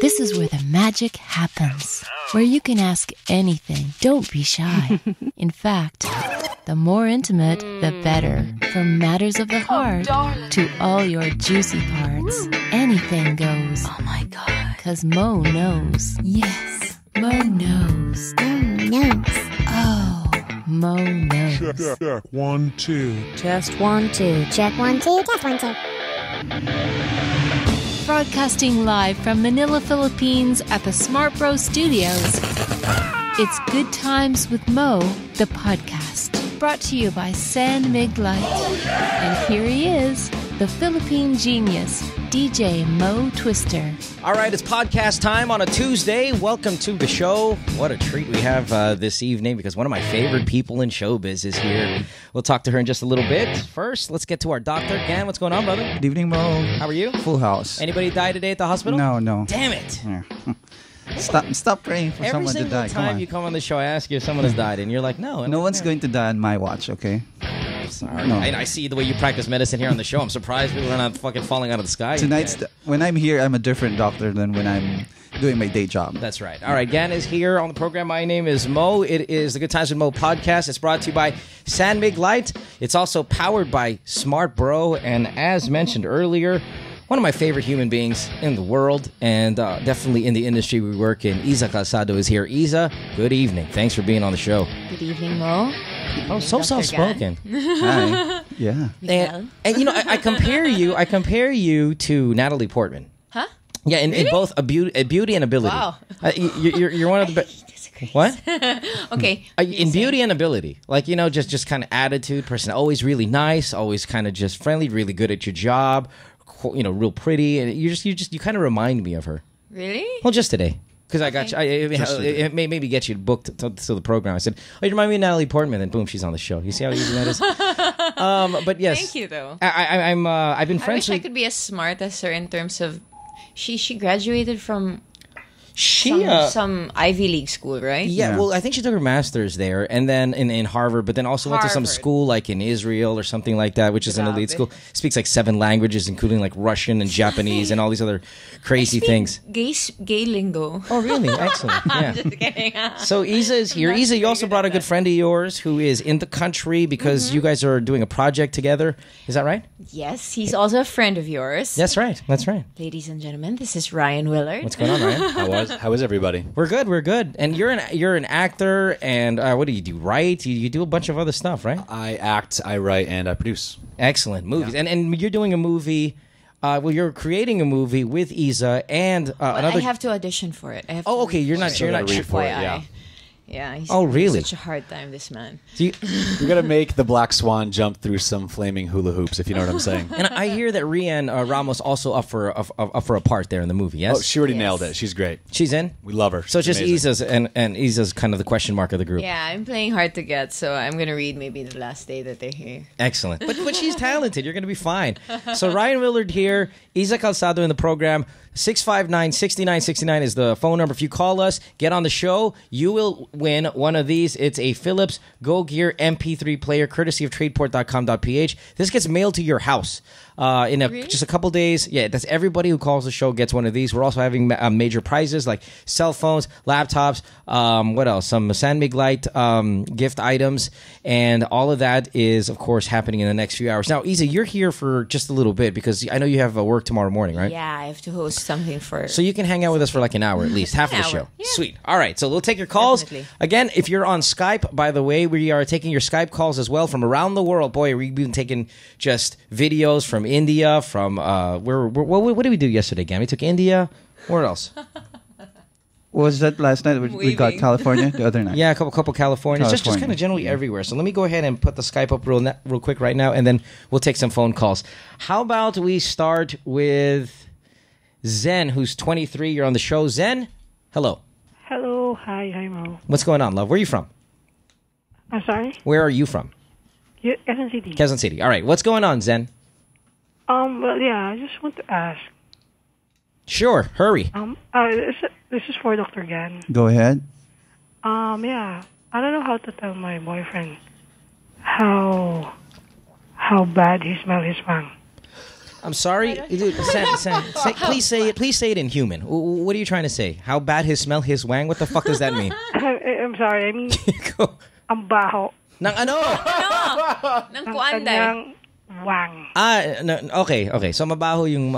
This is where the magic happens, where you can ask anything. Don't be shy. In fact, the more intimate, the better. From matters of the heart to all your juicy parts, anything goes. Oh my God. 'Cause Mo knows. Yes, Mo knows. Mo knows. Oh, Mo knows. Check. 1, 2. Just 1, 2. Check 1, 2. Just 1, 2. Broadcasting live from Manila, Philippines at the Smart Bro Studios. It's Good Times with Mo, the podcast. Brought to you by San Mig Light. And here he is, the Philippine genius, DJ Mo Twister. All right, it's podcast time on a Tuesday. Welcome to the show. What a treat we have this evening because one of my favorite people in showbiz is here. We'll talk to her in just a little bit. First, let's get to our doctor. Gan, what's going on, brother? Good evening, Mo. How are you? Full house. Anybody die today at the hospital? No. Damn it. Yeah. Stop praying for someone to die. Every single time you come on the show, I ask you if someone has died, and you're like, no. No one's going to die on my watch, okay? Sorry. No. I see the way you practice medicine here on the show. I'm surprised people are not fucking falling out of the sky. When I'm here, I'm a different doctor than when I'm doing my day job. That's right. All right, Gan is here on the program. My name is Mo. It is the Good Times with Mo podcast. It's brought to you by San Mig Light. It's also powered by Smart Bro. And as mentioned earlier, one of my favorite human beings in the world and definitely in the industry we work in, Isa Calzado is here. Isa, good evening. Thanks for being on the show. Good evening, Mo. Oh, so soft-spoken. Hi. Yeah. And you know, I compare you to Natalie Portman. Huh? Yeah, in both beauty and ability. Wow. You're one of the best. What? Okay. In beauty and ability, like, you know, just kind of attitude, person, always really nice, always kind of just friendly, really good at your job, you know, real pretty, and you kind of remind me of her. Really? Well, just today. Because I got you, it may maybe get you booked to the program. I said, "Oh, you remind me of Natalie Portman," and boom, she's on the show. You see how easy that is? But yes, Thank you, though. I've been friends. I wish I could be as smart as her in terms of she graduated from some Ivy League school, right? Yeah, well, I think she took her master's there, and then in Harvard, but then also went to some school like in Israel or something like that, which is an elite school. Speaks like 7 languages, including like Russian and Japanese and all these other crazy things. Gay lingo. Oh, really? Excellent. Yeah. I'm just kidding. So Isa is here. Isa, you also brought a good friend of yours who is in the country because you guys are doing a project together. Is that right? Yes, he's also a friend of yours. That's right. That's right. Ladies and gentlemen, this is Ryan Willard. What's going on, Ryan? How is everybody? We're good. And you're an actor, and what do you do? Write? You do a bunch of other stuff, right? I act, I write, and I produce. Excellent movies, and you're doing a movie. You're creating a movie with Isa and another. I have to audition for it. Okay. You're not sure. Read for it, yeah. Yeah. He's really? such a hard time, this man. You're gonna make the Black Swan jump through some flaming hula hoops, if you know what I'm saying. And I hear that Rian Ramos also up for a part there in the movie. Yes. Oh, she already nailed it. She's great. She's in. We love her. So it's just amazing. Isa's and Isa's kind of the question mark of the group. Yeah, I'm playing hard to get, so I'm gonna read maybe the last day that they're here. Excellent. But she's talented. You're gonna be fine. So Ryan Willard here, Isa Calzado in the program. 659-6969 is the phone number. If you call us, get on the show, you will win one of these. It's a Philips Go Gear MP3 player, courtesy of tradeport.com.ph. This gets mailed to your house just a couple days. Yeah, that's everybody who calls the show gets one of these. We're also having major prizes like cell phones, laptops, what else? Some San Mig Light gift items, and all of that is, of course, happening in the next few hours. Now, Isa, you're here for just a little bit because I know you have work tomorrow morning, right? Yeah, I have to host something for... So you can hang out with us for like an hour at least, half of the show. Yeah. Sweet. All right, so we'll take your calls. Definitely. Again, if you're on Skype, by the way, we are taking your Skype calls as well from around the world. Boy, we've been taking just videos from India, from... what did we do yesterday, Gam? We took India. Where else? Was that last night? We got California the other night. Yeah, a couple California. Just kind of generally everywhere. So let me go ahead and put the Skype up real quick right now, and then we'll take some phone calls. How about we start with Zen, who's 23. You're on the show. Zen, hello. Hello. Hi, Mo. What's going on, love? Where are you from? I'm sorry? Where are you from? Quezon City. Quezon City. All right. What's going on, Zen? Well, yeah, I just want to ask. Sure. Hurry. This is for Dr. Gan. Go ahead. Yeah, I don't know how to tell my boyfriend how bad he smells his bang. I'm sorry, dude. Please say it. Please say it in human. What are you trying to say? How bad his smell, his wang? What the fuck does that mean? I'm sorry. I mean, Go. ang baho. Nang ano? Nang Ang kuanday. kanyang wang. No, okay. So mabaho yung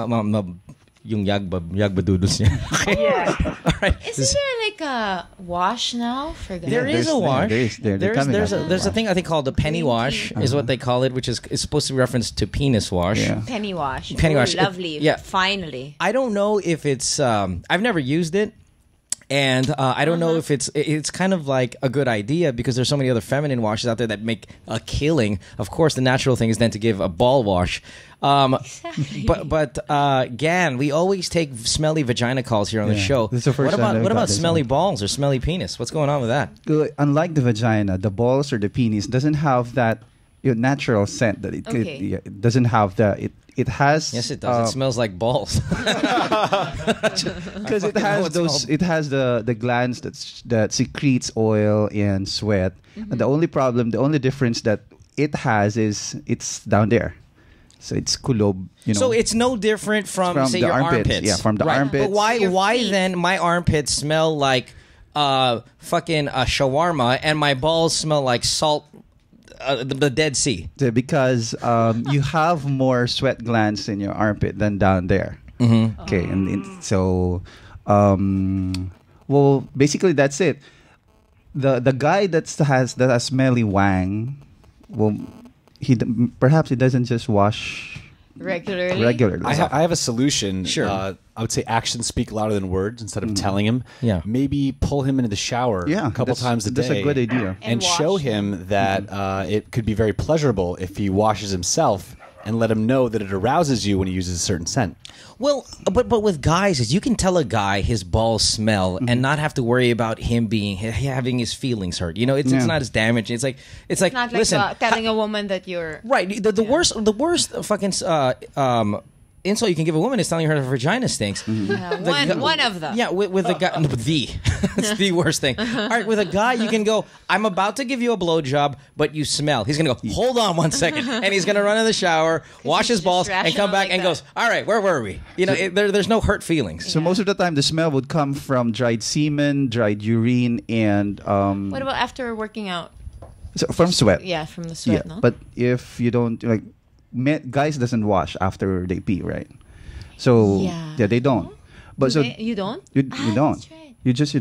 yagbadudos niya. Okay. Yeah. All right. Isn't there like a wash now for guys? There is a wash. There's There's a thing I think called the penny wash is what they call it, which is supposed to be referenced to penis wash. Yeah. Penny wash. Penny Oh, wash. Lovely. Yeah. Finally. I don't know if it's. I've never used it. And I don't know if it's kind of like a good idea because there's so many other feminine washes out there that make a killing. Of course, the natural thing is then to give a ball wash. But Gan, we always take smelly vagina calls here on the show. This is the first time what I've about got this smelly one. balls or smelly penis? What's going on with that? Unlike the vagina, the balls or the penis doesn't have that natural scent that it could. Okay. It doesn't have the. It has. Yes, it does. It smells like balls. Because it has those. It has the glands that secretes oil and sweat. And the only difference that it has is it's down there. So it's kulob. So it's no different from say the your armpits. Yeah, from the armpits. But why Your feet. then my armpits smell like fucking shawarma and my balls smell like salt, the Dead Sea? Because you have more sweat glands in your armpit than down there. Mm-hmm. Okay, and so well, basically that's it. The guy that has smelly wang, well, perhaps he doesn't just wash regularly. I have a solution. Sure. I would say actions speak louder than words. Instead of telling him, Yeah. maybe pull him into the shower a couple times a day. That's a good idea. And And show wash him that it could be very pleasurable if he washes himself and let him know that it arouses you when he uses a certain scent. Well, but with guys, is you can tell a guy his balls smell and not have to worry about him having his feelings hurt. You know, it's not as damaging. It's like It's not like listen, telling a woman that you're... right? The worst fucking insult you can give a woman is telling her vagina stinks. One of them. Yeah, with a guy, it's the worst thing. All right, with a guy, you can go, I'm about to give you a blowjob, but you smell. He's going to go, hold on 1 second. And he's going to run in the shower, wash his just balls, and come rational back like and that. goes, all right, where were we? You know, there's no hurt feelings. So most of the time, the smell would come from dried semen, dried urine, and What about after working out? so from sweat. Yeah, from the sweat, no? But if you don't like, guys doesn't wash after they pee, right? So Yeah. they don't. But so You don't? you Ah, don't. that's right. You just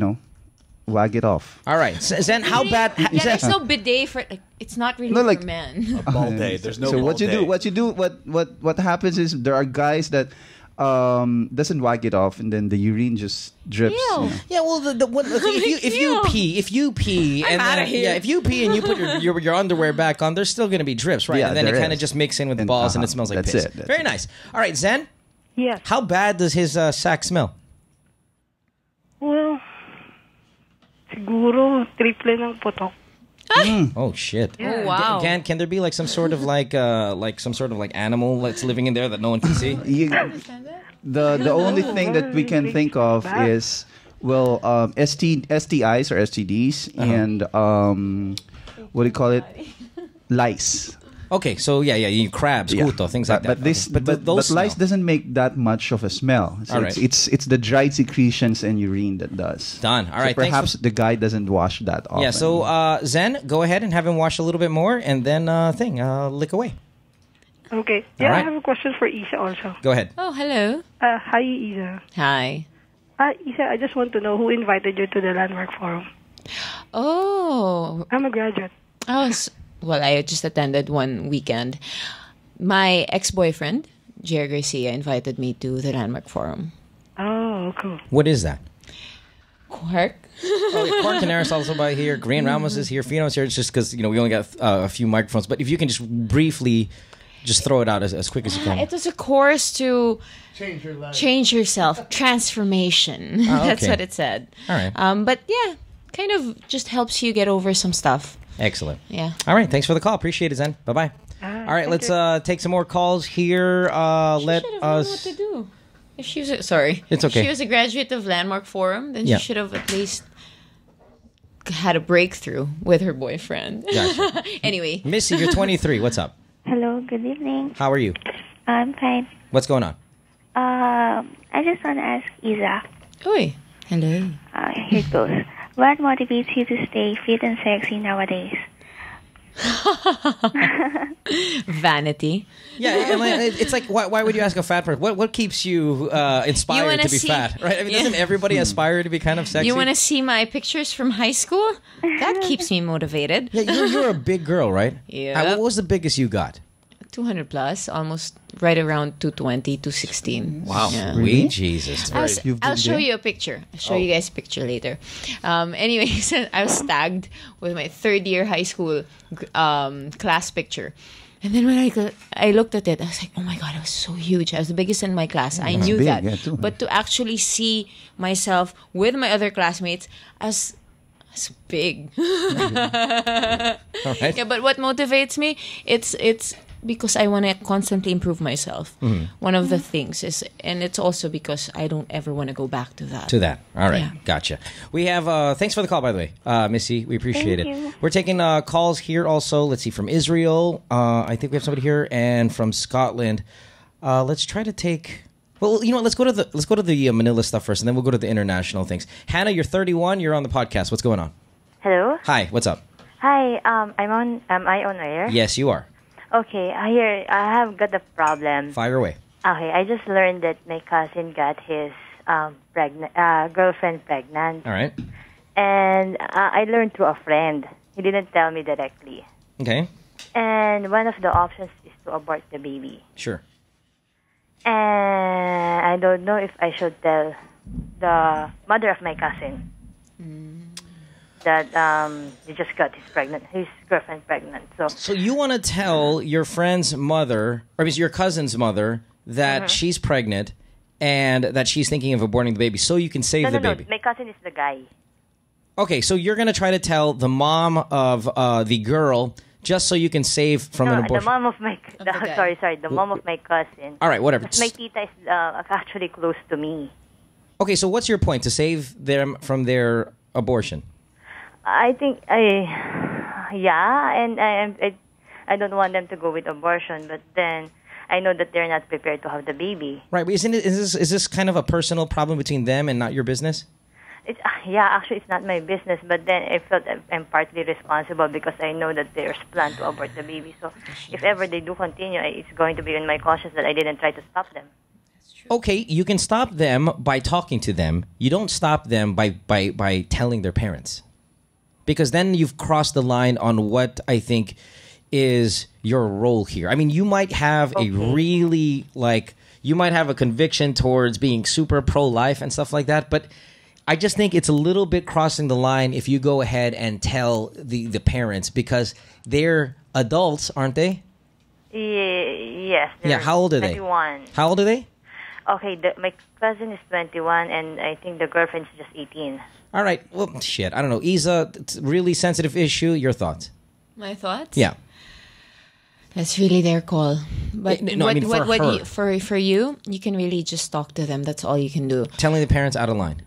wag it off. All right. Zen, how bad... Yeah, Zen, there's no bidet for... Like, it's not really No, like- for men. Ball day. There's no. So ball what you day. do, what happens is there are guys that doesn't wag it off, and then the urine just drips. Ew. You know. Yeah, well, if you pee, and outta then, here. if you pee and you put your underwear back on, there's still going to be drips, right? Yeah, and then it there kind of is. just mix in with the And, balls, and it smells like that's piss. it, that's Very it. nice. All right, Zen, Yes. how bad does his sack smell? Well, siguro triple ng putok. Oh shit! Oh, wow. Can there be like some sort of like animal that's living in there that no one can see? The only thing that we can think of is STIs or STDs and what do you call it? Lice. Okay, so you crabs, kuto, things like that. But those lice smell. doesn't make that much of a smell. So All right. it's the dried secretions and urine that does. Done. All So right, thanks perhaps the guy doesn't wash that often. Yeah, so Zen, go ahead and have him wash a little bit more, and then lick away. Okay. All Yeah, right. I have a question for Isa also. Go ahead. Oh, hello. Hi, Isa. Hi. Isa, I just want to know who invited you to the Landmark Forum. Oh, I'm a graduate. I just attended one weekend. My ex-boyfriend, Jerry Garcia, invited me to the Landmark Forum. Oh, cool. What is that? Quark? Cork Canaris also by here. Green Ramos is here. Fino's here. It's just because we only got a few microphones. But if you can just briefly just throw it out as quick as you can. It was a course to change yourself, transformation. That's okay. what it said. All right. But yeah, kind of just helps you get over some stuff. Excellent. Yeah. All right. Thanks for the call. Appreciate it, Zen. Bye-bye. All right. Let's take some more calls here. Let Should have us... known what to do. If she was sorry. It's okay. If she was a graduate of Landmark Forum, then Yeah. she should have at least had a breakthrough with her boyfriend. Gotcha. Anyway. Missy, you're 23. What's up? Hello, good evening. How are you? I'm fine. What's going on? I just want to ask Isa. Oi. Hello. Here it goes. What motivates you to stay fit and sexy nowadays? Vanity. Yeah, and it's like, why would you ask a fat person? What keeps you inspired to be fat? Right? I mean, doesn't everybody aspire to be kind of sexy? You want to see my pictures from high school? That keeps me motivated. Yeah, you're a big girl, right? Yeah. What was the biggest you got? 200 plus, almost right around 220, 216. Wow. Yeah. Sweet Jesus. I'll show you a picture. I'll show you guys a picture later. Anyways, I was tagged with my third year high school class picture. And then when I looked at it, I was like, oh my God, I was so huge. I was the biggest in my class. I knew big, that. yeah, too. But to actually see myself with my other classmates, I was big. All right. Yeah, but what motivates me, it's because I want to constantly improve myself. One of the things is, and it's also because I don't ever want to go back to that. All right. Yeah. Gotcha. We have, thanks for the call, by the way, Missy. We appreciate Thank it. you. We're taking calls here also. Let's see, from Israel. I think we have somebody here, and from Scotland. Let's try to take. Well, you know what? Let's go to the Manila stuff first, and then we'll go to the international things. Hannah, you're 31. You're on the podcast. What's going on? Hello. Hi. What's up? Hi. Am I on air? Yes, you are. Okay. Here I have got a problem. Fire away. Okay. I just learned that my cousin got his girlfriend pregnant, All right. and I learned through a friend. He didn't tell me directly. Okay. And one of the options is to abort the baby. Sure. And I don't know if I should tell the mother of my cousin that he just got his girlfriend pregnant. So you want to tell your friend's mother, or your cousin's mother, that she's pregnant and that she's thinking of aborting the baby so you can save the baby? No. My cousin is the guy. Okay, so you're going to try to tell the mom of the girl just so you can save from an abortion. The mom of my the mom of my cousin. All right, whatever. My tita is actually close to me. Okay, so what's your point? To save them from their abortion? I think and I don't want them to go with abortion, but then I know that they're not prepared to have the baby. Right, but is this kind of a personal problem between them and not your business? Actually, it's not my business, but then I felt I'm partly responsible because I know that there's plan to abort the baby. So if ever they do continue, it's going to be in my conscience that I didn't try to stop them. Okay, you can stop them by talking to them. You don't stop them by telling their parents. Because then you've crossed the line on what I think is your role here. I mean, you might have a really, you might have a conviction towards being super pro-life and stuff like that, but I just think it's a little bit crossing the line if you go ahead and tell the parents, because they're adults, aren't they? Yes. Yeah, how old are 21. they? How old are they? Okay, my cousin is 21, and I think the girlfriend is just 18. All right. Well, shit. I don't know. Isa, it's a really sensitive issue. Your thoughts? My thoughts? Yeah. That's really their call. But No, I mean, for her. For you, you can really just talk to them. That's all you can do. Telling the parents out of line.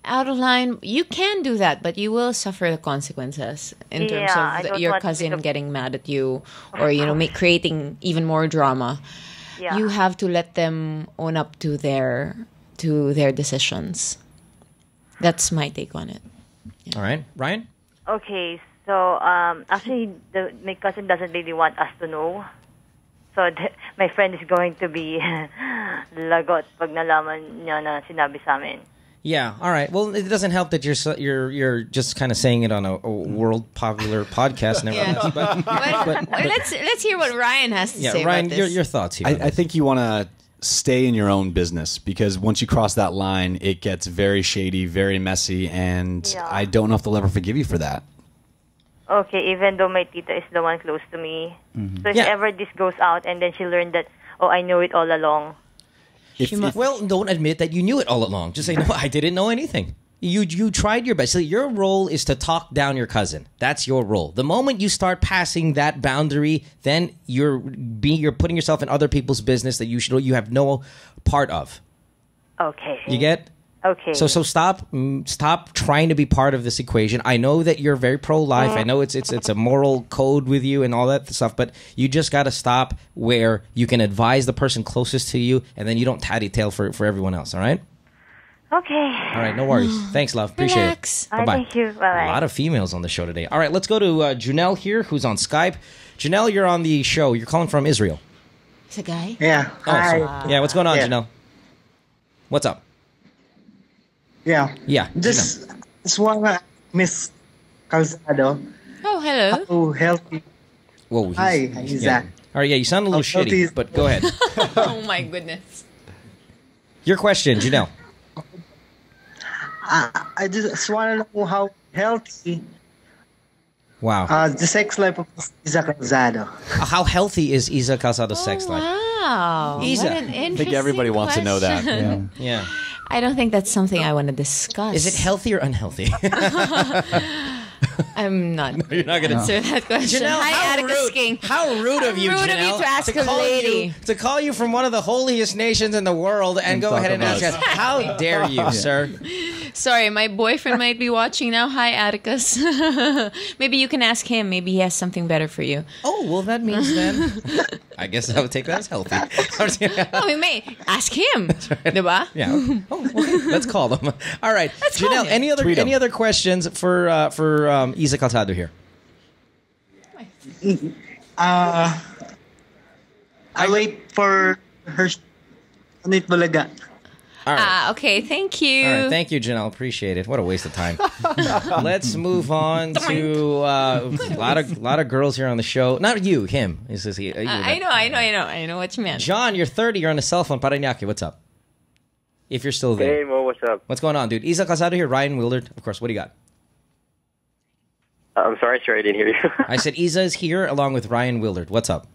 Out of line, you can do that, but you will suffer the consequences in terms of your cousin getting mad at you, or creating even more drama. Yeah. You have to let them own up to their decisions. That's my take on it. Yeah. All right, Ryan. Okay, so actually, my cousin doesn't really want us to know. So my friend is going to be lagot pag nalaman niya na sinabi sa amin. Yeah. All right. Well, it doesn't help that you're just kind of saying it on a world popular podcast. But let's hear what Ryan has to say. Ryan, about this. your thoughts here. I think you want to stay in your own business, because once you cross that line, it gets very shady, very messy, and I don't know if they'll ever forgive you for that. Okay, even though my tita is the one close to me. So if ever this goes out and then she learned that, I knew it all along. Well, don't admit that you knew it all along. Just say, no, I didn't know anything. You tried your best. So your role is to talk down your cousin. That's your role. The moment you start passing that boundary, then you're putting yourself in other people's business that you have no part of. Okay. You get? Okay. So stop trying to be part of this equation. I know that you're very pro-life. I know it's a moral code with you and all that stuff, but you just got to stop where you can advise the person closest to you, and then you don't tatty-tail for everyone else. All right? Okay. All right, no worries. Thanks, love. Appreciate Relax. it. Bye-bye. Thank you. Bye-bye. A lot of females on the show today. All right, let's go to Janelle here, who's on Skype. Janelle, you're on the show. You're calling from Israel. It's a guy. Yeah. Oh, Hi. yeah, what's going on, Yeah. Janelle? What's up? Yeah. Yeah. Just wanna Miss Calzado. Oh, hello. How healthy? Whoa. Hi, Zach. All right, yeah, you sound a little How healthy shitty, is- but go ahead. Oh my goodness. Your question, Janelle. I just wanna know how healthy Wow. the sex life of Isa Calzado. How healthy is Isa Calzado's sex life? Wow. Isa. What an interesting I think everybody wants to know that. question. Yeah. I don't think that's something I want to discuss. Is it healthy or unhealthy? I'm not. You're not going to answer that question. Janelle, Hi, how Atticus rude. King. How rude of you, Rude of you Janelle, to ask a call lady. to call you from one of the holiest nations in the world and go talk ahead and about ask us. How dare you, sir? Sorry, my boyfriend might be watching now. Hi, Atticus. Maybe you can ask him. Maybe he has something better for you. Oh, well, that means then. I guess I would take that as healthy. Oh, we may ask him. Diba? Yeah. Oh, okay. Let's call them. All right, call Janelle. him. Any other questions for Isa Calzado here? I wait for her. Nit Bulaga. All right. Okay. Thank you. All right, thank you, Janelle. Appreciate it. What a waste of time. Let's move on to a lot of girls here on the show. Not you, him. Is this he? I know what you meant. John, you're 30. You're on a cell phone. Paranaque, what's up? If you're still there. Hey, Mo, what's up? What's going on, dude? Isa Calzado here. Ryan Willard. Of course. What do you got? I'm sorry, I didn't hear you. I said Isa is here along with Ryan Willard. What's up?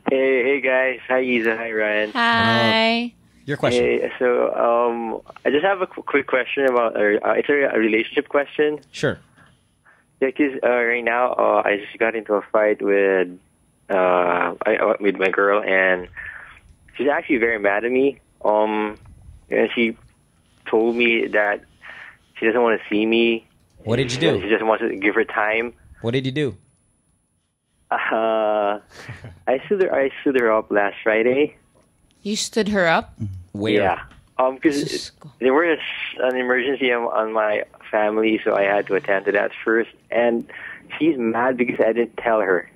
Hey, guys. Hi, Isa. Hi, Ryan. Hi. Your question. Hey, so I just have a quick question about it's a relationship question. Sure. Yeah, because right now I just got into a fight with my girl, and she's actually very mad at me. And she told me that she doesn't want to see me. What did you do? She just wants to give her time. What did you do? I stood her up last Friday. You stood her up? Where? Yeah. Because there was an emergency on my family, so I had to attend to that first. And she's mad because I didn't tell her.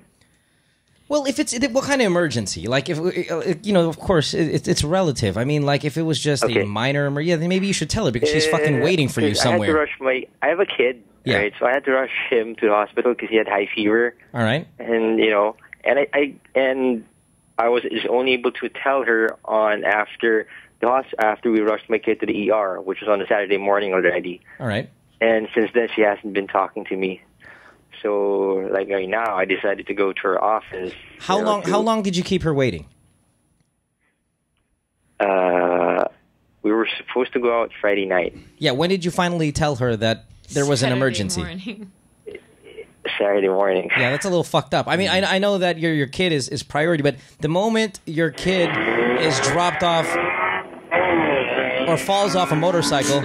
Well, if it's what kind of emergency? Like, if of course, it's relative. I mean, like, if it was just a minor emergency, then maybe you should tell her because she's fucking waiting for you somewhere. I had to rush I have a kid, right? So I had to rush him to the hospital because he had high fever. All right. And and I was just only able to tell her after we rushed my kid to the ER, which was on a Saturday morning already. All right. And since then, she hasn't been talking to me. So, like right now, I decided to go to her office. How long did you keep her waiting? We were supposed to go out Friday night. Yeah. When did you finally tell her that there was an emergency? Saturday morning. Yeah, that's a little fucked up. I mean, I know that your kid is priority, but the moment your kid is dropped off or falls off a motorcycle,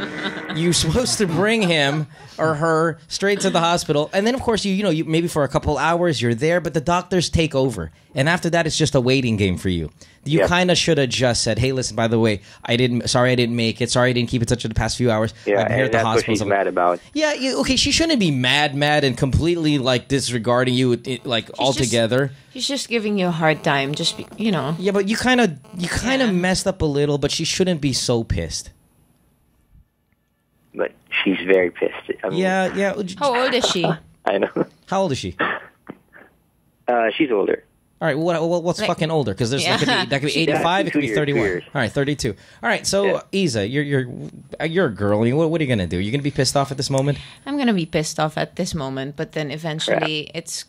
you're supposed to bring him or her straight to the hospital, and then of course you maybe for a couple hours you're there, but the doctors take over, and after that it's just a waiting game for you. You kind of should have just said, "Hey, listen, by the way, I didn't make it. Sorry, I didn't keep in touch for the past few hours. Yeah, I'm here at the that's hospital." what she's mad about. Yeah, okay, she shouldn't be mad and completely like disregarding you altogether. She's just giving you a hard time. Yeah, but you kind of messed up a little, but she shouldn't be so pissed. But she's very pissed. I mean, yeah. How old is she? I know. How old is she? She's older. All right, what's fucking older? Because that could be 85, it could be 31. All right, 32. All right, so Isa, you're a girl. What are you gonna do? You're gonna be pissed off at this moment? I'm gonna be pissed off at this moment, but then eventually it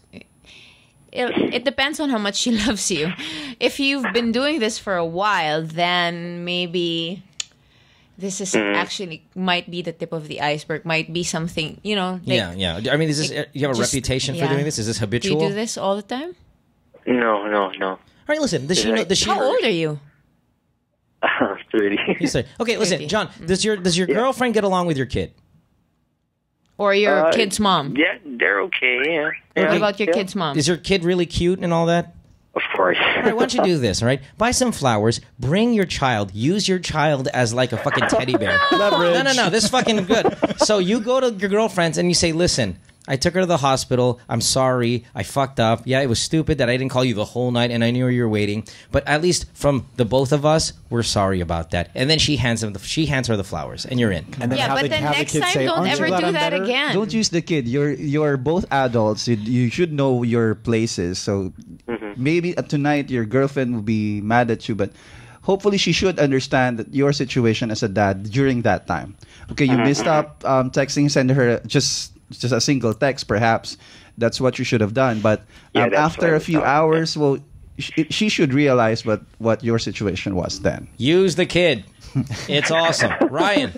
depends on how much she loves you. If you've been doing this for a while, then maybe this is actually might be the tip of the iceberg. Might be something, yeah. I mean, is this you have a reputation for doing this? Is this habitual? Do you do this all the time? No. All right, listen. Does she know? How old are you? 30. He's 30. Okay, listen, John. Does your girlfriend get along with your kid? Or your kid's mom? Yeah, they're okay. Yeah. What about your kid's mom? Is your kid really cute and all that? Of course. All right, why don't you do this, all right? Buy some flowers, bring your child, use your child as like a fucking teddy bear. Leverage. No, this is fucking good. So you go to your girlfriend's and you say, listen, I took her to the hospital. I'm sorry. I fucked up. Yeah, it was stupid that I didn't call you the whole night and I knew you were waiting. But at least from the both of us, we're sorry about that. And then she hands her the flowers and you're in. And then but then next time don't ever do that again. Don't use the kid. You're both adults. You should know your places. So maybe tonight your girlfriend will be mad at you, but hopefully she should understand that your situation as a dad during that time. Okay, you missed up texting, send her just a single text, perhaps. That's what you should have done. But after a few hours, well, she should realize what your situation was then. Use the kid. It's awesome. Ryan.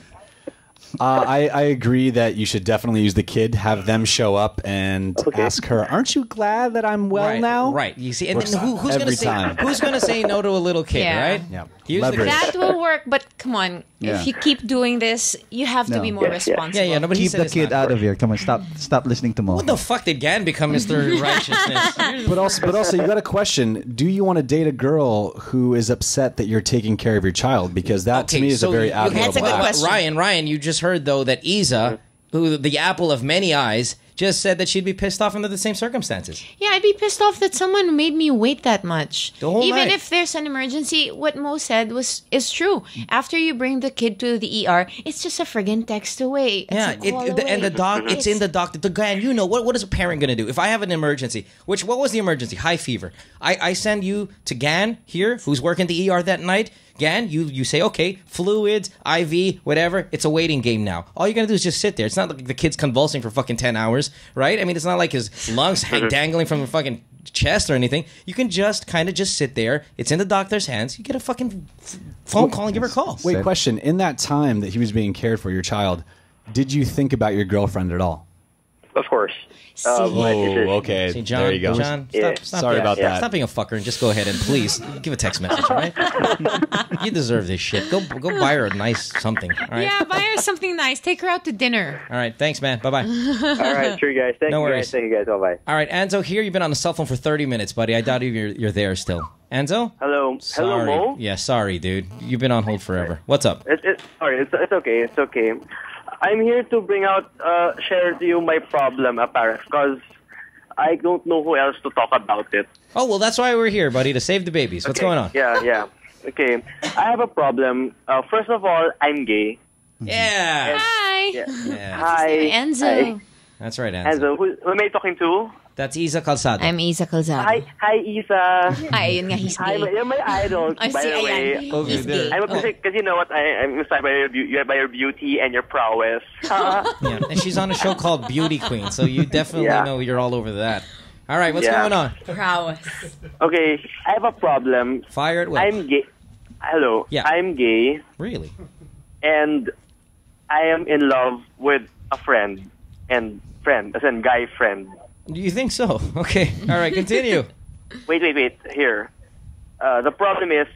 I agree that you should definitely use the kid, have them show up and ask her, aren't you glad that I'm well now? Right. You see, and then who's going to say no to a little kid, right? Yeah. Use the kid. That will work, but come on. If you keep doing this, you have to be more responsible. Yeah, nobody Keep the kid out of here. Come on, stop listening to Mo. What the fuck did Gan become Mr. Righteousness? But also, you got a question. Do you want to date a girl who is upset that you're taking care of your child? Because that, to me, is a very admirable That's a good question. Ryan, you just heard, though, that Isa, who the apple of many eyes, just said that she'd be pissed off under the same circumstances. Yeah, I'd be pissed off that someone made me wait that much. The whole Even night. if there's an emergency, what Mo said is true. After you bring the kid to the ER, it's just a friggin' text away. It's Yeah, a call away. and the doc, it's in the doctor. The guy, and you know what is a parent going to do if I have an emergency? What was the emergency? High fever. I send you to Gan here, who's working the ER that night. Gan, you say, okay, fluids, IV, whatever. It's a waiting game now. All you're going to do is just sit there. It's not like the kid's convulsing for fucking 10 hours, right? I mean, it's not like his lungs hang dangling from the fucking chest or anything. You can just kind of just sit there. It's in the doctor's hands. You get a fucking phone call and give her a call. Wait, question. In that time that he was being cared for, your child, did you think about your girlfriend at all? Of course. Okay. See, John, there you go. John, stop Sorry about that. Stop being a fucker and just go ahead and please give a text message, all right? You deserve this shit. Go buy her a nice something, all right? Yeah, buy her something nice. Take her out to dinner. All right, thanks, man. Bye-bye. All right, sure, guys. Thank you, guys. Thank you, guys. Bye-bye. All right, Anzo here. You've been on the cell phone for 30 minutes, buddy. I doubt you're there still. Anzo? Hello. Sorry. Hello, Mo? Yeah, sorry, dude. You've been on hold forever. What's up? Sorry, it's okay. It's okay. I'm here to share to you my problem, apparently, because I don't know who else to talk about it. Oh, well, that's why we're here, buddy, to save the babies. What's going on? Yeah. Okay, I have a problem. First of all, I'm gay. Yeah. Hi. Yeah. Hi. Enzo. Hi. That's right, Anzo. Enzo, who am I talking to? That's Isa Calzado. I'm Isa Calzado. Hi, Isa. Ay, yun nga, he's Hi, gay. you're my idol, by the way. He's gay. Because you know what, I'm inspired by your beauty and your prowess. Yeah, and she's on a show called Beauty Queen, so you definitely know you're all over that. All right, what's going on? Prowess. Okay, I have a problem. Fire it with. I'm gay. Hello. Yeah. I'm gay. Really? And I am in love with a friend. As in guy friend. Do you think so? Okay. All right, continue. Wait. Here. The problem is,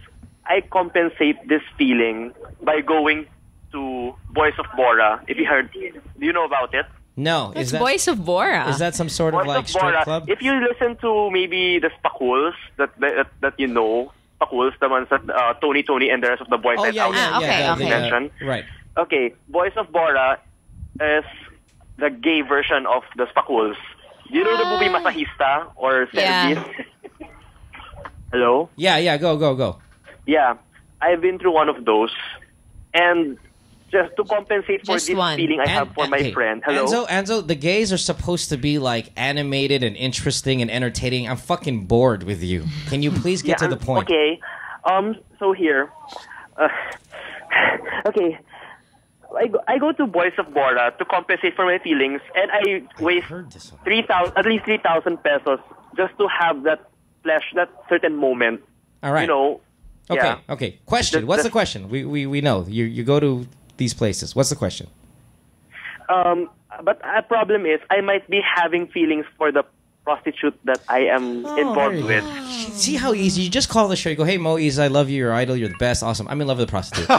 I compensate this feeling by going to Boys of Bora. If you heard, do you know about it? No. It's Voice of Bora. Is that some sort of Boys like of strip Bora. club? If you listen to maybe the Spakuls that you know, Spakuls, the ones that Tony and the rest of the boys mentioned. Right. Okay, Boys of Bora is the gay version of the Spakuls. You know the movie Masahista or Service? Hello? Yeah, go. Yeah, I've been through one of those. And just to compensate for this feeling I have for my friend. Hello? Anzo, the gays are supposed to be like animated and interesting and entertaining. I'm fucking bored with you. Can you please get to the point? Okay. So here. Okay. I go to Boys of Bora to compensate for my feelings, and I waste at least 3,000 pesos just to have that certain moment. All right. You know. Okay. Question. What's the question? We know you go to these places. What's the question? But a problem is I might be having feelings for the prostitute that I am involved with. See how easy? You just call the show. You go, hey, Mo, Ease, I love you. You're idol. You're the best. Awesome. I'm in love with a prostitute. Yeah,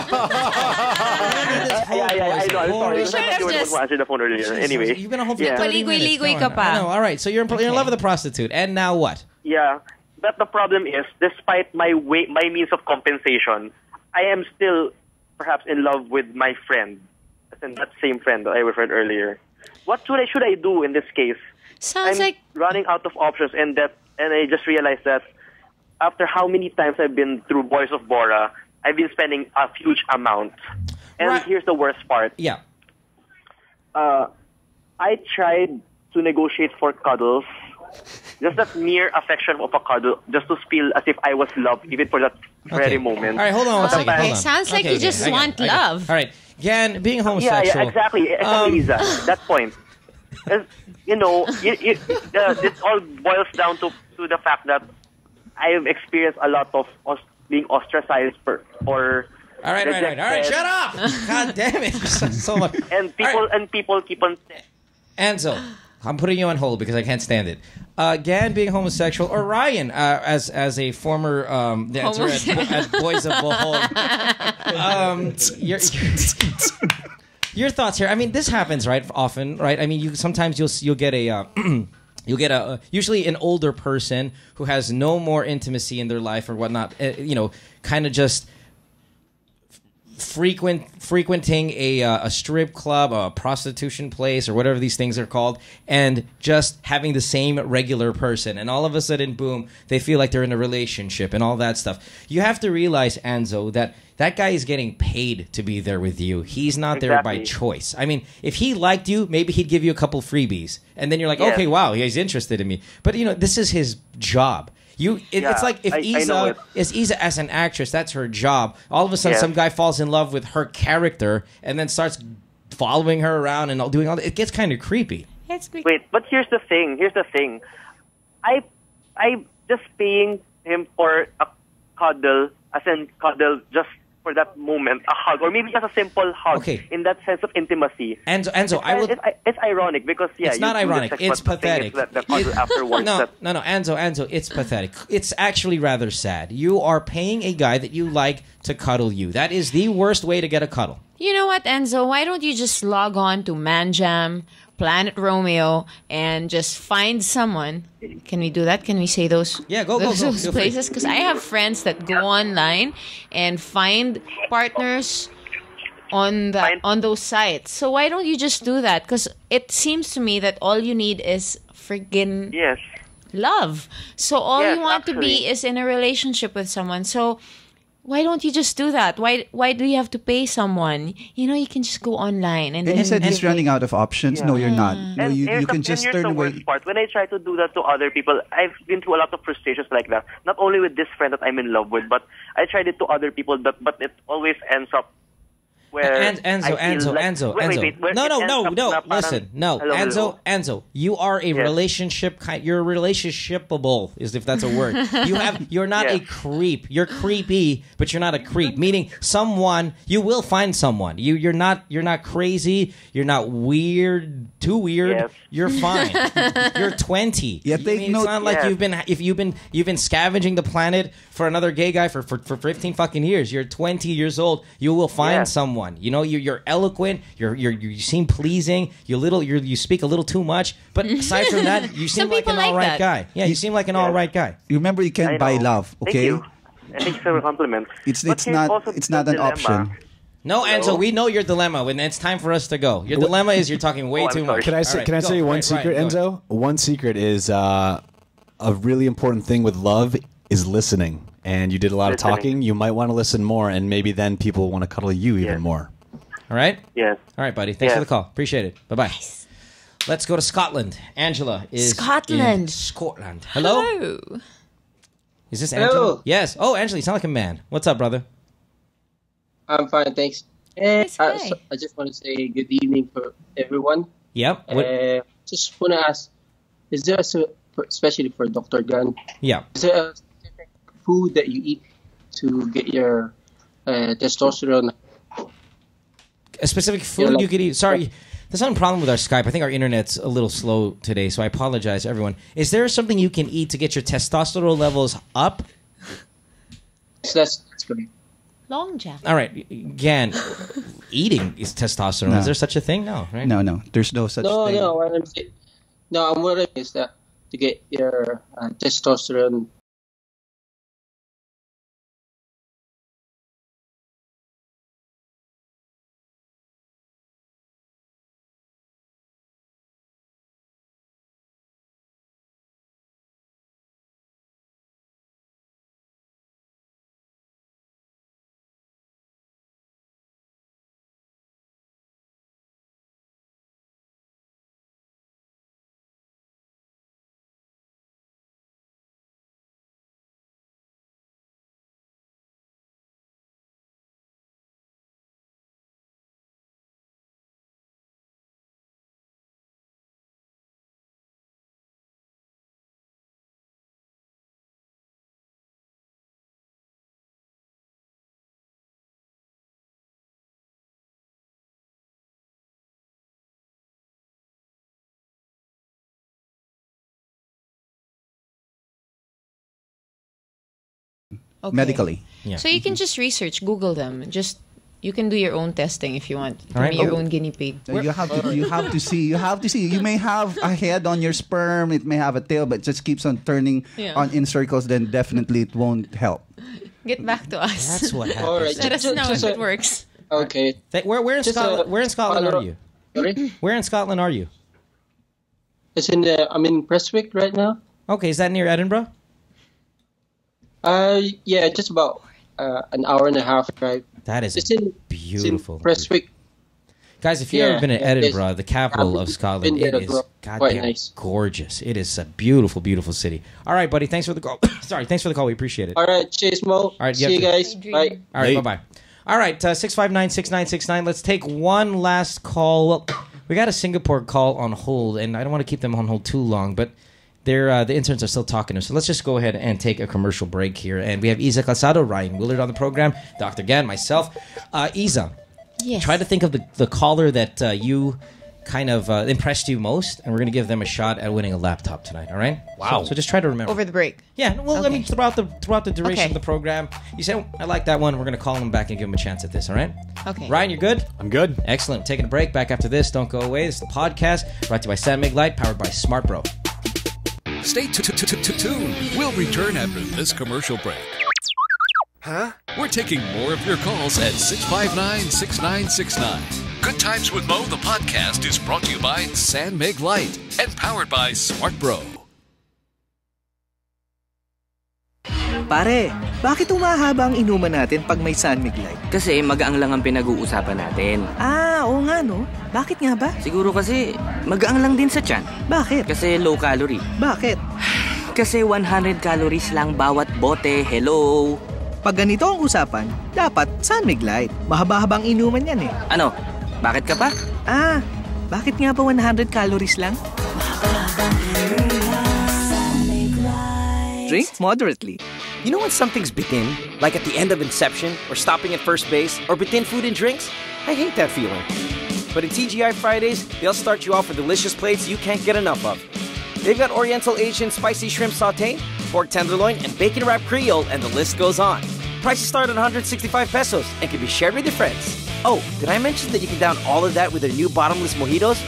I know. I'm sorry. You should have You just- were answering the phone earlier. Anyway. You've been a whole Yeah. 30 minutes. Ligoy-ligoy Come ka on. pa. I know. All right. So you're in love with a prostitute. And now what? Yeah. But the problem is, despite my means of compensation, I am still perhaps in love with my friend. And that same friend that I referred earlier. What should I do in this case? Sounds I'm like running out of options, and I just realized that after how many times I've been through Boys of Bora, I've been spending a huge amount. And Right. here's the worst part. Yeah. I tried to negotiate for cuddles, just that mere affection of a cuddle, just to feel as if I was loved, even for that very moment. All right, hold on one second. Hold on. sounds like you just want I got it. love. All right. Gan, being Yeah, homosexual. exactly. Lisa, that point. You know, this all boils down to the fact that I have experienced a lot of being ostracized for All right. Shut up! God damn it! So much. and people keep on. Anzo, I'm putting you on hold because I can't stand it. Gan being homosexual, or Ryan as a former dancer at Boys of Bohol. Your thoughts here. I mean, this happens, right? Often, right? I mean, sometimes you'll get a. You'll get usually an older person who has no more intimacy in their life or whatnot. Kind of just frequenting a strip club, a prostitution place, or whatever these things are called, and just having the same regular person. And all of a sudden, boom, they feel like they're in a relationship and all that stuff. You have to realize, Anzo, that guy is getting paid to be there with you. He's not there by choice. I mean, if he liked you, maybe he'd give you a couple freebies. And then you're like, okay, wow, he's interested in me. But, this is his job. It's like if Isa is Isa as an actress, that's her job. All of a sudden, some guy falls in love with her character and then starts following her around and doing all that. It gets kind of creepy. Wait, but here's the thing. I just paying him for a cuddle, just for that moment, a hug, or maybe just a simple hug. In that sense of intimacy. Enzo, it's ironic because it's not ironic. It's pathetic. The cuddle afterwards. No, Enzo, it's pathetic. It's actually rather sad. You are paying a guy that you like to cuddle you. That is the worst way to get a cuddle. You know what, Enzo? Why don't you just log on to Manjam, Planet Romeo, and just find someone? Can we do that? Can we say those? Yeah, go. Those places, because I have friends that go online and find partners on those sites. So why don't you just do that? Because it seems to me that all you need is friggin' love. So all you want to be is in a relationship with someone. So why don't you just do that? Why do you have to pay someone? You can just go online. And he said he's running out of options. No, you're not. No, you can just turn away. Worst part. When I try to do that to other people, I've been through a lot of frustrations like that. Not only with this friend that I'm in love with, but I tried it to other people, but it always ends up where Enzo. No. Listen, no. Enzo, you are a relationship you're relationshipable, is if that's a word. You're not a creep. You're creepy, but you're not a creep. Meaning you will find someone. You're not crazy. You're not too weird. Yes. You're fine. You're 20. It's not like you've been scavenging the planet for another gay guy for 15 fucking years. You're 20 years old. You will find someone. You're eloquent. You seem pleasing. You speak a little too much. But aside from that, you seem like an all right guy. Yeah, you seem like an all right guy. Remember, you can't buy love. Okay. Thank you. Thanks for the compliment. It's not an option. No, Enzo, we know your dilemma. When it's time for us to go, your dilemma is you're talking way too much. Can I tell you one secret, Enzo? One secret is a really important thing with love is listening. And you did a lot of talking. You might want to listen more, and maybe then people want to cuddle you even more. All right? Yes. All right, buddy. Thanks for the call. Appreciate it. Bye-bye. Nice. Let's go to Scotland. Angela is in Scotland. Hello? Is this Angela? Hello. Yes. Oh, Angela, you sound like a man. What's up, brother? I'm fine, thanks. I just want to say good evening for everyone. Yep. Just want to ask, is there especially for Dr. Gunn, is there a specific food that you eat to get your testosterone? A specific food you could eat. Sorry, there's not a problem with our Skype. I think our internet's a little slow today, so I apologize, everyone. Is there something you can eat to get your testosterone levels up? That's good. Long Jack. All right, again, eating is testosterone. No. Is there such a thing? No, right? No. There's no such thing. No, I'm wondering is that to get your testosterone. Okay. Medically. Yeah. So you can just research, Google them. You can do your own testing if you want. You can be your own guinea pig. You have to see. You may have a head on your sperm. It may have a tail, but it just keeps on turning in circles. Then definitely it won't help. Get back to us. That's what happens. All right. Let us know if it works. Okay. Where in Scotland? Where in Scotland are you? Sorry? Where in Scotland are you? I'm in Prestwick right now. Okay, is that near Edinburgh? Yeah, just about an hour and a half drive. That is beautiful. It's in Prestwick. Guys, if you've ever been to Edinburgh, the capital of Scotland, it is goddamn nice. Gorgeous. It is a beautiful, beautiful city. All right, buddy. Thanks for the call. Sorry, thanks for the call. We appreciate it. All right, cheers, Mo. All right, see you guys. Bye. All right, bye-bye. All right, 659-6969. Let's take one last call. Well, we got a Singapore call on hold, and I don't want to keep them on hold too long, but the interns are still talking to us. So let's just go ahead and take a commercial break here. And we have Isa Calzado, Ryan Willard on the program, Dr. Gan, myself. Isa, try to think of the caller that you kind of impressed you most, and we're going to give them a shot at winning a laptop tonight, all right? Wow. So just try to remember. Over the break. Yeah, well, I mean, throughout the duration of the program, you say, I like that one. We're going to call them back and give them a chance at this, all right? Okay. Ryan, you're good? I'm good. Excellent. Taking a break. Back after this. Don't go away. This is the podcast brought to you by San Mig Light, powered by Smart Bro. Stay tuned. We'll return after this commercial break. Huh? We're taking more of your calls at 659-6969. Good Times with Mo, the podcast, is brought to you by San Mig Light and powered by Smart Bro. Pare, bakit umahaba ang inuman natin pag may San Mig Light? Kasi magaang lang ang pinag-uusapan natin. Oo nga no. Bakit nga ba? Siguro kasi magaang lang din sa tiyan. Bakit? Kasi low calorie. Bakit? Kasi 100 calories lang bawat bote. Hello? Pag ganito ang usapan, dapat San Mig Light. Mahaba-habang inuman yan eh. Ano? Bakit ka pa? Bakit nga ba 100 calories lang? Drink moderately. You know when something's bitin? Like at the end of Inception, or stopping at first base, or bitin food and drinks? I hate that feeling. But in TGI Fridays, they'll start you off with delicious plates you can't get enough of. They've got Oriental Asian spicy shrimp sauté, pork tenderloin, and bacon-wrapped Creole, and the list goes on. Prices start at 165 pesos and can be shared with your friends. Oh, did I mention that you can down all of that with their new bottomless mojitos?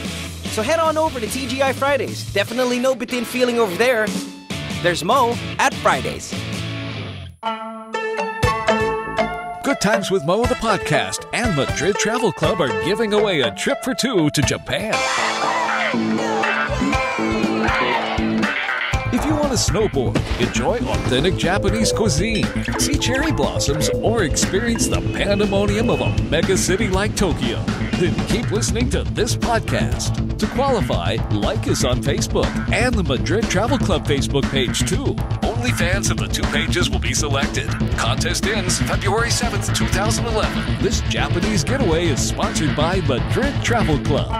So head on over to TGI Fridays. Definitely no bitin feeling over there. There's Mo at Fridays. Good Times with Mo, the podcast, and Madrid Travel Club are giving away a trip for two to Japan. If you want to snowboard, enjoy authentic Japanese cuisine, see cherry blossoms, or experience the pandemonium of a mega city like Tokyo, then keep listening to this podcast. To qualify, like us on Facebook and the Madrid Travel Club Facebook page too. Only fans of the two pages will be selected. Contest ends February 7th, 2011. This Japanese getaway is sponsored by Madrid Travel Club.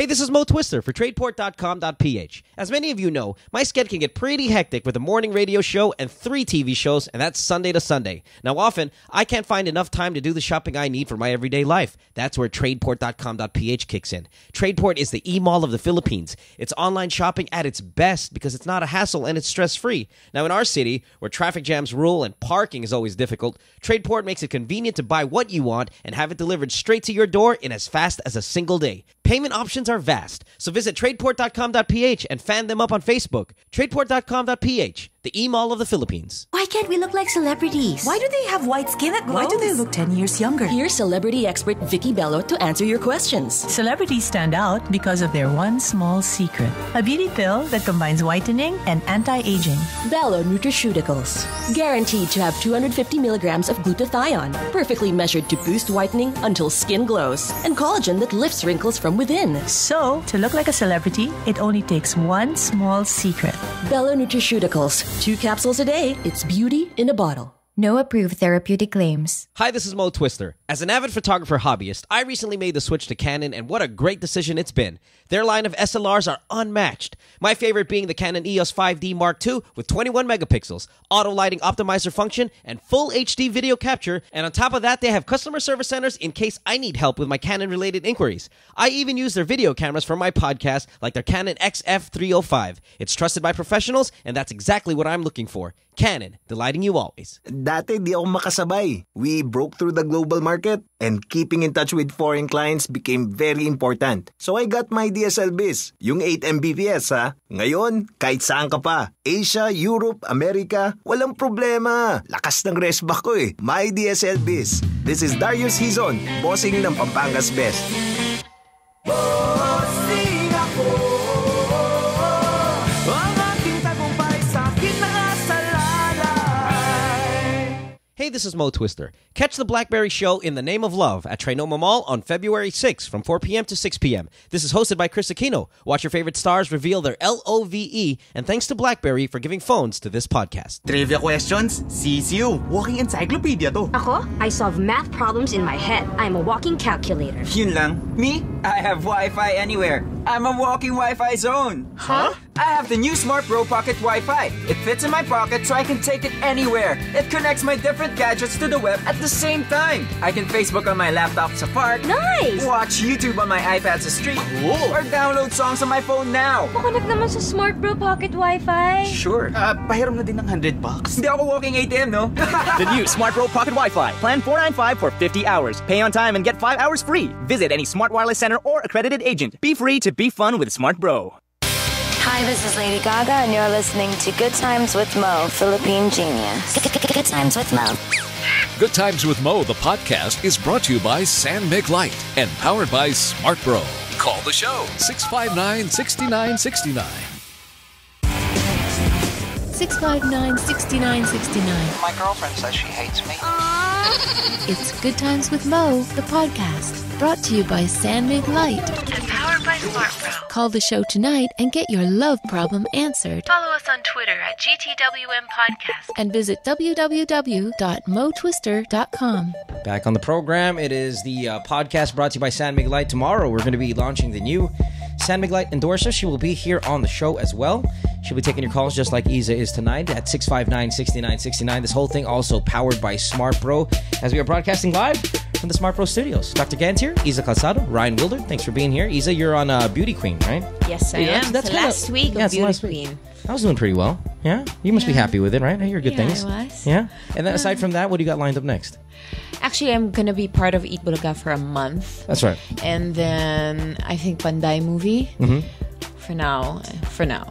Hey, this is Mo Twister for Tradeport.com.ph. As many of you know, my schedule can get pretty hectic with a morning radio show and 3 TV shows, and that's Sunday to Sunday. Now, often, I can't find enough time to do the shopping I need for my everyday life. That's where Tradeport.com.ph kicks in. Tradeport is the e-mall of the Philippines. It's online shopping at its best because it's not a hassle and it's stress-free. Now, in our city, where traffic jams rule and parking is always difficult, Tradeport makes it convenient to buy what you want and have it delivered straight to your door in as fast as a single day. Payment options are vast, so visit Tradeport.com.ph and fan them up on Facebook. Tradeport.com.ph, the e-mall of the Philippines. Why can't we look like celebrities? Why do they have white skin that glows? Why do they look 10 years younger? Here's celebrity expert Vicky Bello to answer your questions. Celebrities stand out because of their one small secret. A beauty pill that combines whitening and anti-aging. Bello Nutraceuticals. Guaranteed to have 250 milligrams of glutathione. Perfectly measured to boost whitening until skin glows. And collagen that lifts wrinkles from within. So, to look like a celebrity, it only takes one small secret. Bello Nutraceuticals. 2 capsules a day. It's beauty in a bottle. No approved therapeutic claims. Hi, this is Mo Twister. As an avid photographer hobbyist, I recently made the switch to Canon, and what a great decision it's been. Their line of SLRs are unmatched. My favorite being the Canon EOS 5D Mark II with 21 megapixels, auto lighting optimizer function, and full HD video capture. And on top of that, they have customer service centers in case I need help with my Canon-related inquiries. I even use their video cameras for my podcast, like their Canon XF305. It's trusted by professionals, and that's exactly what I'm looking for. Canon, delighting you always. Dati di ako makasabay. We broke through the global market and keeping in touch with foreign clients became very important. So I got my DSL biz, yung 8 Mbps ha. Ngayon, kahit saan ka pa, Asia, Europe, America, walang problema. Lakas ng resback ko eh. My DSL biz. This is Darius Hizon, bossing ng Pampanga's Best. Bossing ako. Hey, this is Mo Twister. Catch the Blackberry Show in the Name of Love at Trinoma Mall on February 6 from 4 p.m. to 6 p.m. This is hosted by Chris Aquino. Watch your favorite stars reveal their LOVE, and thanks to BlackBerry for giving phones to this podcast. Trivia questions? CCU. Walking encyclopedia to. Ako, I solve math problems in my head. I'm a walking calculator. Yun lang. Me? I have Wi-Fi anywhere. I'm a walking Wi-Fi zone. Huh? I have the new Smart Bro Pocket Wi-Fi. It fits in my pocket so I can take it anywhere. It connects my different gadgets to the web at the same time. I can Facebook on my laptop sa park. Nice! Watch YouTube on my iPad sa street. Cool! Or download songs on my phone now. Makunik naman sa Smart Bro Pocket Wi-Fi. Sure. Pahiram na din ng $100. Hindi ako walking ATM, no? The new Smart Bro Pocket Wi-Fi. Plan $495 for 50 hours. Pay on time and get 5 hours free. Visit any Smart Wireless Center or accredited agent. Be free to be fun with Smart Bro. Hi, this is Lady Gaga, and you're listening to Good Times with Mo, Philippine Genius. Good Times with Mo. Good Times with Mo, the podcast, is brought to you by San Mig Light and powered by Smart Bro. Call the show, 659-6969. 659-6969. My girlfriend says she hates me. It's Good Times with Mo, the podcast, brought to you by San Mig Light and powered by Smart Bro. Call the show tonight and get your love problem answered. Follow us on Twitter at GTWM Podcast and visit www.motwister.com. Back on the program, it is the podcast brought to you by San Mig Light. Tomorrow, we're going to be launching the new San Mig Light endorser. She will be here on the show as well. She'll be taking your calls just like Isa is tonight at 659-6969. This whole thing also powered by Smart Bro as we are broadcasting live from the Smart Bro studios. Dr. Gant here, Isa Calzado, Ryan Willard. Thanks for being here. Isa, you're on Beauty Queen, right? Yes, I am. That's last week of Beauty Queen. I was doing pretty well. Yeah? You must be happy with it, right? I hear good things. I was. Yeah? And then aside from that, what do you got lined up next? Actually, I'm going to be part of Eat Bulaga for a month. That's right. And then I think Panday movie. Mm-hmm. For now.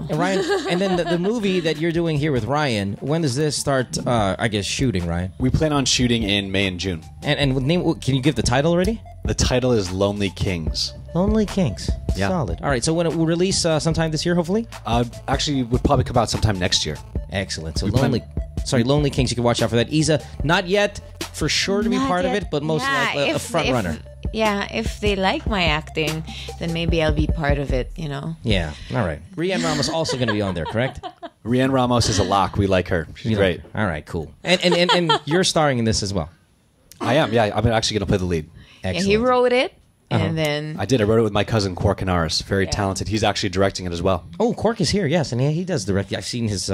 And Ryan, and then the movie that you're doing here with Ryan, when does this start, I guess, shooting, Ryan? We plan on shooting in May and June. And can you give the title already? The title is Lonely Kings. Lonely Kings. Yeah. Solid. All right, so when it will release sometime this year, hopefully? Actually, it would probably come out sometime next year. Excellent. So Lonely Kings, you can watch out for that. Isa, not yet for sure to be part of it, but most likely a front runner. Yeah, if they like my acting, then maybe I'll be part of it, you know? Yeah, all right. Rian Ramos also going to be on there, correct? Rian Ramos is a lock. We like her. She's great. All right, cool. And you're starring in this as well. I am, yeah. I'm actually going to play the lead. Excellent. Yeah, he wrote it. And then I did. I wrote it with my cousin Quark Canaris. Very talented. He's actually directing it as well. Oh, Quark is here. Yes, and he does direct. I've seen his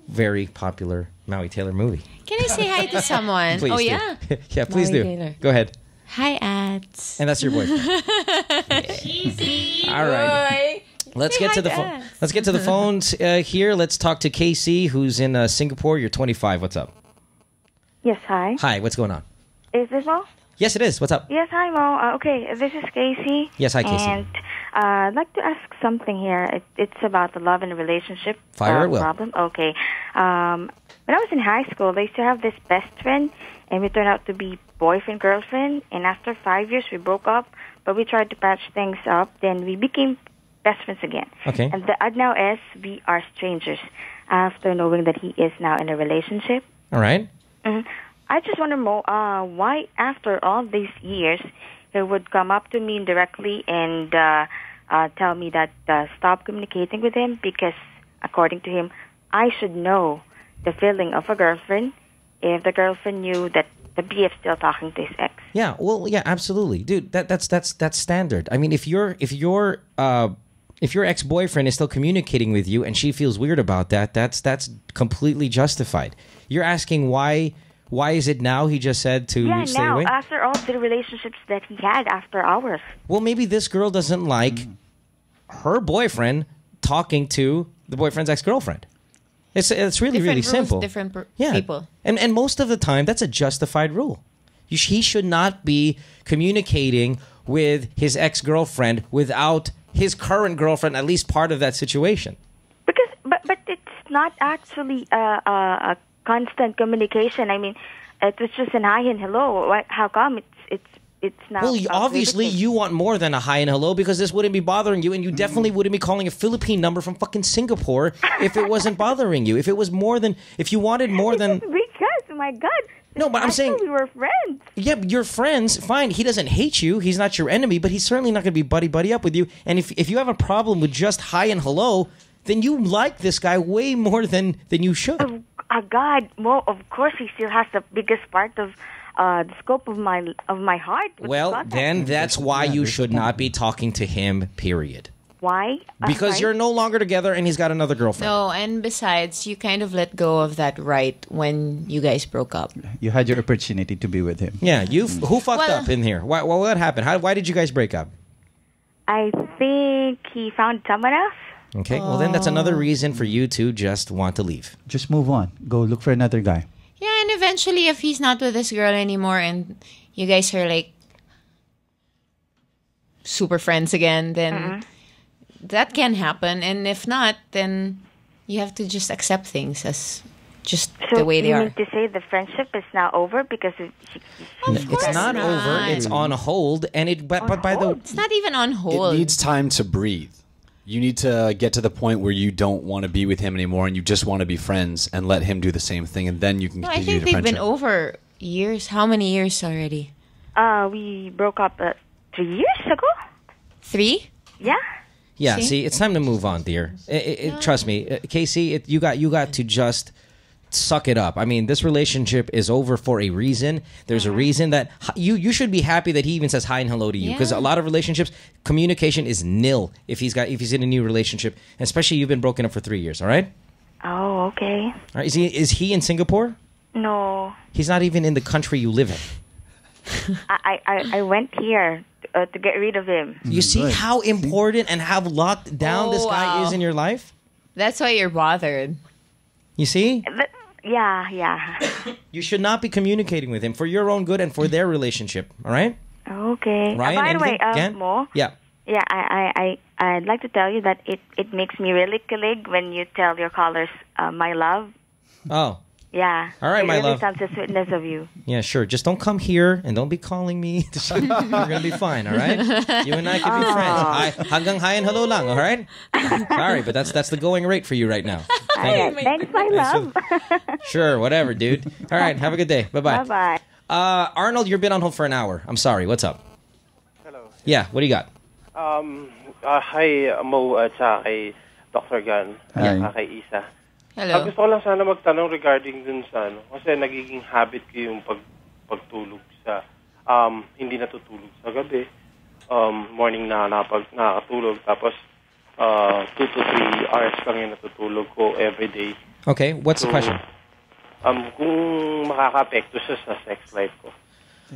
very popular Maui Taylor movie. Can I say hi to someone? Please do. Yeah. Yeah, please Maui do. Taylor. Go ahead. Hi, ads. And that's your boyfriend. Cheesy. All right. Let's get to the phone. Let's get to the phones here. Let's talk to Casey, who's in Singapore. You're 25. What's up? Yes, hi. Hi. What's going on? Is this Mo? Yes, it is. What's up? Yes, hi, Mo. Okay, this is Casey. Yes, hi, Casey. And I'd like to ask something here. It's about the love and relationship Fire at will. problem. Okay. When I was in high school, I used to have this best friend, and we turned out to be boyfriend-girlfriend. And after 5 years, we broke up, but we tried to patch things up. Then we became best friends again. Okay. And the ad now is we are strangers after knowing that he is now in a relationship. All right. Mm-hmm. I just wonder, Mo, why after all these years he would come up to me directly and tell me that stop communicating with him because, according to him, I should know the feeling of a girlfriend if the girlfriend knew that the BF's still talking to his ex. Yeah, well, yeah, absolutely, dude. That's standard. I mean, if your ex-boyfriend is still communicating with you and she feels weird about that, that's completely justified. You're asking why is it now he just said to stay away? Yeah, now, after all the relationships that he had after ours. Well, maybe this girl doesn't like her boyfriend talking to the boyfriend's ex-girlfriend. It's really, different really rules, simple. Different Yeah. people. And most of the time, that's a justified rule. He should not be communicating with his ex-girlfriend without his current girlfriend, at least part of that situation. Because, but it's not actually a constant communication. I mean, it was just an hi and hello. How come it's not? Well, obviously you want more than a hi and hello because this wouldn't be bothering you, and you definitely wouldn't be calling a Philippine number from fucking Singapore if it wasn't bothering you. If it was more than, if you wanted more than. Because, oh my God. No, but I'm saying we were friends. Yeah, you're friends. Fine, he doesn't hate you. He's not your enemy, but he's certainly not going to be buddy up with you. And if you have a problem with just hi and hello, then you like this guy way more than you should. God, well, of course he still has the biggest part of the scope of my heart. Well, then that's why you should not be talking to him, period. Why? Because you're no longer together and he's got another girlfriend. No, and besides, you kind of let go of that right when you guys broke up. You had your opportunity to be with him. Yeah, who fucked up in here? What happened? Why did you guys break up? I think he found someone else. Okay, well then that's another reason for you to just want to leave. Just move on. Go look for another guy. Yeah, and eventually if he's not with this girl anymore and you guys are like super friends again, then that can happen. And if not, then you have to just accept things as just the way they are. So you mean to say the friendship is now over because it's not over. It's on hold, and but by the it's not even on hold. It needs time to breathe. You need to get to the point where you don't want to be with him anymore, and you just want to be friends, and let him do the same thing, and then you can continue I think the they've friendship. been over years. How many years already? We broke up 3 years ago. 3? Yeah. Yeah, see, it's time to move on, dear. Trust me, Casey. You got to just suck it up. I mean, this relationship is over for a reason. There's a reason that you should be happy that he even says hi and hello to you, because a lot of relationships, communication is nil if he's in a new relationship, especially you've been broken up for 3 years. All right. Oh, okay. All right. Is he in Singapore? No. He's not even in the country you live in. I went here to get rid of him. You see how important and how locked down this guy is in your life? That's why you're bothered. You see? Yeah. You should not be communicating with him for your own good and for their relationship. All right? Okay. Ryan, by the way, anything? Mo. Yeah. Yeah, I'd like to tell you that it makes me really kilig when you tell your callers my love. Oh. Yeah. All right, my really love. sounds the sweetness of you. Yeah, sure. Just don't come here and don't be calling me. You're going to be fine, all right? You and I can be friends. Hanggang hi and hello lang, all right? Sorry, but that's the going rate for you right now. Thanks, my love. Sure, whatever, dude. All right, have a good day. Bye-bye. Bye-bye. Arnold, you've been on hold for an hour. I'm sorry. What's up? Hello. Yeah, what do you got? Hi, Mo, at sa kay Dr. Gan. Hi. Kay Isa. Hello. Gusto ko lang sana magtanong regarding dun sa kasi nagiging habit ko yung pagtulog sa hindi natutulog sa gabi. morning na nakakatulog. Tapos 2 to 3 hours lang yung natutulog ko every day. Okay, what's the question? Kung makaka-apekto siya sa sex life ko.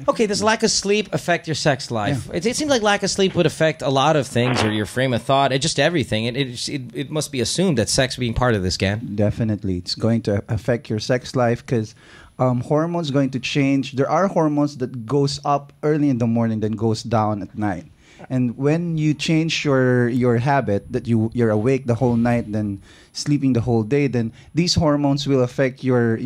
Okay, does lack of sleep affect your sex life? Yeah. It seems like lack of sleep would affect a lot of things, or your frame of thought, and just everything. It must be assumed that sex being part of this, can? Definitely. It's going to affect your sex life because hormones going to change. There are hormones that goes up early in the morning, then goes down at night. And when you change your habit that you're awake the whole night, then sleeping the whole day, then these hormones will affect your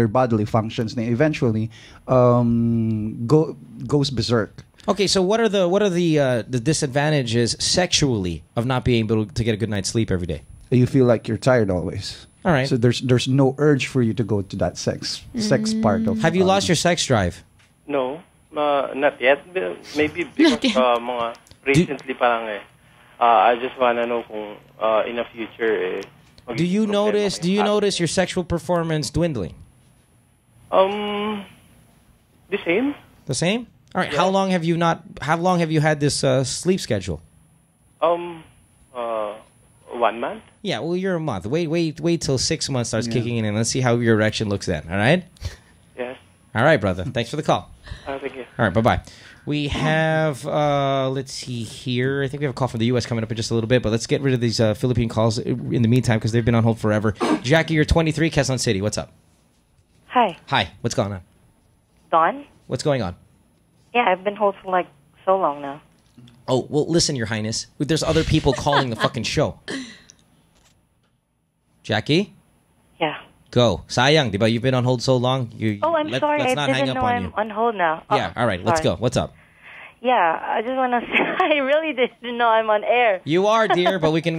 bodily functions. And eventually, goes berserk. Okay, so what are the disadvantages sexually of not being able to get a good night's sleep every day? You feel like you're tired always. All right. So there's no urge for you to go to that sex part of. Have you lost your sex drive? No. Not yet. Maybe because mga recently pa lang eh. I just wanna know kung in the future Do you notice your sexual performance dwindling? The same. The same? All right. Yeah. How long have you had this sleep schedule? 1 month. Yeah, well, you're a month. Wait till 6 months starts kicking in, and let's see how your erection looks then. All right? Yes. All right, brother. Thanks for the call. Thank you. All right, bye-bye. We have, let's see here. I think we have a call from the U.S. coming up in just a little bit, but let's get rid of these Philippine calls in the meantime because they've been on hold forever. Jackie, you're 23, Quezon City. What's up? Hi. Hi. What's going on? Dawn? What's going on? Yeah, I've been hold for so long now. Oh, well, listen, Your Highness. There's other people calling the fucking show. Jackie? Yeah. Go. Sayang, diba? You've been on hold so long. I'm sorry. Let's I not hang didn't up know on I'm you. on hold now. Yeah, all right. Let's go. What's up? Yeah, I just want to say I really didn't know I'm on air. You are, dear, but we can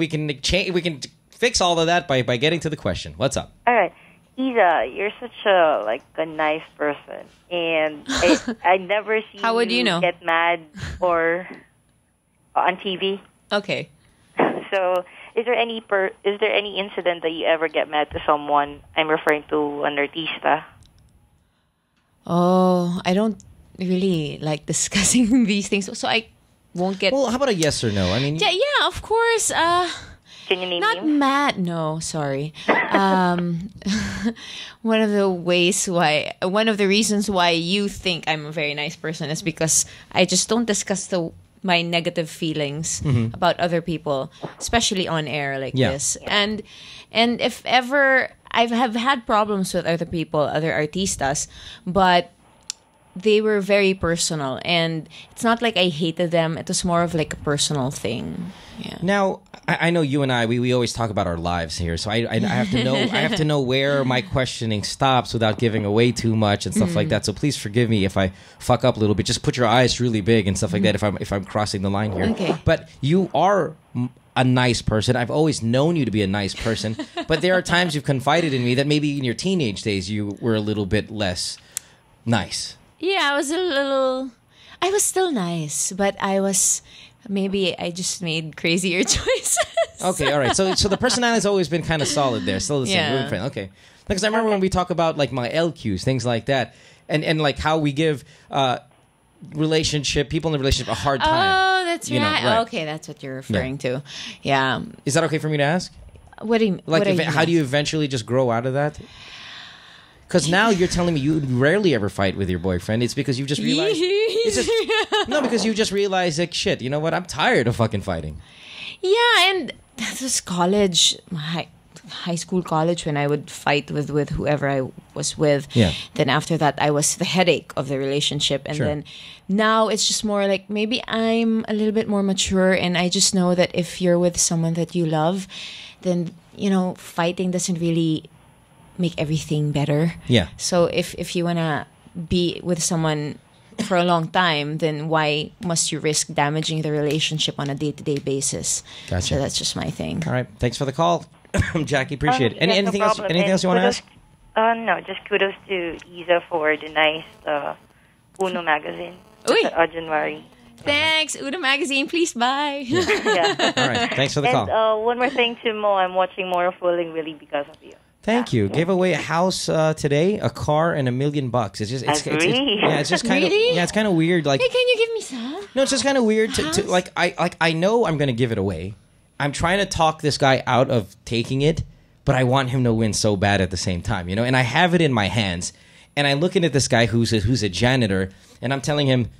fix all of that by getting to the question. What's up? All right. Isa, you're such a nice person, and I never see How would you know? Get mad or on TV. Okay. So, is there any incident that you ever get mad to someone? I'm referring to an artista. Oh, I don't really like discussing these things, so I won't get. Well, how about a yes or no? I mean, yeah, of course. Can you name not mad? No, sorry. One of the reasons why you think I'm a very nice person is because I just don't discuss my negative feelings about other people, especially on air like this. And if ever I have had problems with other people, other artistas, but they were very personal, and it's not like I hated them. It was more of a personal thing. Yeah. Now, I know you and we always talk about our lives here, so I have to know I have to know where my questioning stops without giving away too much and stuff like that. So please forgive me if I fuck up a little bit. Just put your eyes really big and stuff like that if I'm crossing the line here. Okay. But you are a nice person. I've always known you to be a nice person, but there are times you've confided in me that maybe in your teenage days you were a little bit less nice. Yeah, I was still nice, but maybe I just made crazier choices. Okay, all right. So the personality's always been kind of solid there. Still the same. Yeah. Okay. Because I remember when we talk about my LQs, things like that, and how we give people in the relationship a hard time. Oh, that's right. Right. Okay, that's what you're referring to. Yeah. Is that okay for me to ask? What do you mean? How do you eventually just grow out of that? Because now you're telling me you rarely ever fight with your boyfriend. It's because you just realized... because you just realized, shit, you know what? I'm tired of fucking fighting. Yeah, and that was college, high school, college, when I would fight with whoever I was with. Yeah. Then after that, I was the headache of the relationship. And then now it's just more like maybe I'm a little bit more mature, and I just know that if you're with someone that you love, then, fighting doesn't really make everything better. Yeah. So if you want to be with someone for a long time, then why must you risk damaging the relationship on a day-to-day basis? Gotcha. So that's just my thing. All right. Thanks for the call, Jackie. Appreciate it. Anything else? Anything else you want to ask? No, just kudos to Isa for the nice Uno magazine. January. Thanks, Uno magazine. Please buy. Yeah. All right. Thanks for the call. And one more thing to Mo, I'm watching more of Willing Willie because of you. Thank you. Gave away a house today, a car, and $1 million. It's just, it's kind of, yeah, it's kind of weird. Like, Hey, can you give me some? no, it's just kind of weird to like. I know I'm gonna give it away. I'm trying to talk this guy out of taking it, but I want him to win so bad at the same time, you know. And I have it in my hands, and I'm looking at this guy who's a janitor, and I'm telling him,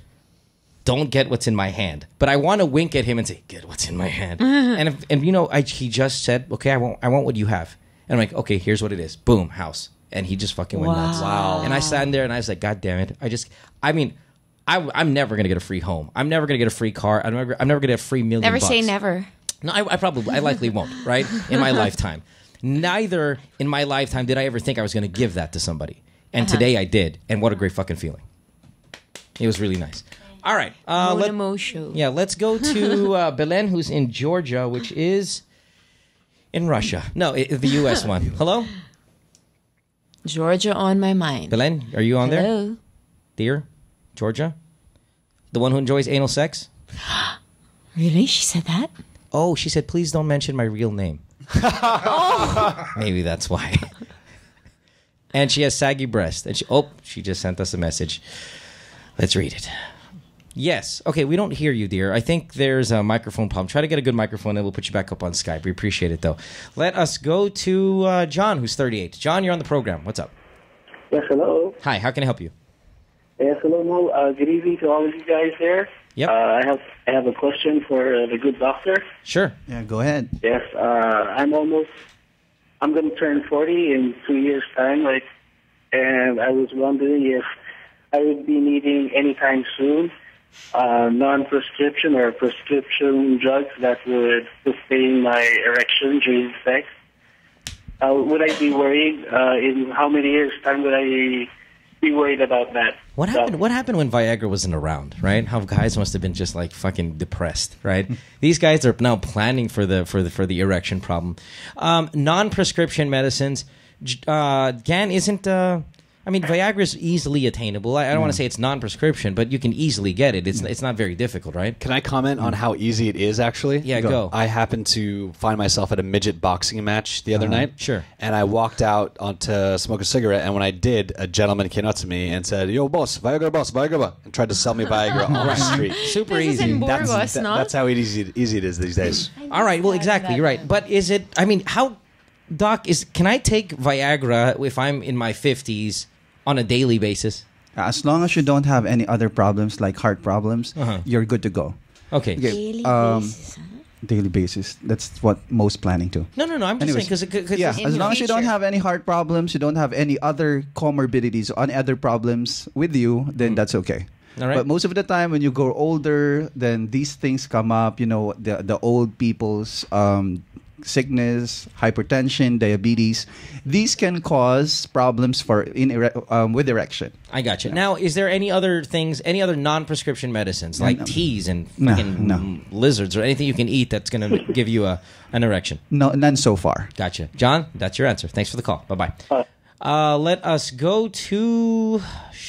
"Don't get what's in my hand," but I want to wink at him and say, "Get what's in my hand." And you know, he just said, "Okay, I want what you have." And I'm like, okay, here's what it is. Boom, house. And he just fucking went nuts. Wow. And I sat there and I was like, God damn it. I'm never going to get a free home. I'm never going to get a free car. I'm never going to get a free $1 million. Never say never. No, I likely won't, right? In my lifetime. Neither in my lifetime did I ever think I was going to give that to somebody. And today I did. And what a great fucking feeling. It was really nice. All right. Yeah, let's go to Belen, who's in Georgia, which is... in Russia. No, the U.S. one. Hello? Georgia on my mind. Belen, are you on there? Hello? Dear? Georgia? The one who enjoys anal sex? Really? She said that? Oh, she said, please don't mention my real name. Maybe that's why. And she has saggy breasts. And she just sent us a message. Let's read it. Yes. Okay, we don't hear you, dear. I think there's a microphone problem. Try to get a good microphone, and we'll put you back up on Skype. We appreciate it, though. Let us go to John, who's 38. John, you're on the program. What's up? Yes, hello. Hi, how can I help you? Yes, hello, Mo. Good evening to all of you guys there. Yep. I have a question for the good doctor. Sure. Yeah, go ahead. Yes, I'm going to turn 40 in 2 years' time, and I was wondering if I would be needing anytime soon non-prescription or prescription drugs that would sustain my erection during sex. Would I be worried? In how many years' time would I be worried about that? What happened when Viagra wasn't around, right? How guys must have been just like fucking depressed, right? These guys are now planning for the erection problem. Non-prescription medicines, GAN isn't... Viagra is easily attainable. I don't want to say it's non-prescription, but you can easily get it. It's not very difficult, right? Can I comment on how easy it is, actually? Yeah, go. I happened to find myself at a midget boxing match the other night. Sure. And I walked out to smoke a cigarette, and when I did, a gentleman came up to me and said, "Yo, boss, Viagra," and tried to sell me Viagra on the street. Super This is easy. in Burgos, no? That's how easy it is these days. All right, well, exactly, you're right. But is it, Doc, can I take Viagra if I'm in my 50s on a daily basis? As long as you don't have any other problems like heart problems, you're good to go. Okay. Daily basis, daily basis. That's what most planning to. No. I'm just saying because yeah, as long as you don't have any heart problems, you don't have any other comorbidities or any other problems with you, then that's okay. All right. But most of the time, when you grow older, then these things come up. You know, the old people's sickness, hypertension, diabetes. These can cause problems with erection. I got you. Now, is there any other things, any other non-prescription medicines like teas and fucking lizards or anything you can eat that's going to give you an erection? No, none so far. Gotcha. John, that's your answer. Thanks for the call. Bye-bye. Let us go to...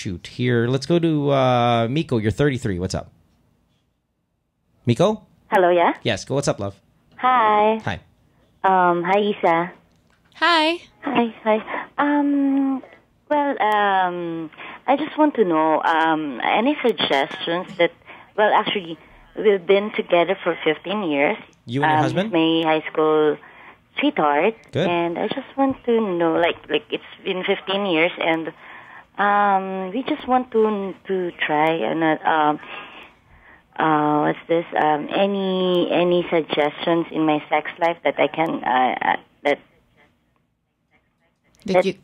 Let's go to Miko. You're 33. What's up? Miko? Hello, yeah? Yes. Go. What's up, love? Hi. Hi. Hi, Isa. Hi. Hi. I just want to know any suggestions that, actually, we've been together for 15 years. You and your husband? My high school sweetheart. Good. And I just want to know, it's been 15 years, and we just want to try another... what's this? Any suggestions in my sex life that I can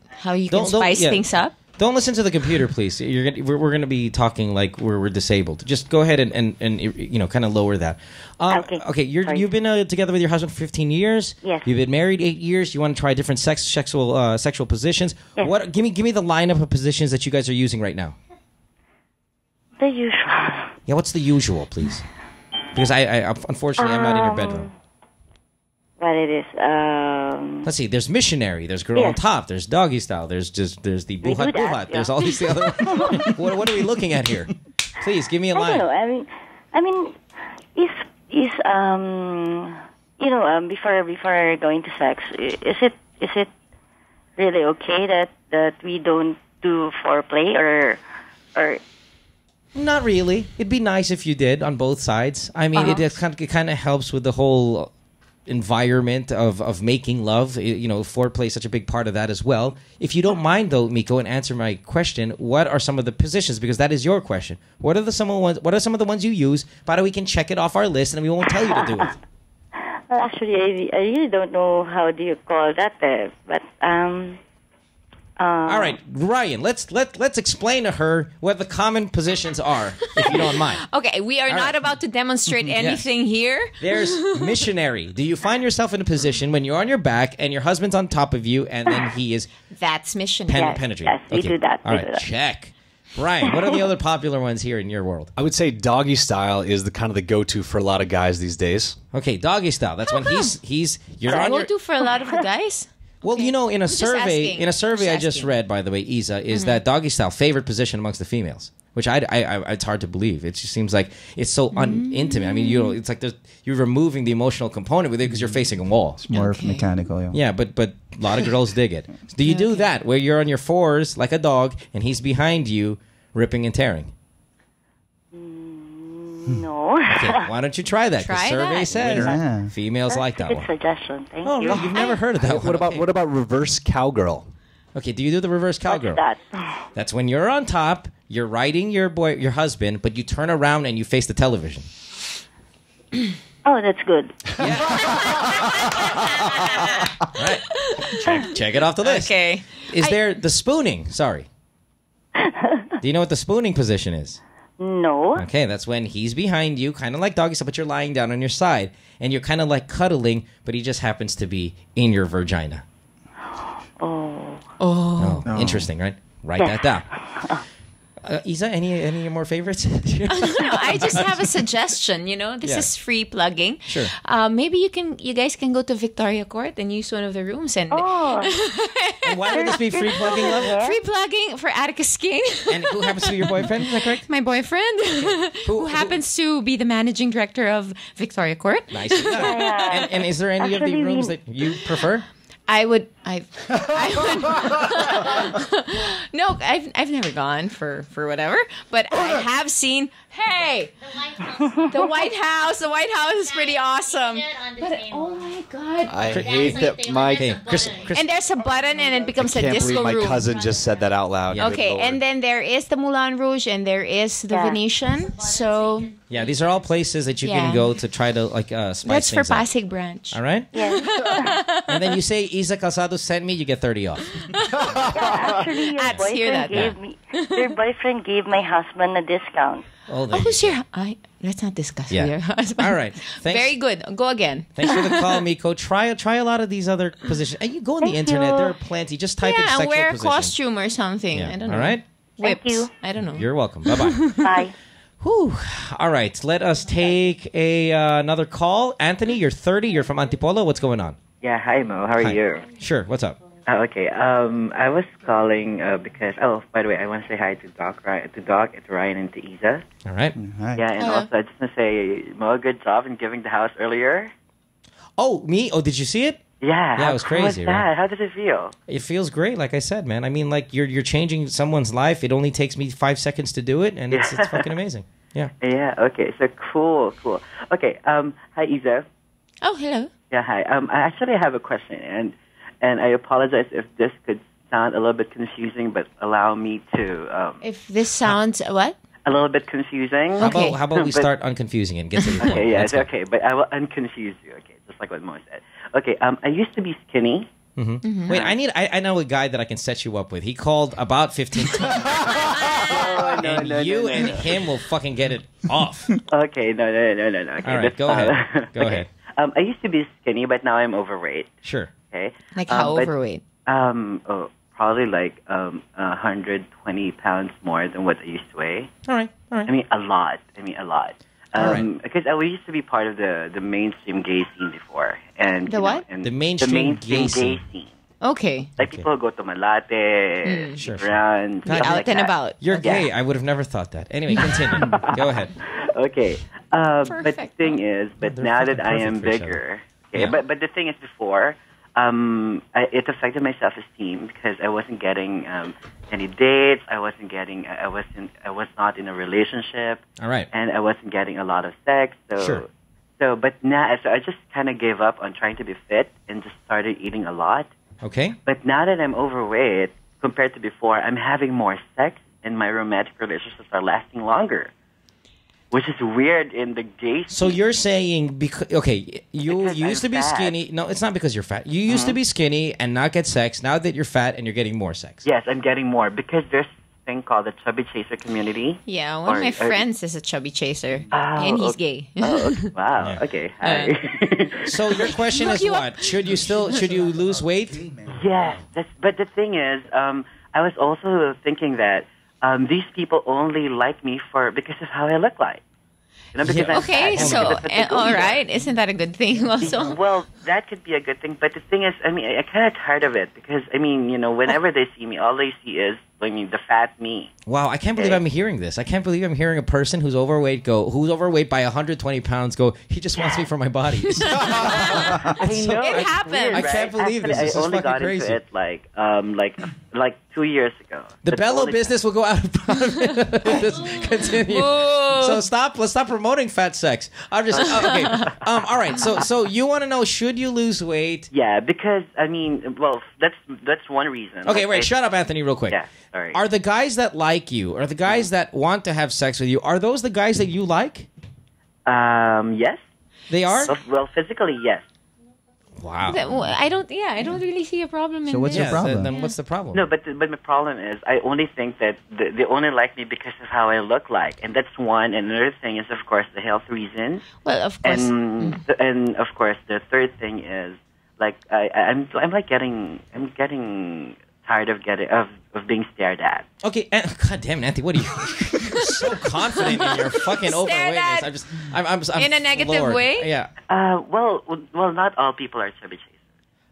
how you can spice things up? Don't listen to the computer, please. We're going to be talking like we're disabled. Just go ahead and kind of lower that. Okay. You've been together with your husband for 15 years. Yes. You've been married 8 years. You want to try different sexual positions. Yes. Give me the lineup of positions that you guys are using right now. The usual. Yeah, what's the usual, please? Because I unfortunately I'm not in your bedroom. What it is? Let's see. There's missionary. There's girl on top. There's doggy style. There's the buhat. Yeah. There's all these other. What are we looking at here? Please give me a line. I don't know. I mean, before going to sex, is it really okay that we don't do foreplay or Not really. It'd be nice if you did on both sides. I mean, it kind of helps with the whole environment of making love. Foreplay is such a big part of that as well. If you don't mind, though, Miko, and answer my question, what are some of the positions? Because that is your question. What are some of the ones you use? But we can check it off our list, and we won't tell you to do it. Well, actually, I really don't know how do you call that, but all right, Ryan, let's explain to her what the common positions are, if you don't mind. Okay, we are not about to demonstrate anything here. There's missionary. Do you find yourself in a position when you're on your back and your husband's on top of you, and then he is That's missionary. penetrating? Yes, we do that. All right, check. Brian, what are the other popular ones here in your world? I would say doggy style is the kind of the go-to for a lot of guys these days. Okay, doggy style. That's when you're on your... Go-to for a lot of the guys? Well, in a survey I just read, by the way, Isa, is that doggy style favorite position amongst the females, which I it's hard to believe. It just seems like it's so intimate. I mean, it's like you're removing the emotional component with it because you're facing a wall. It's more mechanical. Yeah, but a lot of girls dig it. Do you do that where you're on your fours like a dog and he's behind you, ripping and tearing? No. Okay, why don't you try that? The survey says females like that Good one. suggestion. Thank Oh, you. really? You've never heard of that one? What about reverse cowgirl? Okay, do you do the reverse cowgirl? What's That's when you're on top, you're riding your husband, but you turn around and you face the television. Oh, that's good. Right. Check it off the list. Okay. Is there the spooning? Sorry. Do you know what the spooning position is? No. Okay, that's when he's behind you, kind of like doggy style, but you're lying down on your side, and you're kind of like cuddling, but he just happens to be in your vagina. Oh. Interesting, right? Write that down. Isa, any more favorites? No, I just have a suggestion. This is free plugging. Sure. Maybe you guys can go to Victoria Court and use one of the rooms and. And why would this be free plugging, love? Free plugging for Atticus King. And who happens to be your boyfriend? Is that correct? My boyfriend, who happens to be the managing director of Victoria Court. Nice. And is there any of the rooms that you prefer? I would. No, I've never gone for whatever, but I have seen. Hey, the White House. The White House is pretty awesome. But, oh my God! I hate that my Chris, and there's a button, and it becomes a can't disco believe my room. cousin just said that out loud. Okay, and then there is the Moulin Rouge, and there is the Venetian. So yeah, these are all places that you can go to try to spice that's for things up. Pasig branch. All right. Yeah. And then you say Isa Calzado sent me, you get 30 off. Actually, your boyfriend gave my husband a discount. Who's your? Let's not discuss your husband. All right. Thanks. Very good. Go again. Thanks for the call, Miko. Try a lot of these other positions. And you go on the internet. There are plenty. Just type in sexual wear a position. costume or something. Yeah. I don't know. All right. Whips. Thank you. I don't know. You're welcome. Bye-bye. Bye. Whew. All right. Let us take another call. Anthony, you're 30. You're from Antipolo. What's going on? Yeah. Hi, Mo. How are you? Sure. What's up? Okay. I was calling because. Oh, by the way, I want to say hi to Doc, to Ryan, and to Isa. All right. Yeah, and also I just want to say, Mo, good job in giving the house earlier. Oh, me? Oh, did you see it? Yeah. Yeah, it was crazy. How was that? Right? How does it feel? It feels great, like I said, man. I mean, like you're changing someone's life. It only takes me 5 seconds to do it, and it's fucking amazing. Yeah. Yeah. Okay. So cool. Okay. Hi, Isa. Oh, hello. Yeah. Hi. I have a question, and I apologize if this could sound a little bit confusing, but allow me to. If this sounds what? A little bit confusing. How about we start unconfusing and get to the point? Okay, yeah, it's okay, but I will unconfuse you. Okay, just like what Mo said. Okay, I used to be skinny. Mm-hmm. Mm-hmm. Wait, I know a guy that I can set you up with. He called about 15 times. No, and him will fucking get it off. Okay, no. Okay, all right, go ahead. Go ahead. I used to be skinny, but now I'm overweight. Sure. Okay. Like how overweight? Probably like 120 pounds more than what I used to weigh. All right. I mean, a lot. All right. Because we used to be part of the mainstream gay scene before, and the what? The mainstream gay scene. Okay. Like people go to Malate, Sure. run, out like and that. about. You're gay. I would have never thought that. Anyway, continue. Go ahead. Okay. But the thing is, now that I am perfect for each bigger, other. okay. Yeah. But the thing is, before it affected my self-esteem because I wasn't getting any dates. I was not in a relationship. All right. And I wasn't getting a lot of sex. So, Sure. but now, so I just kind of gave up on trying to be fit and just started eating a lot. Okay. But now that I'm overweight, compared to before, I'm having more sex and my romantic relationships are lasting longer. Which is weird in the gay scene. So you're saying because you used to be fat. skinny. No, it's not because you're fat. You used to be skinny and not get sex. Now that you're fat and you're getting more sex. Yes, I'm getting more because there's a thing called the chubby chaser community. Yeah, one of my friends is a chubby chaser, Oh, and he's okay. gay. Wow. Okay. Hi. So your question is what? Should you lose weight? Yes. But the thing is, I was also thinking that these people only like me because of how I look like. You know, because I'm Okay, fat, so because that's what they go all for. right, isn't that a good thing also? Well, that could be a good thing, but the thing is, I kind of tired of it because, whenever they see me, all they see is, the fat me. Wow, I can't believe I'm hearing this. I can't believe I'm hearing a person who's overweight by 120 pounds go, he just wants me for my body. I know. It it's happens. weird, I can't right? believe this. Actually, This I is only fucking got crazy. into it like 2 years ago. The That's Bello only- business will go out of business. Continue. So let's stop promoting fat sex. I'm just okay. All right. So you want to know, should you lose weight? Yeah, because that's one reason. Okay, wait. Shut up, Anthony, real quick. Yeah, sorry. Are the guys that like you, or the guys that want to have sex with you, are those the guys that you like? Yes. They are? Well, physically, yes. Wow. I don't really see a problem in this. Then what's the problem? No, but my problem is I only think that they only like me because of how I look like, and that's one. And another thing is, of course, the health reasons. Well, of course. And of course, the third thing is I'm getting tired of being stared at. Okay, God damn, Nancy, what are you? You're so confident in your fucking overweightness. I'm in a negative floored. way? Yeah. Well, not all people are chubby chasers.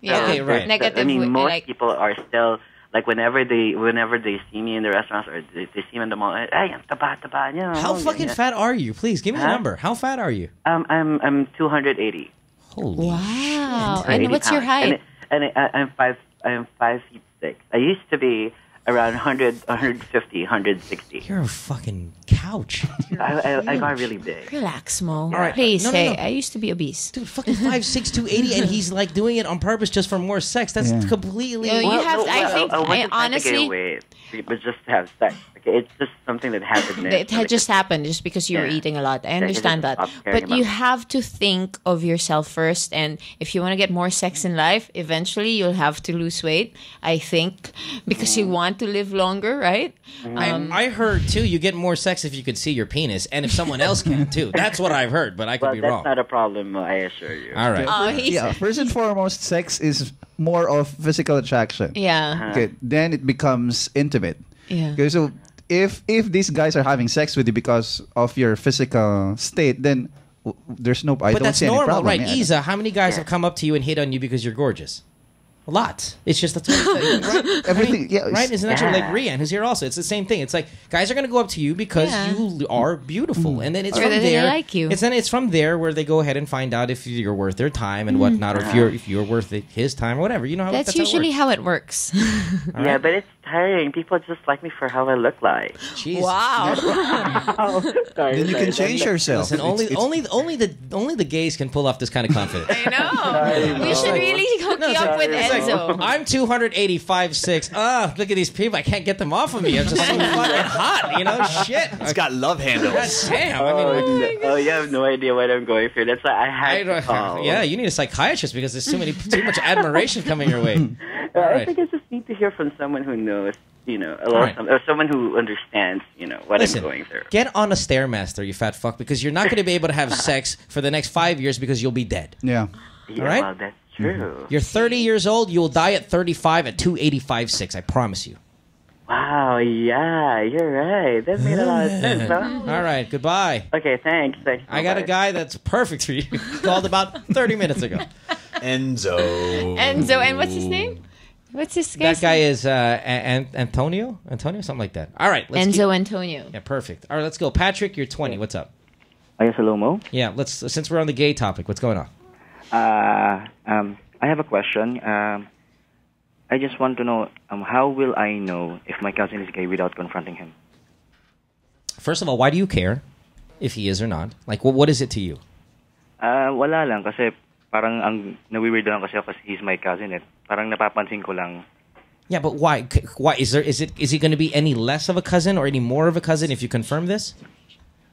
Yeah. Okay, right. Negative way, Most people are still whenever they see me in the restaurants or they see me in the mall. Hey, I'm taba, you know. How fucking fat are you? Please give me a number. How fat are you? I'm 280. Holy wow! shit. And what's your height? I'm 5 feet 6. I used to be around 100, 150, 160. You're a fucking couch. I got really big. Relax, Mo. All right. Please No. say, I used to be obese. Dude, fucking 5'6", 280, and he's like doing it on purpose just for more sex. That's completely. No, you have. I wasn't trying to honestly. gain weight. It was just to have sex. Okay, it's just something that happened. It had just happened just because you were eating a lot. I understand that. But you have to think of yourself first. And if you want to get more sex in life, eventually you'll have to lose weight, I think, because you want to live longer, right? I heard, too, you get more sex if you could see your penis, and if someone else can, too. That's what I've heard, but I could be wrong. That's not a problem, I assure you. All right. First and foremost, sex is more of physical attraction. Yeah. Okay, then it becomes intimate. Yeah. Okay, so if these guys are having sex with you because of your physical state, then there's no. I But don't that's see any normal, problem. right? Yeah. Isa, how many guys have come up to you and hit on you because you're gorgeous? A lot. It's just that's what right? Everything, yeah, right? Isn't that true? Like Rian, who's here also. It's the same thing. It's like guys are going to go up to you because you are beautiful, and then it's Or from that they there. like you. It's from there where they go ahead and find out if you're worth their time and whatnot, or if you're worth his time or whatever. You know how That's how it usually works. how it works. Yeah, but it's tiring. People just like me for how I look like. Jeez. Wow. Then you can change yourself. Listen, only the gays can pull off this kind of confidence. I know. We should really hook you up with Enzo. I'm 285.6. Look at these people. I can't get them off of me. I'm just so fucking hot. You know, shit. It's got love handles. God damn. I mean, you have no idea what I'm going through. That's why I had to call. yeah, you need a psychiatrist because there's too much admiration coming your way. All I right. think I just need to hear from someone who knows, a lot, or someone who understands, what Listen, I'm going through. Get on a Stairmaster, you fat fuck, because you're not going to be able to have sex for the next 5 years because you'll be dead. Yeah. Yeah, All right? well, that's true. You're 30 years old. You'll die at 35 at 285.6. I promise you. Wow, yeah, you're right. That made a lot of sense, huh? All right. Goodbye. Okay, thanks. I got a guy that's perfect for you. Called about 30 minutes ago. Enzo. Enzo, and what's his name? What's this guy's That guy is Antonio? Antonio? Something like that. All right. Enzo Antonio. Yeah, perfect. All right, let's go. Patrick, you're 20. What's up? Yes, hello, Mo. Yeah, since we're on the gay topic, what's going on? I have a question. I just want to know, how will I know if my cousin is gay without confronting him? First of all, why do you care if he is or not? Like, what is it to you? Wala lang kasi parang ang nawi-weird lang kasi ako kasi he's my cousin. Parang napapansin ko lang. Yeah, but why? Why is he going to be any less of a cousin or any more of a cousin if you confirm this?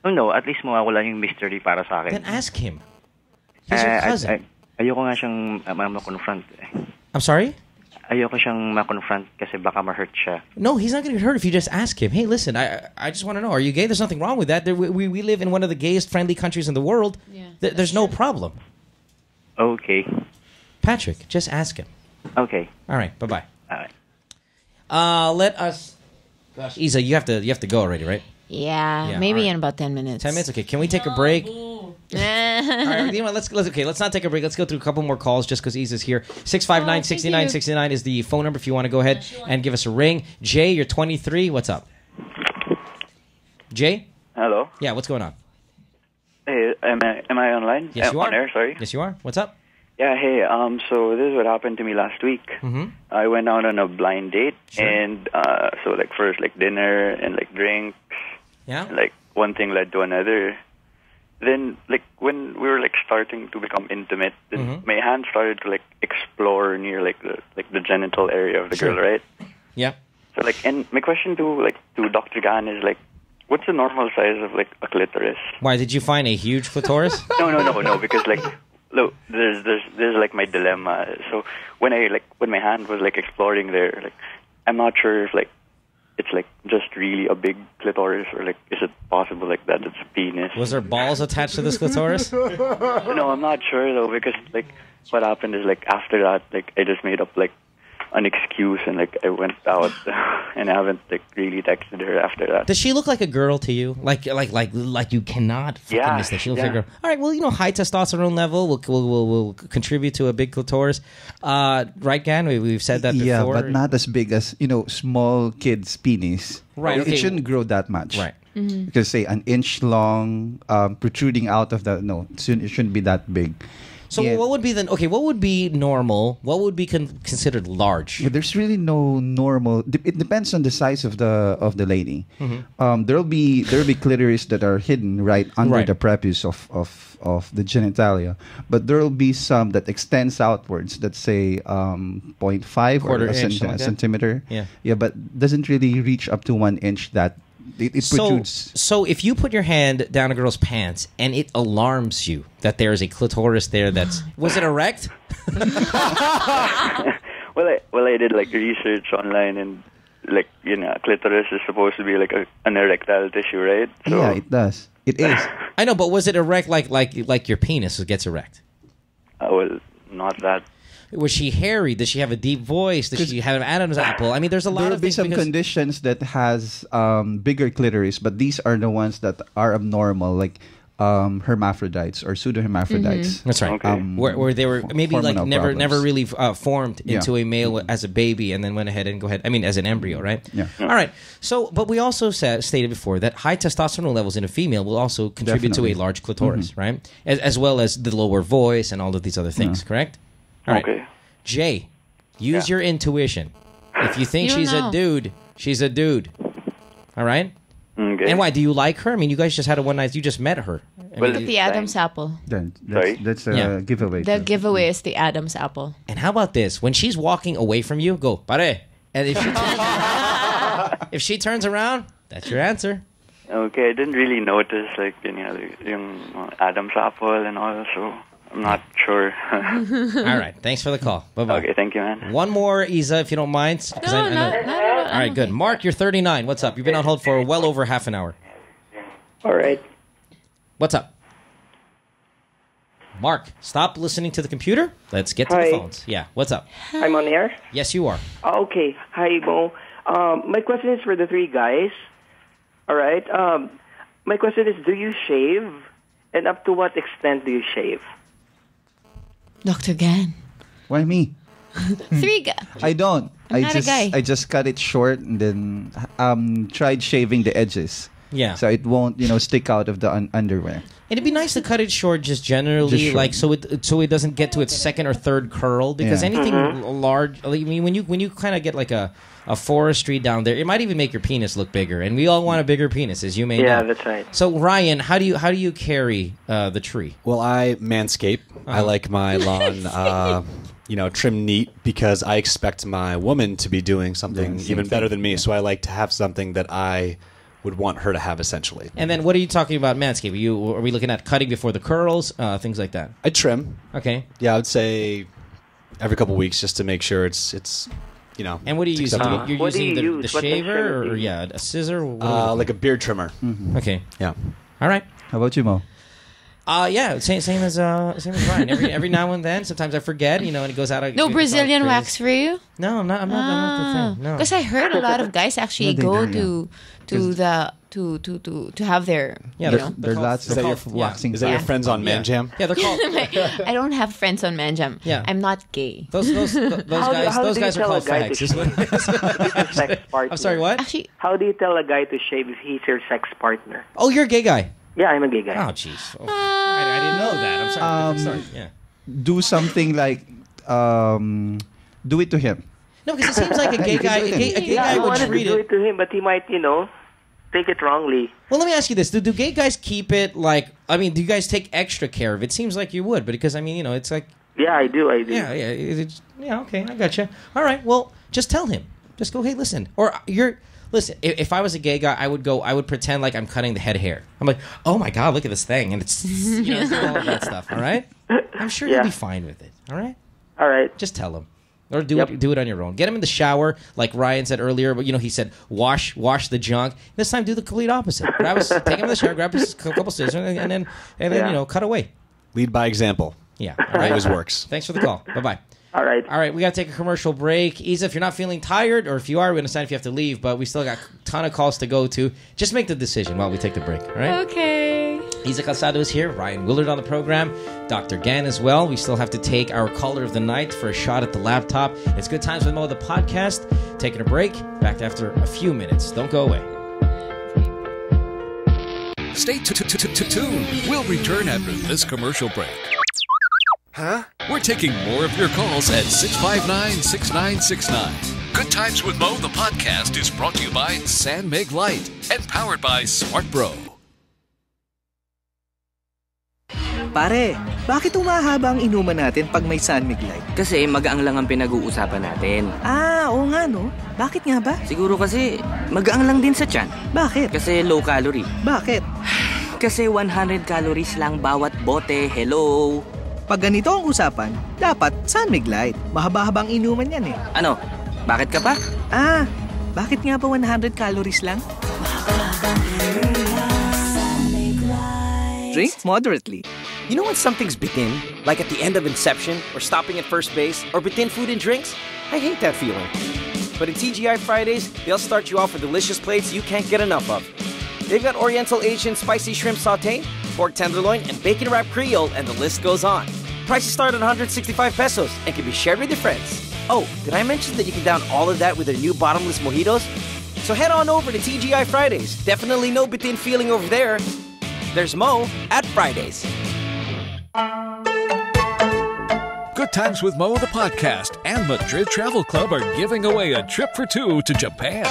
Oh, no, at least mawawala yung mystery para sa akin. Then ask him. He's your cousin. Ayoko nga siyang ma-confront. I'm sorry? Ayoko siyang ma-confront kasi baka ma-hurt siya. No, he's not going to get hurt if you just ask him. Hey, listen, I just want to know, are you gay? There's nothing wrong with that. We live in one of the gayest friendly countries in the world. Yeah, there's no problem. Okay. Patrick, just ask him. Okay. All right, bye-bye. All right. Let us... Gosh, Isa, you have to go already, right? Yeah, maybe in about 10 minutes. 10 minutes? Okay, can we take a break? All right, you know what, let's not take a break. Let's go through a couple more calls just because Isa's here. 659-6969 is the phone number if you want to go ahead and give us a ring. Jay, you're 23. What's up? Jay? Hello. Yeah, what's going on? Hey, am I online? Yes, you are. On air, sorry. Yes, you are. What's up? Yeah, hey, so this is what happened to me last week. Mm-hmm. I went out on a blind date, and so like first like dinner and like drinks. Yeah. And, like one thing led to another. Then like when we were like starting to become intimate, then my hand started to like explore near like the genital area of the girl, right? Yeah. So like, and my question to Dr. Gan is like, what's the normal size of like a clitoris? Why, did you find a huge clitoris? No, because like, look, there's like my dilemma. So when my hand was like exploring there, like I'm not sure if like it's like just really a big clitoris or like is it possible like that it's a penis? Was there balls attached to this clitoris? No, I'm not sure though, because like what happened is like after that like I just made up like an excuse and like I went out and I haven't like really texted her after that. Does she look like a girl to you? Like you cannot fucking miss that. She looks like a girl. All right, well, you know, high testosterone level will contribute to a big clitoris. Right, Gan? We've said that before. Yeah, but not as big as, small kids' penis. Right, okay. It shouldn't grow that much. Right. Mm-hmm. Because, say, an inch long, protruding out of the... No, it shouldn't be that big. So what would be what would be normal? What would be considered large? Yeah, there's really no normal. It depends on the size of the lady. Mm-hmm. There'll be clitoris that are hidden right under the prepuce of the genitalia, but there'll be some that extends outwards. Let's say 0.5 or a centimeter. Yeah, but doesn't really reach up to 1 inch. That it protrudes. So if you put your hand down a girl's pants and it alarms you that there is a clitoris there, was it erect? Well, I did like research online and like clitoris is supposed to be like an erectile tissue, right? So, yeah, it does. It is. I know, but was it erect like your penis gets erect? Well, not that. Was she hairy? Does she have a deep voice? Does she have an Adam's apple? I mean, there's a lot of things. There will be some conditions that has bigger clitoris, but these are the ones that are abnormal, like hermaphrodites or pseudohermaphrodites. That's right. Okay. Where they were maybe like never really formed into a male as a baby, and then went ahead and as an embryo, right? Yeah. All right. So, but we also stated before that high testosterone levels in a female will also contribute to a large clitoris, right? As well as the lower voice and all of these other things. Correct? All right. Okay. Jay, use your intuition. If you think she's a dude, she's a dude. All right? Okay. And why? Do you like her? I mean, you guys just had a one night. You just met her. Look at the Adam's apple. That's a giveaway. The giveaway is the Adam's apple. And how about this? When she's walking away from you, go, pare. And if she turns around, that's your answer. Okay, I didn't really notice like yung Adam's apple and all, so I'm not sure. All right. Thanks for the call. Bye-bye. Okay, thank you, man. One more, Isa, if you don't mind. No, not all right, good. Mark, you're 39. What's up? You've been on hold for well over half an hour. All right. What's up? Mark, stop listening to the computer. Let's get to the phones. Yeah, what's up? I'm on air? Yes, you are. Okay. Hi, Mo. My question is for the three guys. All right. My question is, do you shave? And up to what extent do you shave? Dr. Gan. Why me? Three guys. I don't. I'm not a guy. I just cut it short and then tried shaving the edges. Yeah. So it won't, stick out of the underwear. It'd be nice to cut it short, just generally, Just short. so it doesn't get to its second or third curl. Because Yeah. anything Mhm. large, I mean, when you kind of get like a forestry down there, it might even make your penis look bigger. And we all want a bigger penis, as you may know. Yeah, that's right. So Ryan, how do you carry the tree? Well, I manscape. I like my lawn, trim neat because I expect my woman to be doing something same even better thing. than me. So I like to have something that I would want her to have essentially. And then what are you talking about manscape? Are we looking at cutting before the curls, things like that? I trim. Okay. Yeah, I would say every couple weeks just to make sure it's. And what do you use? acceptable. You're using the shaver or a scissor? Like a beard trimmer. Okay. Yeah. All right. How about you, Mo? Yeah, same as Ryan. Every now and then, sometimes I forget, and it goes out. No Brazilian wax for you? No, I'm not the thing. No. Because I heard a lot of guys actually go to have their There's lots of waxing. Is that your friends on Manjam? Yeah, they're called. I don't have friends on Manjam. Yeah. I'm not gay. Those guys are called fags. I'm sorry, what? Actually, how do you tell a guy to shave if he's your sex partner? Oh, you're a gay guy. Yeah, I'm a gay guy. Oh, jeez. Oh, I didn't know that. I'm sorry. Yeah. Do something like, do it to him. No, because it seems like a gay guy. A gay guy I would wanted treat to do it. it to him, but he might, take it wrongly. Well, let me ask you this: Do gay guys keep it like? I mean, do you guys take extra care of it? Seems like you would, but because it's like. Yeah, I do. Yeah. Okay, I gotcha. All right. Well, just tell him. Just go. Hey, listen. Or listen. If I was a gay guy, I would pretend like I'm cutting the head hair. I'm like, oh my god, look at this thing, and it's all of that stuff. All right. I'm sure you'll be fine with it. All right. All right. Just tell him. Or do it on your own. Get him in the shower, like Ryan said earlier. But he said wash the junk. This time, do the complete opposite. Take him in the shower, grab a couple scissors, and then cut away. Lead by example. Yeah, It always works. Thanks for the call. Bye. All right. We got to take a commercial break. Isa, if you're not feeling tired, or if you are, we understand if you have to leave. But we still got a ton of calls to go to. Just make the decision while we take the break. All right. Okay. Isa Calzado is here. Ryan Willard on the program. Dr. Gan as well. We still have to take our caller of the night for a shot at the laptop. It's Good Times with Mo, the podcast. Taking a break. Back after a few minutes. Don't go away. Stay tuned. We'll return after this commercial break. Huh? We're taking more of your calls at 659-6969. Good Times with Mo, the podcast, is brought to you by San Mig Light and powered by Smart Bro. Pare, bakit umahaba ang inuman natin pag may San Mig Light? Kasi magaang lang ang pinag-uusapan natin. Oo nga no. Bakit nga ba? Siguro kasi magaang lang din sa tiyan. Bakit? Kasi low calorie. Bakit? Kasi 100 calories lang bawat bote. Hello? Pag ganito ang usapan, dapat San Mig Light. Mahaba-habang inuman yan eh. Ano? Bakit ka pa? Bakit nga ba 100 calories lang? Drink moderately. You know when something's bitin? Like at the end of Inception, or stopping at first base, or bitin food and drinks? I hate that feeling. But at TGI Fridays, they'll start you off with delicious plates you can't get enough of. They've got Oriental Asian spicy shrimp sauté, pork tenderloin, and bacon wrapped Creole, and the list goes on. Prices start at 165 pesos and can be shared with your friends. Oh, did I mention that you can down all of that with their new bottomless mojitos? So head on over to TGI Fridays. Definitely no bitin feeling over there. There's Mo at Fridays. Good Times with Mo, the podcast, and Madrid Travel Club are giving away a trip for two to Japan.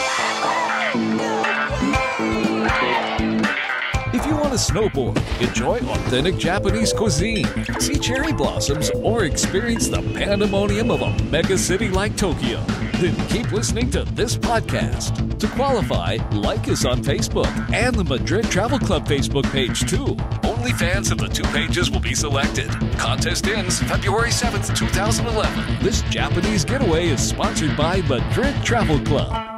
If you want to snowboard, enjoy authentic Japanese cuisine, see cherry blossoms, or experience the pandemonium of a mega city like Tokyo, then keep listening to this podcast. To qualify, like us on Facebook and the Madrid Travel Club Facebook page too. Only fans of the two pages will be selected. Contest ends February 7th, 2011. This Japanese getaway is sponsored by Madrid Travel Club.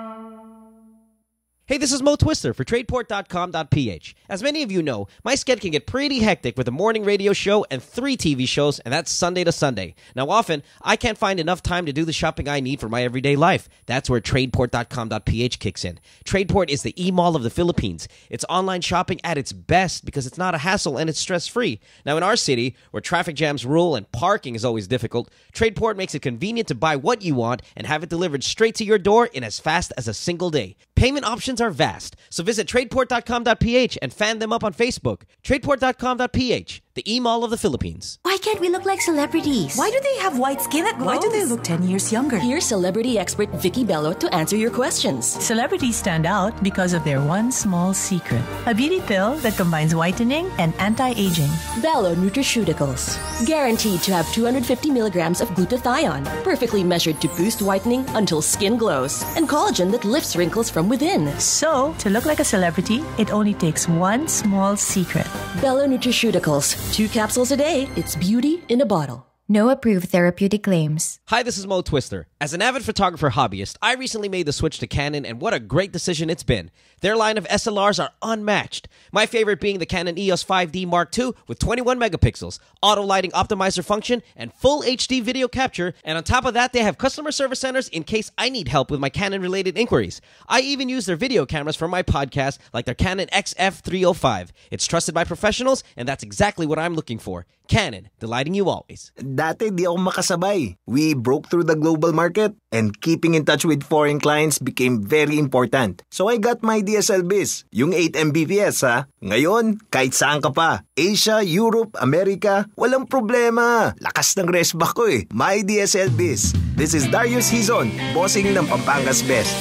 Hey, this is Mo Twister for Tradeport.com.ph. As many of you know, my schedule can get pretty hectic with a morning radio show and 3 TV shows, and that's Sunday to Sunday. Now, often, I can't find enough time to do the shopping I need for my everyday life. That's where Tradeport.com.ph kicks in. Tradeport is the e-mall of the Philippines. It's online shopping at its best because it's not a hassle and it's stress-free. Now, in our city, where traffic jams rule and parking is always difficult, Tradeport makes it convenient to buy what you want and have it delivered straight to your door in as fast as a single day. Payment options are vast, so visit tradeport.com.ph and fan them up on Facebook. Tradeport.com.ph, the e-mall of the Philippines. Why can't we look like celebrities? Why do they have white skin that glows? Why do they look 10 years younger? Here's celebrity expert Vicky Bello to answer your questions. Celebrities stand out because of their one small secret. A beauty pill that combines whitening and anti-aging. Bello Nutraceuticals. Guaranteed to have 250 milligrams of glutathione. Perfectly measured to boost whitening until skin glows. And collagen that lifts wrinkles from within. So, to look like a celebrity, it only takes one small secret. Bello Nutraceuticals. 2 capsules a day. It's beauty in a bottle. No approved therapeutic claims. Hi, this is Mo Twister. As an avid photographer hobbyist, I recently made the switch to Canon, and what a great decision it's been. Their line of SLRs are unmatched. My favorite being the Canon EOS 5D Mark II with 21 megapixels, auto lighting optimizer function, and full HD video capture. And on top of that, they have customer service centers in case I need help with my Canon-related inquiries. I even use their video cameras for my podcast, like their Canon XF305. It's trusted by professionals, and that's exactly what I'm looking for. Canon, delighting you always. Dati di ako makasabay. We broke through the global market and keeping in touch with foreign clients became very important. So I got my DSL biz, yung 8 Mbps ha. Ngayon, kahit saan ka pa. Asia, Europe, America, walang problema. Lakas ng resback ko eh. My DSL biz. This is Darius Hizon, bossing ng Pampanga's Best.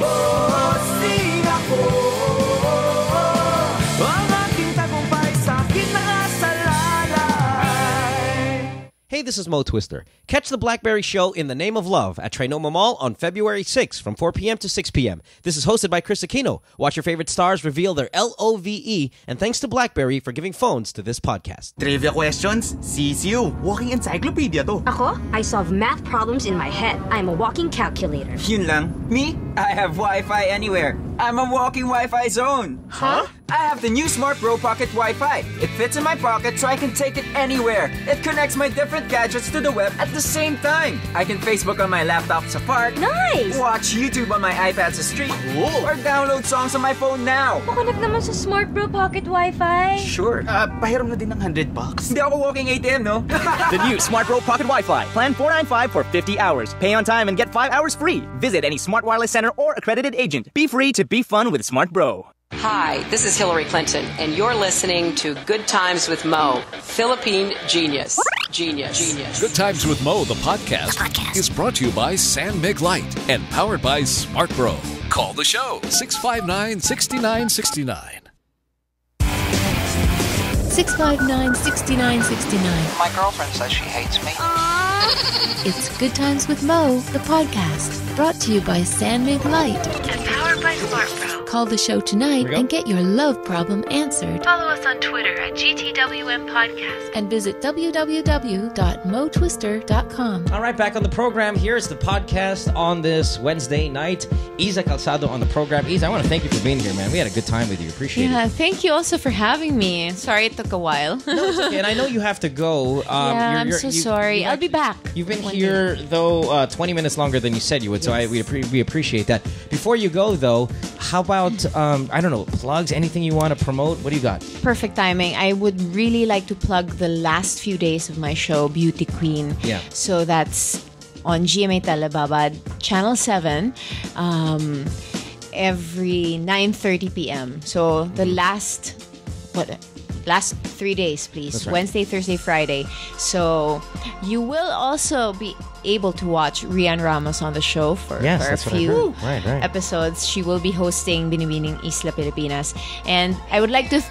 Bossing ako. Ang aking tagumpay sa akin nakasalalay. Hey, this is Mo Twister. Catch the Blackberry Show in the Name of Love at Trinoma Mall on February 6 from 4 p.m. to 6 p.m. This is hosted by Chris Aquino. Watch your favorite stars reveal their LOVE, and thanks to Blackberry for giving phones to this podcast. Trivia questions? CCU. Walking encyclopedia to. Ako, I solve math problems in my head. I'm a walking calculator. Yun lang. Me? I have Wi-Fi anywhere. I'm a walking Wi-Fi zone. Huh? I have the new Smart Bro Pocket Wi-Fi. It fits in my pocket so I can take it anywhere. It connects my different gadgets to the web at the same time. I can Facebook on my laptop sa park. Nice! Watch YouTube on my iPad sa street. Cool! Or download songs on my phone now. Makonek naman sa Smart Bro Pocket Wi-Fi. Sure. Pahiram na din ng $100. Hindi ako walking ATM, no? The new Smart Bro Pocket Wi-Fi. Plan $495 for 50 hours. Pay on time and get 5 hours free. Visit any Smart Wireless Center or accredited agent. Be free to be fun with Smart Bro. Hi, this is Hillary Clinton, and you're listening to Good Times with Mo, Philippine Genius. Genius. Good Times with Mo, the podcast, is brought to you by San Mig Light and powered by Smart Bro. Call the show, 659-6969. 659-6969. My girlfriend says she hates me. It's Good Times with Mo, the podcast, brought to you by San Mig Light and powered by Smart Bro. Call the show tonight and get your love problem answered. Follow us on Twitter at GTWM Podcast. And visit www.motwister.com. All right, back on the program. Here's the podcast on this Wednesday night. Isa Calzado on the program. Isa, I want to thank you for being here, man. We had a good time with you. Appreciate it. Yeah, thank you also for having me. Sorry it took a while. No, it's okay. And I know you have to go. I'm so sorry. I'll be back. You've been here, though, 20 minutes longer than you said you would, so we appreciate that. Before you go, though, how about, I don't know, plugs, anything you want to promote? What do you got? Perfect timing. I would really like to plug the last few days of my show, Beauty Queen. Yeah. So that's on GMA Telebabad, Channel 7, every 9:30 p.m. So the last 3 days, please. That's right. Wednesday, Thursday, Friday. So you will also be able to watch Rian Ramos on the show for a few episodes. She will be hosting Binibining Isla Pilipinas, and I would like to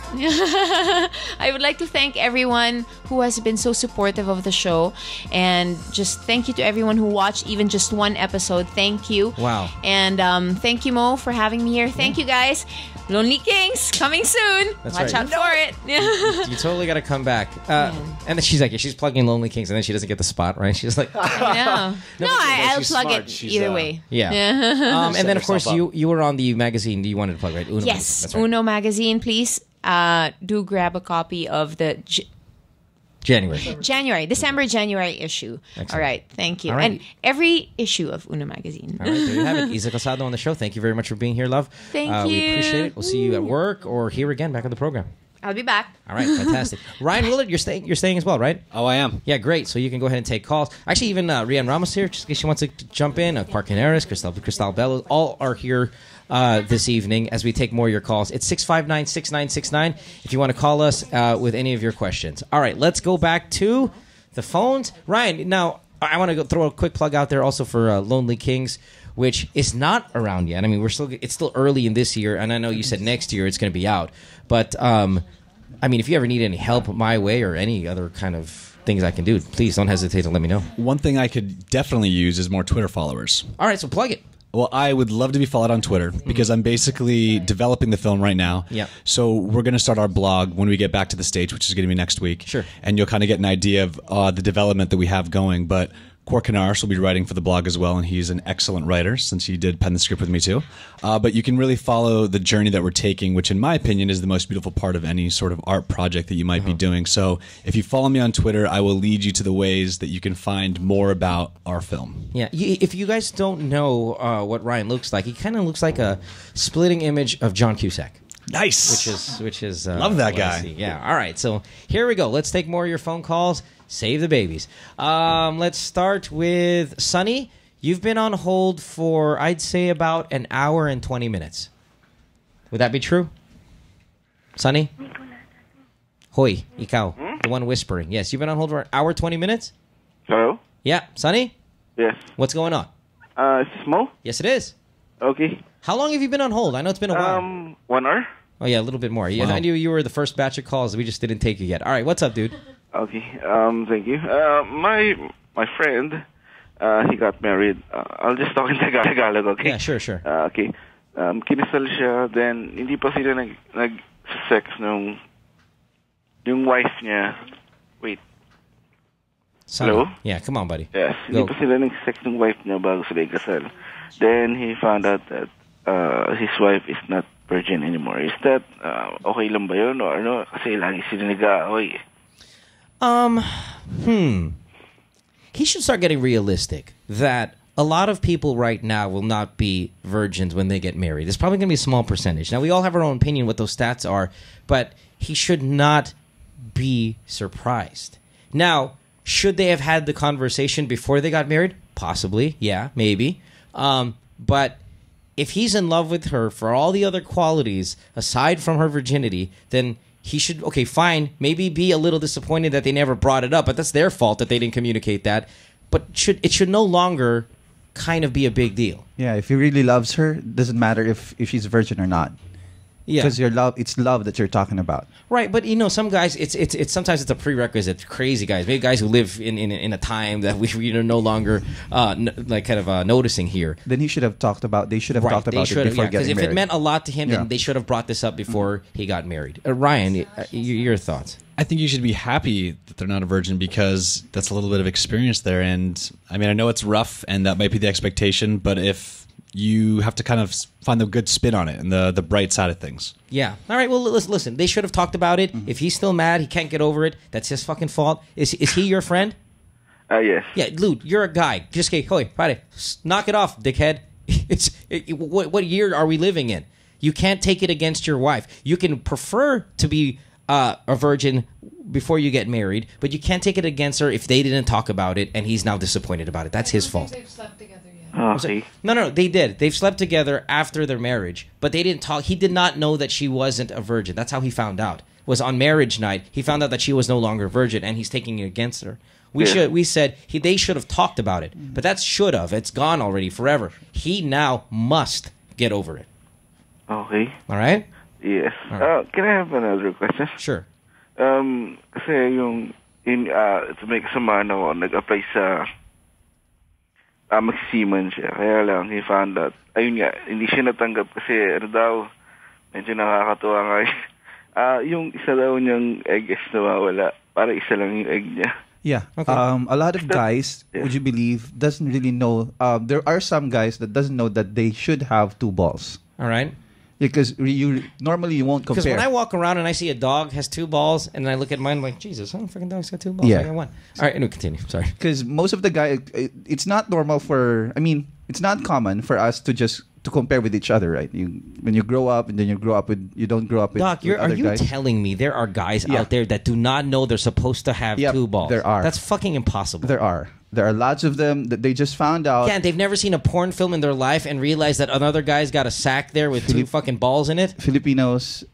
thank everyone who has been so supportive of the show, and just thank you to everyone who watched even just one episode. Thank you. Wow. And thank you, Mo, for having me here. Thank you, guys. Lonely Kings coming soon. That's Watch right. out for it. You totally got to come back. And then she's like, she's plugging Lonely Kings, and then she doesn't get the spot, right? She's like, No, I'll plug it either way. Yeah. And then, of course, you were on the magazine you wanted to plug, right? Uno. Yes, That's right. Uno magazine, please. Do grab a copy of the December, January issue. Excellent. All right, thank you. All right. And every issue of Uno magazine. All right, there you have it. Isa Calzado on the show. Thank you very much for being here, love. Thank We you. appreciate it. We'll see you at work or here again back on the program. I'll be back. All right, fantastic. Ryan Willard, you're staying as well, right? Oh, I am. Yeah, great. So you can go ahead and take calls. Actually, even Rian Ramos here, just in case she wants to jump in. Quark Canaris, Cristal Bello, all are here this evening as we take more of your calls. It's 659-6969 if you want to call us with any of your questions. All right, let's go back to the phones. Ryan, now I want to throw a quick plug out there also for Lonely Kings, which is not around yet. I mean, it's still early in this year, and I know you said next year it's going to be out. But I mean, if you ever need any help my way or any other kind of things I can do, please don't hesitate to let me know. One thing I could definitely use is more Twitter followers. All right, so plug it. Well, I would love to be followed on Twitter because I'm basically developing the film right now. Yeah. So we're going to start our blog when we get back to the States, which is going to be next week. Sure. And you'll kind of get an idea of the development that we have going. But Quark Canaris will be writing for the blog as well, and he's an excellent writer since he did pen the script with me too. But you can really follow the journey that we're taking, which in my opinion is the most beautiful part of any sort of art project that you might be doing. So if you follow me on Twitter, I will lead you to the ways that you can find more about our film. Yeah, if you guys don't know what Ryan looks like, he kind of looks like a splitting image of John Cusack. Nice. Which is love that guy. Yeah. All right. So here we go. Let's take more of your phone calls. Save the babies. Let's start with Sunny. You've been on hold for, I'd say, about an hour and 20 minutes. Would that be true? Sunny? Hoy, ikaw. The one whispering. Yes, you've been on hold for an hour, 20 minutes? Hello? Yeah. Sunny? Yes. What's going on? Is this Mo? Yes, it is. Okay. How long have you been on hold? I know it's been a while. 1 hour. Oh, yeah, a little bit more. Yeah, I knew you were the first batch of calls. We just didn't take you yet. All right, what's up, dude? Okay. Thank you. My friend, he got married. I'll just talk in Tagalog, okay? Yeah, sure. Okay. Kinasal siya, then hindi pa sila nag-sex nung yung wife niya. Wait. Sunny. Hello? Yeah, come on, buddy. Yes. Go. Hindi pa sila nag-sex nung wife niya bago sila ikasal. Then he found out that his wife is not virgin anymore. Is that okay lang ba yun? Or ano? Kasi lagi sila nag-aaway. He should start getting realistic that a lot of people right now will not be virgins when they get married. There's probably going to be a small percentage. Now, we all have our own opinion what those stats are, but he should not be surprised. Now, should they have had the conversation before they got married? Possibly, yeah, maybe. But if he's in love with her for all the other qualities aside from her virginity, then he should, okay, fine, maybe be a little disappointed that they never brought it up, but that's their fault that they didn't communicate that. But it should no longer kind of be a big deal. Yeah, if he really loves her, it doesn't matter if she's a virgin or not. Yeah. Because it's love that you're talking about. Right, but you know, some guys, it's sometimes it's a prerequisite. Crazy guys, maybe guys who live in a time that we are no longer noticing here. Then he should have talked about. They should have talked about it before getting married. Because if it meant a lot to him, then they should have brought this up before he got married. Ryan, your thoughts? I think you should be happy that they're not a virgin because that's a little bit of experience there. And I mean, I know it's rough, and that might be the expectation, but if you have to kind of find the good spin on it and the bright side of things. Yeah. All right. Well, listen. They should have talked about it. If he's still mad, he can't get over it. That's his fucking fault. Is he your friend? Yes. Yeah, dude, you're a guy. Just pare, knock it off, dickhead. What year are we living in? You can't take it against your wife. You can prefer to be a virgin before you get married, but you can't take it against her if they didn't talk about it and he's now disappointed about it. That's his fault. They've slept together yet. No, they did. They've slept together after their marriage, but they didn't talk. He did not know that she wasn't a virgin. That's how he found out. Was on marriage night. He found out that she was no longer a virgin, and he's taking it against her. We said they should have talked about it, but that's should have. It's gone already forever. He now must get over it. Okay. All right? Yes. Right. Can I have another question? Sure. Kasi may kasama ako nag-apply sa magsiseaman siya. Kaya lang, he found out. Ayun nga, hindi siya natanggap kasi medyo nakakatuwa nga. Yung isa daw niyang egg is nawawala. Para isa lang yung egg niya. Yeah. Okay. A lot of guys, would you believe, doesn't really know. There are some guys that doesn't know that they should have 2 balls. All right. Because you normally won't compare. Because when I walk around and I see a dog has 2 balls, and I look at mine, I'm like, Jesus, how freaking dog's got 2 balls? Yeah. I got 1. All right, anyway, continue. Sorry. Because most of the guys, it's not normal for. I mean, it's not common for us to just to compare with each other, right? When you grow up, and then you don't grow up with. Doc, with are other you guys. telling me there are guys out there that do not know they're supposed to have 2 balls? There are. That's fucking impossible. There are lots of them that they just found out. Yeah, and they've never seen a porn film in their life and realized that another guy's got a sack there with 2 fucking balls in it. Filipinos,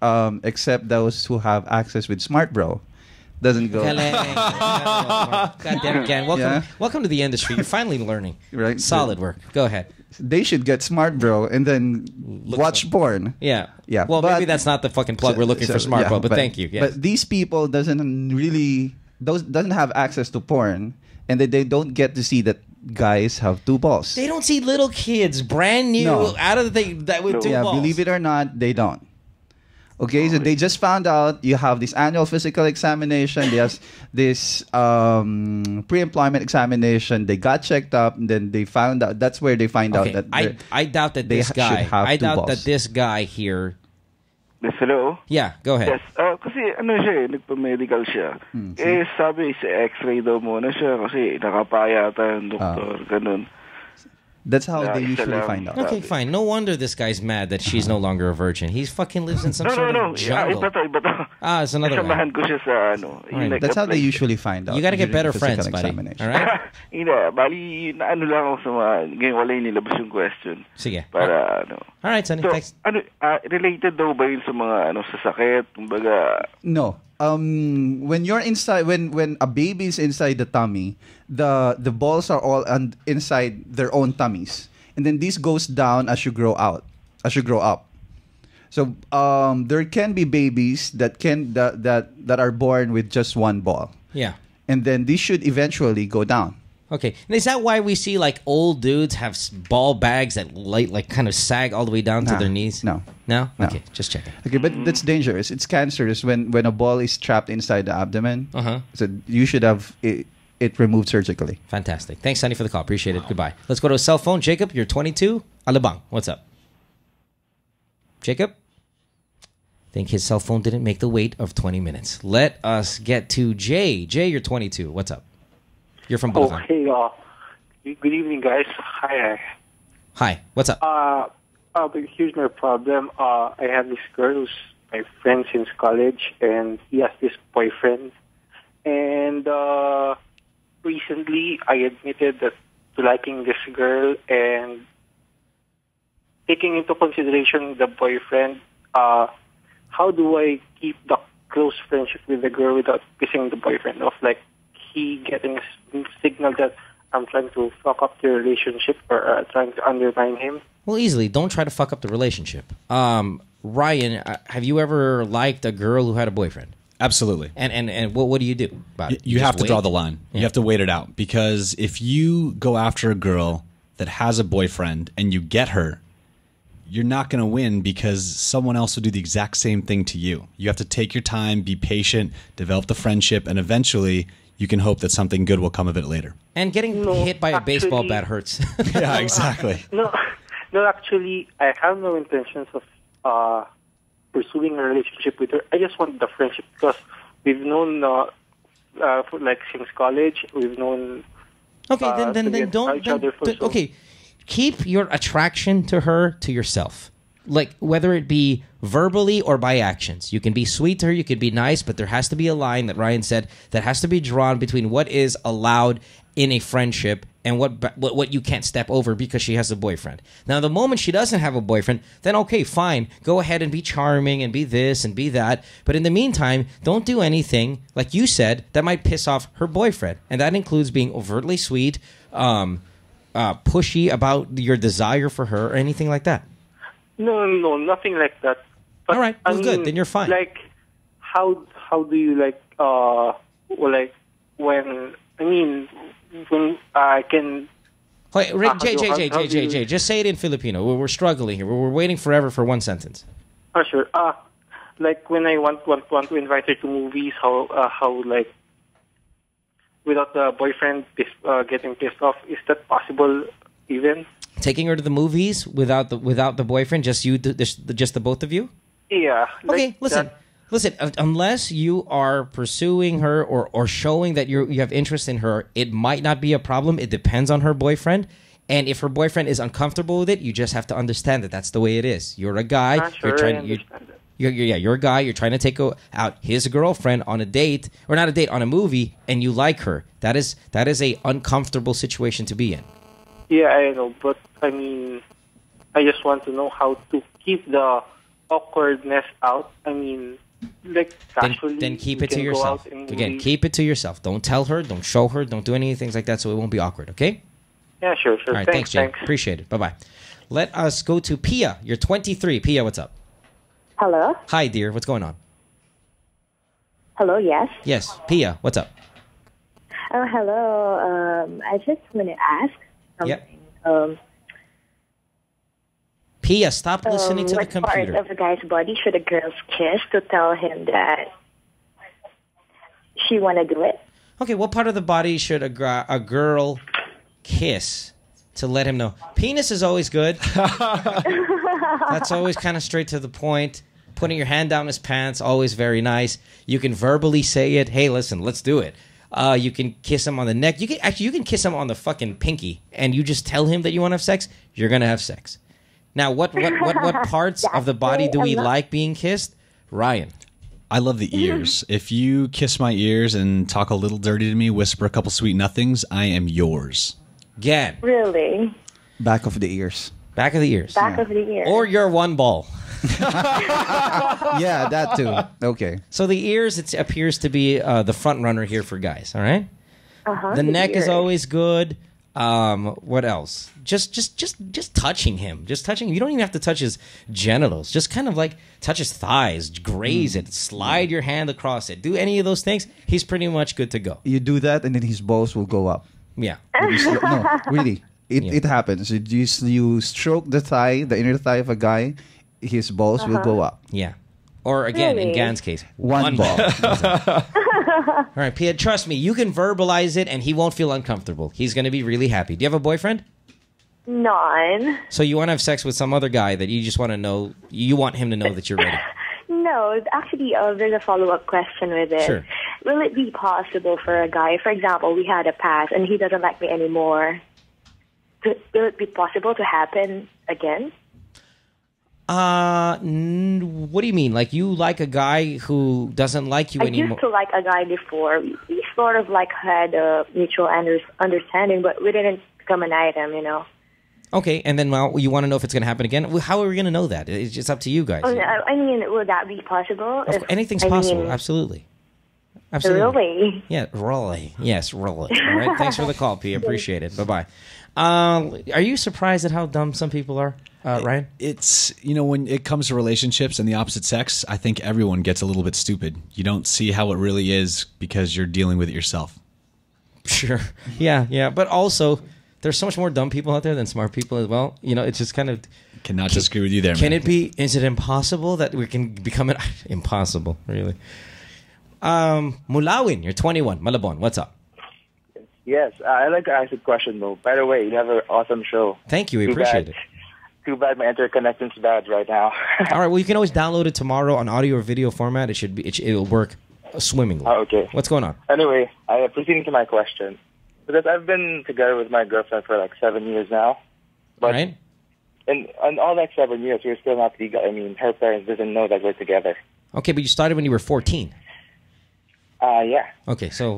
except those who have access with Smart Bro, doesn't go. God damn it, Gan. Welcome to the industry. You're finally learning. Right. Solid work. Go ahead. They should get Smart Bro and then watch porn. Yeah. Yeah. Well, maybe that's not the fucking plug we're looking for Smart Bro, but thank you. Yes. But these people doesn't have access to porn, and they don't get to see that guys have 2 balls. They don't see little kids brand new out of the thing that with 2 balls. Believe it or not, they don't. Okay, so they just found out you have this annual physical examination. They have this pre-employment examination. They got checked up, and then they found out. That's where they find out that I doubt that this guy. I doubt that this guy here. Yes, hello? Yeah, go ahead. Yes, kasi siya nagpa-medical siya. Sabi sa X-ray daw muna siya kasi nakapaya yata yung doktor, ganun. That's how they usually find out. Okay, fine. No wonder this guy's mad that she's no longer a virgin. He fucking lives in some sort of jungle. Iba to. It's another guy. Kasamahan ko siya sa Right. That's how they usually find out. You got to get better friends, buddy. All right? Bali, lang ako sa mga, ngayon wala yung nilabas yung question. Sige. Para, All right, Sonny, thanks. Related daw ba yun sa mga, sa sakit? Kumbaga... No. When you're inside, when a baby is inside the tummy, the balls are all inside their own tummies, and then this goes down as you grow up. So there can be babies that are born with just 1 ball. Yeah. And then this should eventually go down. Okay. And is that why we see like old dudes have ball bags that like kind of sag all the way down to their knees? No. No? Okay, just checking. Okay, but that's dangerous. It's cancerous when a ball is trapped inside the abdomen. So you should have it removed surgically. Fantastic. Thanks, Sonny, for the call. Appreciate it. Goodbye. Let's go to a cell phone. Jacob, you're 22. Alabang, what's up? Jacob? I think his cell phone didn't make the wait of 20 minutes. Let us get to Jay. Jay, you're 22. What's up? You're from Bulacan. Hey, good evening, guys. Hi. Hi. What's up? But here's my problem. I have this girl who's my friend since college, and he has this boyfriend. And recently, I admitted to liking this girl, and taking into consideration the boyfriend, how do I keep the close friendship with the girl without pissing the boyfriend off? Like, he getting a signal that I'm trying to fuck up the relationship or trying to undermine him? Well, easily. Don't try to fuck up the relationship. Ryan, have you ever liked a girl who had a boyfriend? Absolutely. And what do you do about it? You have to wait? draw the line. Yeah. You have to wait it out. Because if you go after a girl that has a boyfriend and you get her, you're not going to win because someone else will do the exact same thing to you. You have to take your time, be patient, develop the friendship, and eventually you can hope that something good will come of it later. And getting hit by a baseball bat hurts. Yeah, exactly. No, actually, I have no intentions of pursuing a relationship with her. I just want the friendship because we've known for like since college. We've known. Okay, then don't. Okay, keep your attraction to her to yourself. Like whether it be verbally or by actions. You can be sweet to her, you can be nice, but there has to be a line that Ryan said that has to be drawn between what is allowed in a friendship and what you can't step over because she has a boyfriend. Now, the moment she doesn't have a boyfriend, then okay, fine. Go ahead and be charming and be this and be that. But in the meantime, don't do anything, like you said, that might piss off her boyfriend. And that includes being overtly sweet, pushy about your desire for her or anything like that. No, nothing like that. But, all right, well, good. Then you're fine. Like, how do you when I can... Wait, Jay, just say it in Filipino. We're struggling here. We're waiting forever for one sentence. Sure. Like when I want to invite her to movies, how like without the boyfriend getting pissed off, is that possible even? Taking her to the movies without the boyfriend, just the both of you? Yeah. Okay, listen. Unless you are pursuing her or showing that you have interest in her, it might not be a problem. It depends on her boyfriend. And if her boyfriend is uncomfortable with it, you just have to understand that that's the way it is. You're a guy. You're a guy. You're trying to take out his girlfriend on a date, or not a date, on a movie, and you like her. That is a uncomfortable situation to be in. Yeah, I know, but I mean, I just want to know how to keep the awkwardness out. I mean, like casually. Then keep it to yourself. Again, keep it to yourself. Don't tell her. Don't show her. Don't do any things like that, so it won't be awkward. Okay? Yeah, sure. All right, thanks, Jane. Appreciate it. Bye-bye. Let us go to Pia. You're 23. Pia, what's up? Hello? Hi, dear. What's going on? Hello, yes? Yes. Pia, what's up? Oh, hello. I just want to ask something. Yep. Pia, stop listening to the what computer. part of a guy's body should a girl's kiss to tell him that she want to do it? Okay, what part of the body should a girl kiss to let him know? Penis is always good. That's always kind of straight to the point. Putting your hand down his pants, always very nice. You can verbally say it. Hey, listen, let's do it. You can kiss him on the neck. You can kiss him on the fucking pinky, and you just tell him that you want to have sex. You're gonna have sex. Now, what parts of the body do we like being kissed? Ryan. I love the ears. If you kiss my ears and talk a little dirty to me, whisper a couple sweet nothings, I am yours. Gan. Really? Back of the ears. Back of the ears. Back of the ear. Or your one ball. Yeah, that too. Okay. So the ears, it appears to be the front runner here for guys. All right. The neck is always good. What else? Just touching him. Just touching him. You don't even have to touch his genitals. Just kind of like touch his thighs, graze it, slide your hand across it. Do any of those things, he's pretty much good to go. You do that, and then his balls will go up. Yeah. No, really. It happens. You stroke the thigh, the inner thigh of a guy, his balls will go up. Yeah. Or again, in Gan's case, one ball. All right, Pia, trust me, you can verbalize it and he won't feel uncomfortable. He's going to be really happy. Do you have a boyfriend? None. So you want to have sex with some other guy that you just want to know, you want him to know that you're ready. No, actually, there's a follow-up question with it. Sure. Will it be possible for a guy, for example, we had a pass and he doesn't like me anymore, will it be possible to happen again? What do you mean? Like you like a guy who doesn't like you anymore? I used to like a guy before. We sort of like had a mutual understanding, but we didn't become an item, you know. Okay, and then you want to know if it's going to happen again? Well, how are we going to know that? It's just up to you guys. Oh, I mean, would that be possible? Anything's possible, absolutely. Absolutely. Really? Yeah, really. Yes, really. All right, thanks for the call, P. Appreciate it. Bye-bye. Are you surprised at how dumb some people are, Ryan? It's, when it comes to relationships and the opposite sex, I think everyone gets a little bit stupid. You don't see how it really is because you're dealing with it yourself. Sure. Yeah. But also, there's so much more dumb people out there than smart people as well. It's just kind of... Cannot disagree with you there, Can man. is it impossible that we can become an... Impossible, really. Mulawin, you're 21. Malabon, what's up? Yes, I'd like to ask a question, though. By the way, you have an awesome show. Thank you, we appreciate it. Too bad my interconnection's bad right now. All right, well, you can always download it tomorrow on audio or video format. It'll work swimmingly. Oh, okay. What's going on? Anyway, proceeding to my question. Because I've been together with my girlfriend for like 7 years now. But right. In all that 7 years, we're still not legal. I mean, her parents doesn't know that we're together. Okay, but you started when you were 14. Yeah. Okay, so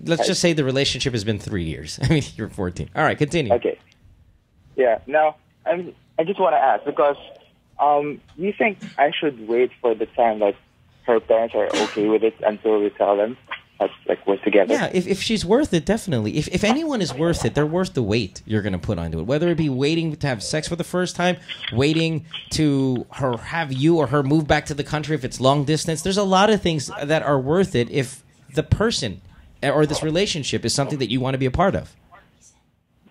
let's just say the relationship has been 3 years. I mean, you're 14. All right, continue. Okay. Yeah. Now, I just want to ask because you think I should wait for the time that her parents are okay with it until we tell them that we're together? Yeah, if she's worth it, definitely. If anyone is worth it, they're worth the wait you're going to put onto it. Whether it be waiting to have sex for the first time, waiting to have you or her move back to the country if it's long distance. There's a lot of things that are worth it if the person or this relationship is something that you want to be a part of.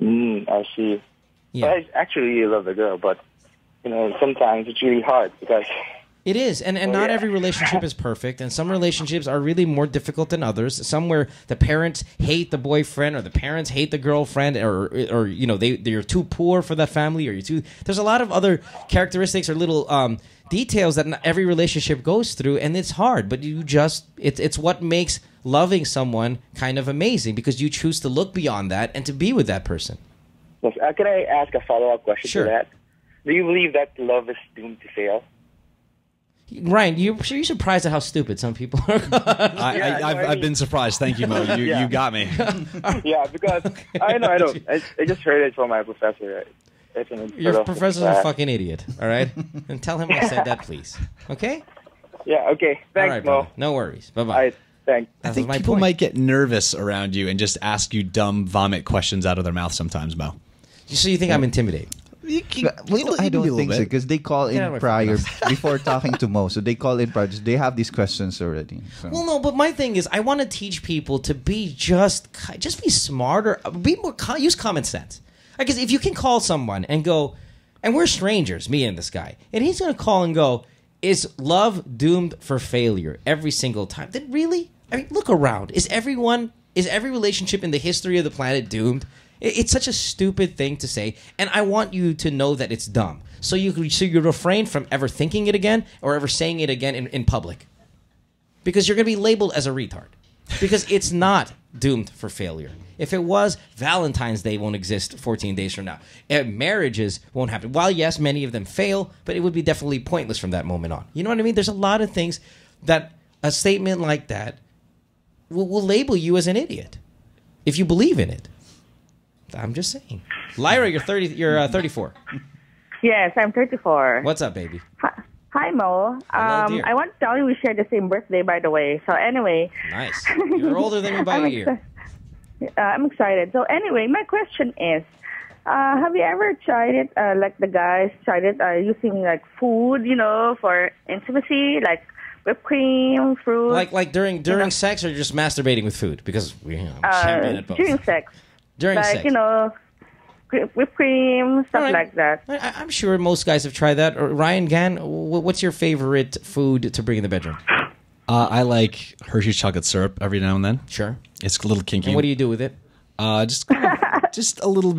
I see. Yeah. But I actually really love the girl, but sometimes it's really hard because It is, and not every relationship is perfect, and some relationships are really more difficult than others. Some where the parents hate the boyfriend, or the parents hate the girlfriend, or you know they're too poor for that family, or you're too. There's a lot of other characteristics or little details that not every relationship goes through, and it's hard. But it's what makes loving someone kind of amazing, because you choose to look beyond that and to be with that person. Yes, can I ask a follow-up question Sure. to that? Do you believe that love is doomed to fail? Ryan, you're surprised at how stupid some people are. I've been surprised. Thank you, Mo. You got me. Yeah, because I know. I just heard it from my professor. Your professor's a fucking idiot, all right? And tell him I said that, please. Okay? Yeah, okay. Thanks, all right, Mo. brother. No worries. Bye-bye. Thanks. I think people might get nervous around you and just ask you dumb vomit questions out of their mouth sometimes, Mo. So you think I'm intimidating? I don't think so, because they call in prior before talking to Mo. So they call in prior. They have these questions already. So. Well, no, but my thing is, I want to teach people to be just be smarter, be more, use common sense. Because if you can call someone and go, and we're strangers, me and this guy, and he's going to call and go, is love doomed for failure every single time? Then really, I mean, look around. Is every relationship in the history of the planet doomed? It's such a stupid thing to say, and I want you to know that it's dumb. So you refrain from ever thinking it again or ever saying it again in public. Because you're going to be labeled as a retard. Because it's not doomed for failure. If it was, Valentine's Day won't exist 14 days from now. Marriages won't happen. While, yes, many of them fail, but it would be definitely pointless from that moment on. You know what I mean? There's a lot of things that a statement like that will label you as an idiot if you believe in it. I'm just saying. Lyra, you're 34. Yes, I'm 34. What's up, baby? Hi, Mo. Hello, dear. I want to tell you we share the same birthday, by the way. So anyway. Nice. You're older than me by a year. I'm excited. So anyway, my question is, have you ever tried it, like the guys tried it, using like food, for intimacy, like whipped cream, fruit? Like during sex, or just masturbating with food? Because I'm champion at both. During sex. During sex. Whipped cream, stuff like that. I'm sure most guys have tried that. Or Ryan Gann, what's your favorite food to bring in the bedroom? I like Hershey's chocolate syrup every now and then. Sure. It's a little kinky. And what do you do with it? Just a little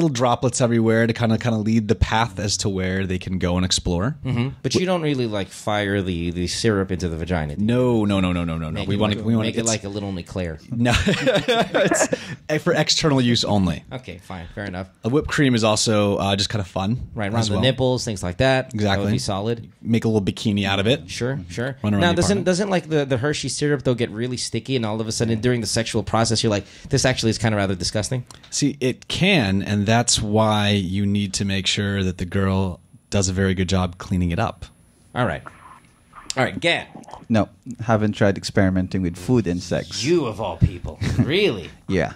droplets everywhere to kind of lead the path as to where they can go and explore. Mm-hmm. But you don't really like fire the syrup into the vagina. No. We want to make it like a little Eclair. No, it's for external use only. Okay, fine, fair enough. A whipped cream is also just kind of fun, right? Around the nipples, things like that. Exactly, that would be solid. Make a little bikini out of it. Sure. Run around now, the doesn't like the Hershey syrup though get really sticky, and all of a sudden during the sexual process, you're like, this actually is kind of rather disgusting. See, it can, and that's why you need to make sure that the girl does a very good job cleaning it up. All right, Gan. No, haven't tried experimenting with food and sex. You of all people, really? Yeah,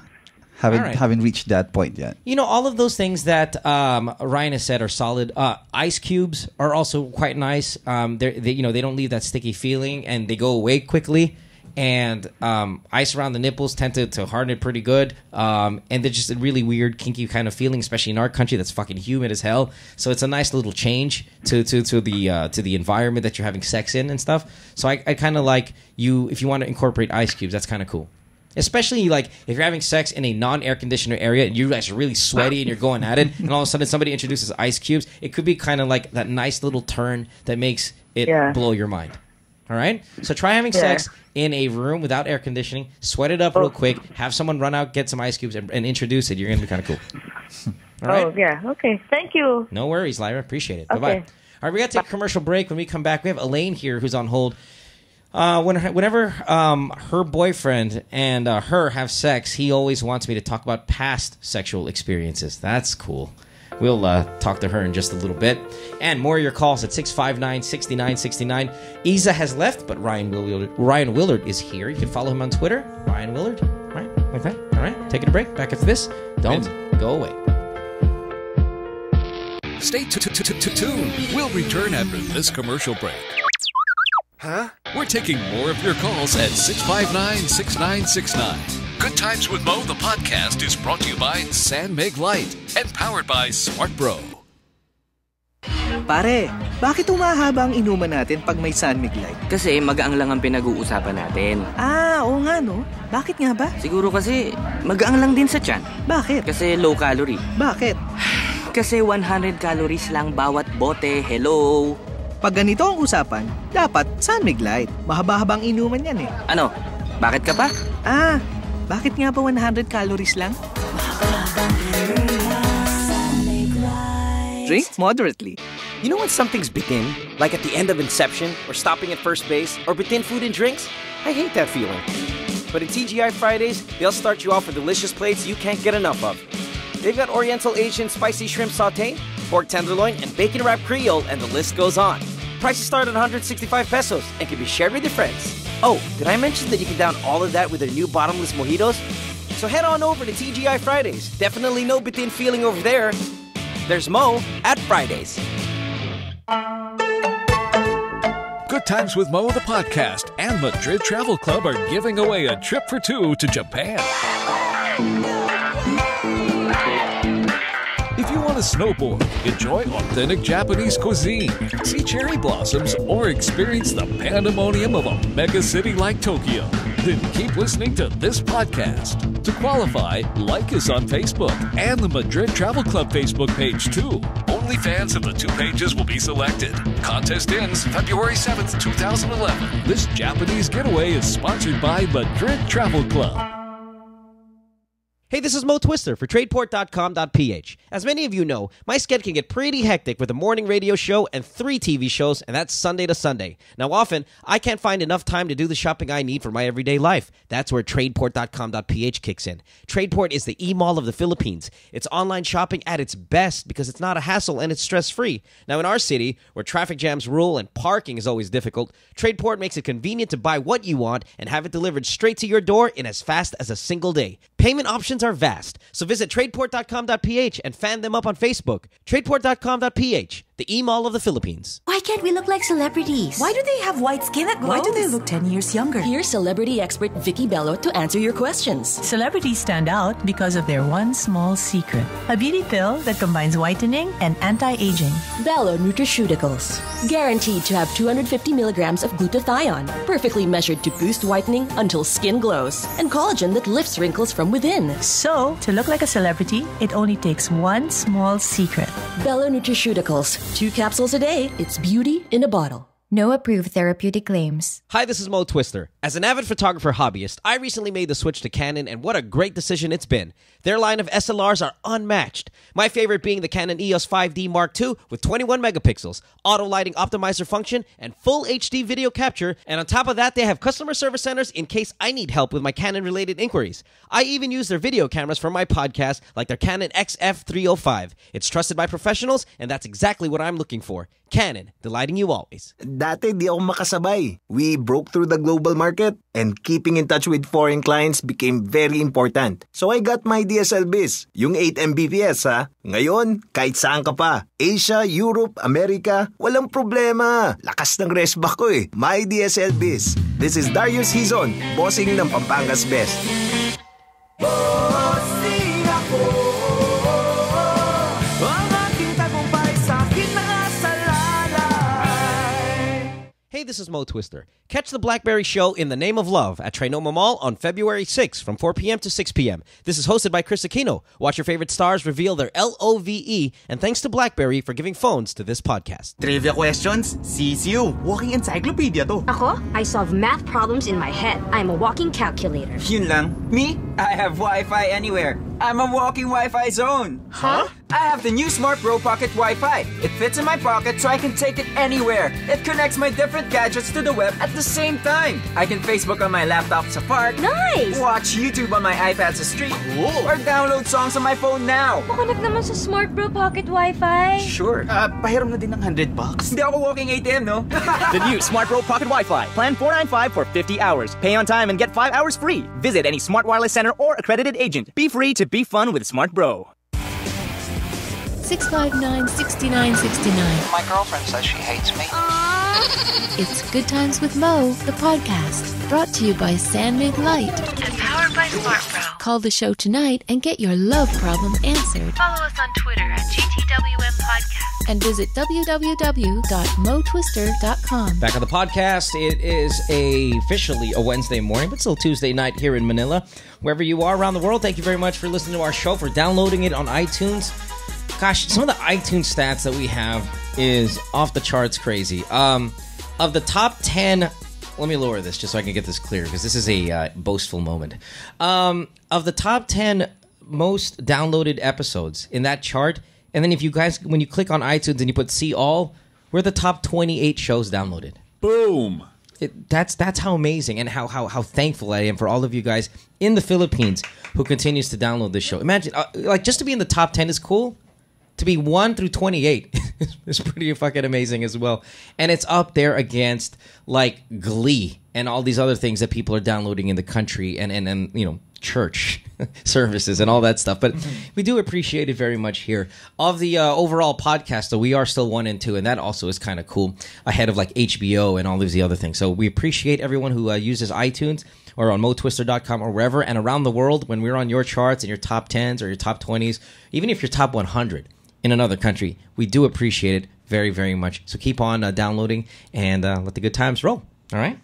haven't reached that point yet. All of those things that Ryan has said are solid. Ice cubes are also quite nice. They don't leave that sticky feeling, and they go away quickly. And ice around the nipples tend to harden it pretty good. And they're just a really weird, kinky kind of feeling, especially in our country that's fucking humid as hell. So it's a nice little change to the environment that you're having sex in and stuff. So I kind of like if you want to incorporate ice cubes, that's kind of cool. Especially like if you're having sex in a non-air conditioner area and you guys are really sweaty and you're going at it, and all of a sudden somebody introduces ice cubes, it could be kind of like that nice little turn that makes it blow your mind. All right? So try having sex in a room without air conditioning, sweat it up real quick, have someone run out, get some ice cubes, and introduce it. You're going to be kind of cool. All right? Oh, yeah. Okay. Thank you. No worries, Lyra. Appreciate it. Okay. Bye-bye. All right, we got to take a commercial break. When we come back, we have Elaine here who's on hold. Whenever her boyfriend and her have sex, he always wants me to talk about past sexual experiences. That's cool. We'll talk to her in just a little bit. And more of your calls at 659-6969. Isa has left, but Ryan Willard is here. You can follow him on Twitter, Ryan Willard. All right, like that. All right, taking a break. Back after this. Don't go away. Stay tuned. We'll return after this commercial break. Huh? We're taking more of your calls at 659-6969. Good Times with Mo, the podcast, is brought to you by San Mig Light and powered by Smart Bro. Pare, bakit umahaba ang inuman natin pag may San Mig Light? Kasi magaang lang ang pinag-uusapan natin. Oo nga no. Bakit nga ba? Siguro kasi magaang lang din sa tiyan. Bakit? Kasi low calorie. Bakit? Kasi 100 calories lang bawat bote. Hello? Pag ganito ang usapan, dapat San Mig Light. Mahaba-habang inuman yan eh. Ano? Bakit ka pa? Bakit nga ba 100 calories lang? Drink moderately. You know when something's begin, like at the end of Inception, or stopping at first base, or between food and drinks? I hate that feeling. But at TGI Fridays, they'll start you off with delicious plates you can't get enough of. They've got Oriental Asian spicy shrimp sauté, pork tenderloin, and bacon wrapped Creole, and the list goes on. Prices start at 165 pesos and can be shared with your friends. Oh, did I mention that you can down all of that with their new bottomless mojitos? So head on over to TGI Fridays. Definitely no bitin feeling over there. There's Mo at Fridays. Good Times with Mo, the podcast, and Madrid Travel Club are giving away a trip for two to Japan. If you want to snowboard, enjoy authentic Japanese cuisine, see cherry blossoms, or experience the pandemonium of a mega city like Tokyo, then keep listening to this podcast. To qualify, like us on Facebook and the Madrid Travel Club Facebook page too. Only fans of the two pages will be selected. Contest ends February 7th, 2011. This Japanese getaway is sponsored by Madrid Travel Club. Hey, this is Mo Twister for Tradeport.com.ph. As many of you know, my schedule can get pretty hectic with a morning radio show and 3 TV shows, and that's Sunday to Sunday. Now, often, I can't find enough time to do the shopping I need for my everyday life. That's where Tradeport.com.ph kicks in. Tradeport is the e-mall of the Philippines. It's online shopping at its best because it's not a hassle and it's stress-free. Now, in our city, where traffic jams rule and parking is always difficult, Tradeport makes it convenient to buy what you want and have it delivered straight to your door in as fast as a single day. Payment options are vast, so visit Tradeport.com.ph and fan them up on Facebook. Tradeport.com.ph, the e-mall of the Philippines. Why can't we look like celebrities? Why do they have white skin that glows? Why do they look 10 years younger? Here's celebrity expert Vicky Bello to answer your questions. Celebrities stand out because of their one small secret. A beauty pill that combines whitening and anti-aging. Bello Nutraceuticals. Guaranteed to have 250 milligrams of glutathione. Perfectly measured to boost whitening until skin glows. And collagen that lifts wrinkles from within. So, to look like a celebrity, it only takes one small secret. Bello Nutraceuticals. 2 capsules a day. It's beauty in a bottle. No approved therapeutic claims. Hi, this is Mo Twister. As an avid photographer hobbyist, I recently made the switch to Canon, and what a great decision it's been. Their line of SLRs are unmatched. My favorite being the Canon EOS 5D Mark II with 21 megapixels, auto lighting optimizer function, and full HD video capture. And on top of that, they have customer service centers in case I need help with my Canon-related inquiries. I even use their video cameras for my podcast, like their Canon XF305. It's trusted by professionals, and that's exactly what I'm looking for. Canon, delighting you always. Dati di ako makasabay. We broke through the global market and keeping in touch with foreign clients became very important. So I got my DSL biz, yung 8 Mbps ha. Ngayon, kahit saan ka pa. Asia, Europe, America, walang problema. Lakas ng resback ko eh. My DSL biz. This is Darius Hizon, bossing ng Pampangas Best. Bossing ako. Ang aking tagumpay sa akin nakasalalay. Hey, this is Mo Twister. Catch the Blackberry Show in the Name of Love at Trinoma Mall on February 6 from 4 p.m. to 6 p.m. This is hosted by Chris Aquino. Watch your favorite stars reveal their LOVE, and thanks to Blackberry for giving phones to this podcast. Trivia questions? CCU. Walking encyclopedia to. Ako, I solve math problems in my head. I'm a walking calculator. Yun lang. Me? I have Wi-Fi anywhere. I'm a walking Wi-Fi zone. Huh? I have the new Smart Bro Pocket Wi-Fi. It fits in my pocket so I can take it anywhere. It connects my different gadgets to the web at the same time. I can Facebook on my laptop sa park. Nice! Watch YouTube on my iPad sa street. Cool. Or download songs on my phone now. Makunik naman sa Smart Bro Pocket Wi-Fi. Sure. Pahiram na din ng $100. Hindi ako walking ATM, no? The new Smart Bro Pocket Wi-Fi. Plan $495 for 50 hours. Pay on time and get 5 hours free. Visit any Smart Wireless Center or accredited agent. Be free to be fun with Smart Bro. 659-6969. My girlfriend says she hates me. It's Good Times with Mo, the podcast, brought to you by San Mig Light and powered by SmartPro. Call the show tonight and get your love problem answered. Follow us on Twitter at GTWM Podcast and visit www.motwister.com. Back on the podcast, it is officially a Wednesday morning, but still Tuesday night here in Manila. Wherever you are around the world, thank you very much for listening to our show, for downloading it on iTunes. Gosh, some of the iTunes stats that we have is off the charts crazy. Of the top 10, let me lower this just so I can get this clear, because this is a boastful moment. Of the top 10 most downloaded episodes in that chart, and then if you guys, when you click on iTunes and you put see all, we're the top 28 shows downloaded. Boom. That's how amazing and how thankful I am for all of you guys in the Philippines who continues to download this show. Imagine, like, just to be in the top 10 is cool. To be 1 through 28 is pretty fucking amazing as well. And it's up there against, like, Glee and all these other things that people are downloading in the country and you know, church services and all that stuff. But we do appreciate it very much here. Of the overall podcast, though, we are still 1 and 2, and that also is kind of cool, ahead of, like, HBO and all of the other things. So we appreciate everyone who uses iTunes or on motwister.com or wherever, and around the world when we're on your charts and your top 10s or your top 20s, even if you're top 100 in another country, we do appreciate it very, very much. So keep on downloading and let the good times roll. All right?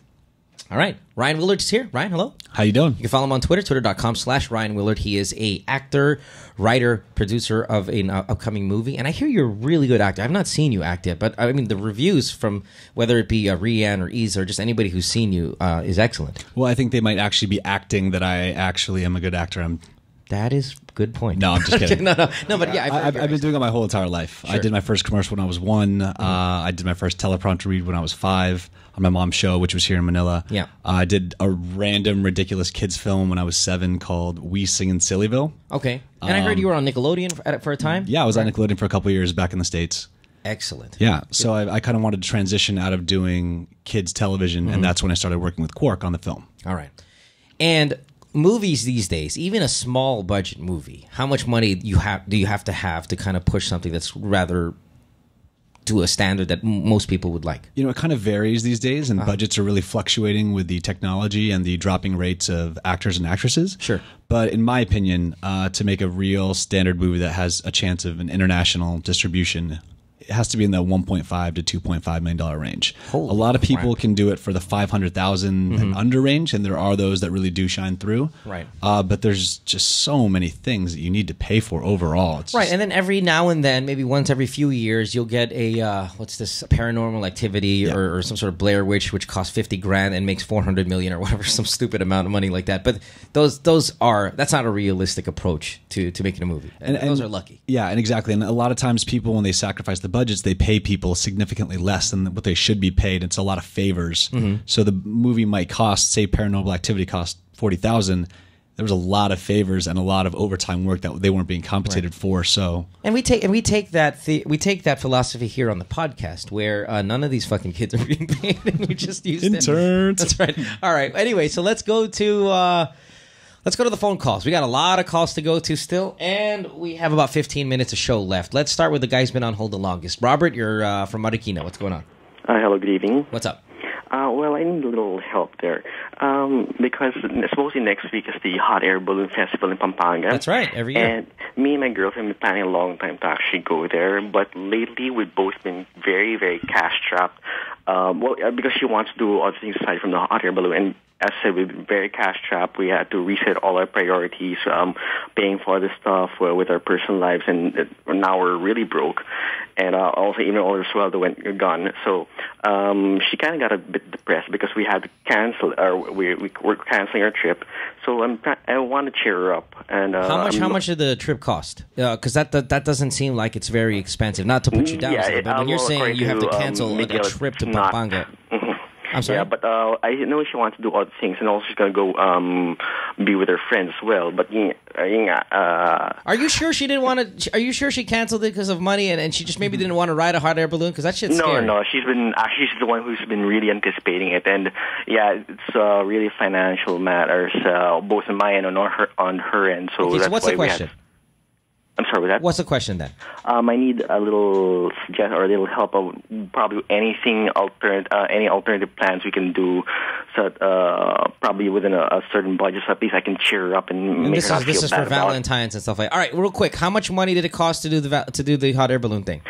All right. Ryan Willard is here. Ryan, hello. How you doing? You can follow him on Twitter, twitter.com/Ryan Willard. He is a actor, writer, producer of an upcoming movie. And I hear you're a really good actor. I've not seen you act yet, but I mean, the reviews from whether it be Rian or Isa or just anybody who's seen you is excellent. Well, I think they might actually be acting that I actually am a good actor. That is a good point. No, I'm just kidding. no, but yeah. I've been doing it my whole entire life. Sure. I did my first commercial when I was 1. I did my first teleprompter read when I was 5 on my mom's show, which was here in Manila. Yeah. I did a random, ridiculous kids film when I was 7 called We Sing in Sillyville. Okay. And I heard you were on Nickelodeon for a time? Yeah, I was on Nickelodeon for a couple of years back in the States. Excellent. Yeah, so I kind of wanted to transition out of doing kids television, and that's when I started working with Quark on the film. All right. And movies these days, even a small budget movie, how much money do you have to kind of push something that's rather to a standard that most people would like? You know, it kind of varies these days, and budgets are really fluctuating with the technology and the dropping rates of actors and actresses. Sure. But in my opinion, to make a real standard movie that has a chance of an international distribution, it has to be in the $1.5 to $2.5 million range. Holy a lot of people crap. can do it for the $500,000 and under range, and there are those that really do shine through. Right. But there's just so many things that you need to pay for overall. It's Right, just, and then every now and then, maybe once every few years, you'll get a Paranormal Activity or some sort of Blair Witch, which costs $50,000 and makes $400 million or whatever, some stupid amount of money like that. But that's not a realistic approach to making a movie. And those are lucky. Yeah, and exactly. And a lot of times, people, when they sacrifice the budgets, they pay people significantly less than what they should be paid. It's a lot of favors. So the movie might cost, say, Paranormal Activity cost $40,000. There was a lot of favors and a lot of overtime work that they weren't being compensated for. So, and we take that philosophy here on the podcast, where none of these fucking kids are being paid, and we just use them. Interns. That's right. All right. Anyway, so let's go to the phone calls. We got a lot of calls to go to still, and we have about 15 minutes of show left. Let's start with the guy who's been on hold the longest. Robert, you're from Marikina. What's going on? Hello, good evening. What's up? Well, I need a little help there. Because supposedly next week is the Hot Air Balloon Festival in Pampanga. That's right, every year. And me and my girlfriend have been planning a long time to actually go there, but lately we've both been very, very cash-strapped. Because she wants to do other things aside from the hot air balloon. And as I said, we've been very cash-strapped. We had to reset all our priorities, paying for other stuff with our personal lives, and now we're really broke. And also, even all our sweldo went gone. So she kind of got a bit depressed because we had to cancel, or we're canceling our trip. So I want to cheer her up. And how much did the trip cost? Because that doesn't seem like it's very expensive. Not to put you down, but when you're saying you have to cancel a trip to Pampanga. I'm sorry? Yeah, but I know she wants to do other things, and also she's going to go be with her friends as well. But are you sure she didn't want to? Are you sure she canceled it because of money, and she just maybe didn't want to ride a hot air balloon? Because that shit's scary. No, she's the one who's been really anticipating it, and yeah, it's really financial matters, both on my end and on her end. So okay, that's so what's why the question? I'm sorry with that. What's the question then? I need a little suggestion or a little help of probably anything any alternative plans we can do, so probably within a certain budget, so at least I can cheer her up and make her not feel This is bad for about it. Valentine's and stuff like. All right, real quick, how much money did it cost to do the hot air balloon thing?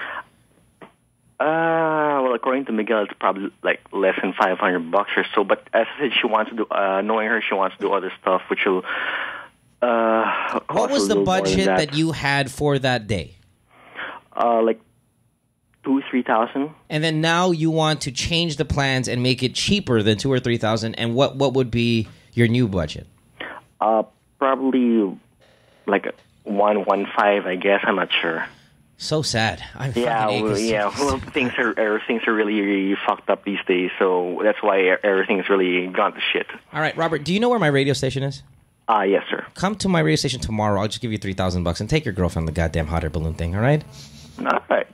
Well, according to Miguel, it's probably like less than $500 or so. But as I said, she wants to do. Knowing her, she wants to do other stuff, which will. What was the budget that you had for that day? Like $2,000-3,000. And then now you want to change the plans and make it cheaper than $2,000 or $3,000. And what would be your new budget? Probably like $115, I guess. I'm not sure. So sad. Well, things are really fucked up these days, so that's why everything's really gone to shit. All right, Robert, do you know where my radio station is? Yes, sir. Come to my radio station tomorrow. I'll just give you $3,000 and take your girlfriend on the goddamn hot air balloon thing. All right? All right.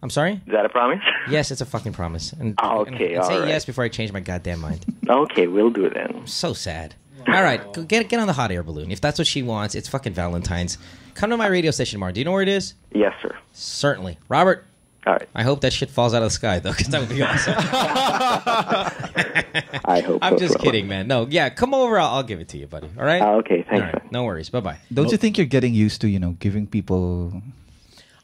I'm sorry? Is that a promise? Yes, it's a fucking promise. And okay, and say all right. yes before I change my goddamn mind. Okay, we'll do it then. So sad. All right, go get on the hot air balloon. If that's what she wants, it's fucking Valentine's. Come to my radio station tomorrow. Do you know where it is? Yes, sir. Certainly. Robert? All right. I hope that shit falls out of the sky, though, because that would be awesome. I hope I'm so, just bro. kidding, man. No, yeah, come over. I'll give it to you, buddy. All right? Okay, thanks. All right, no worries. Bye-bye. Don't you think you're getting used to, giving people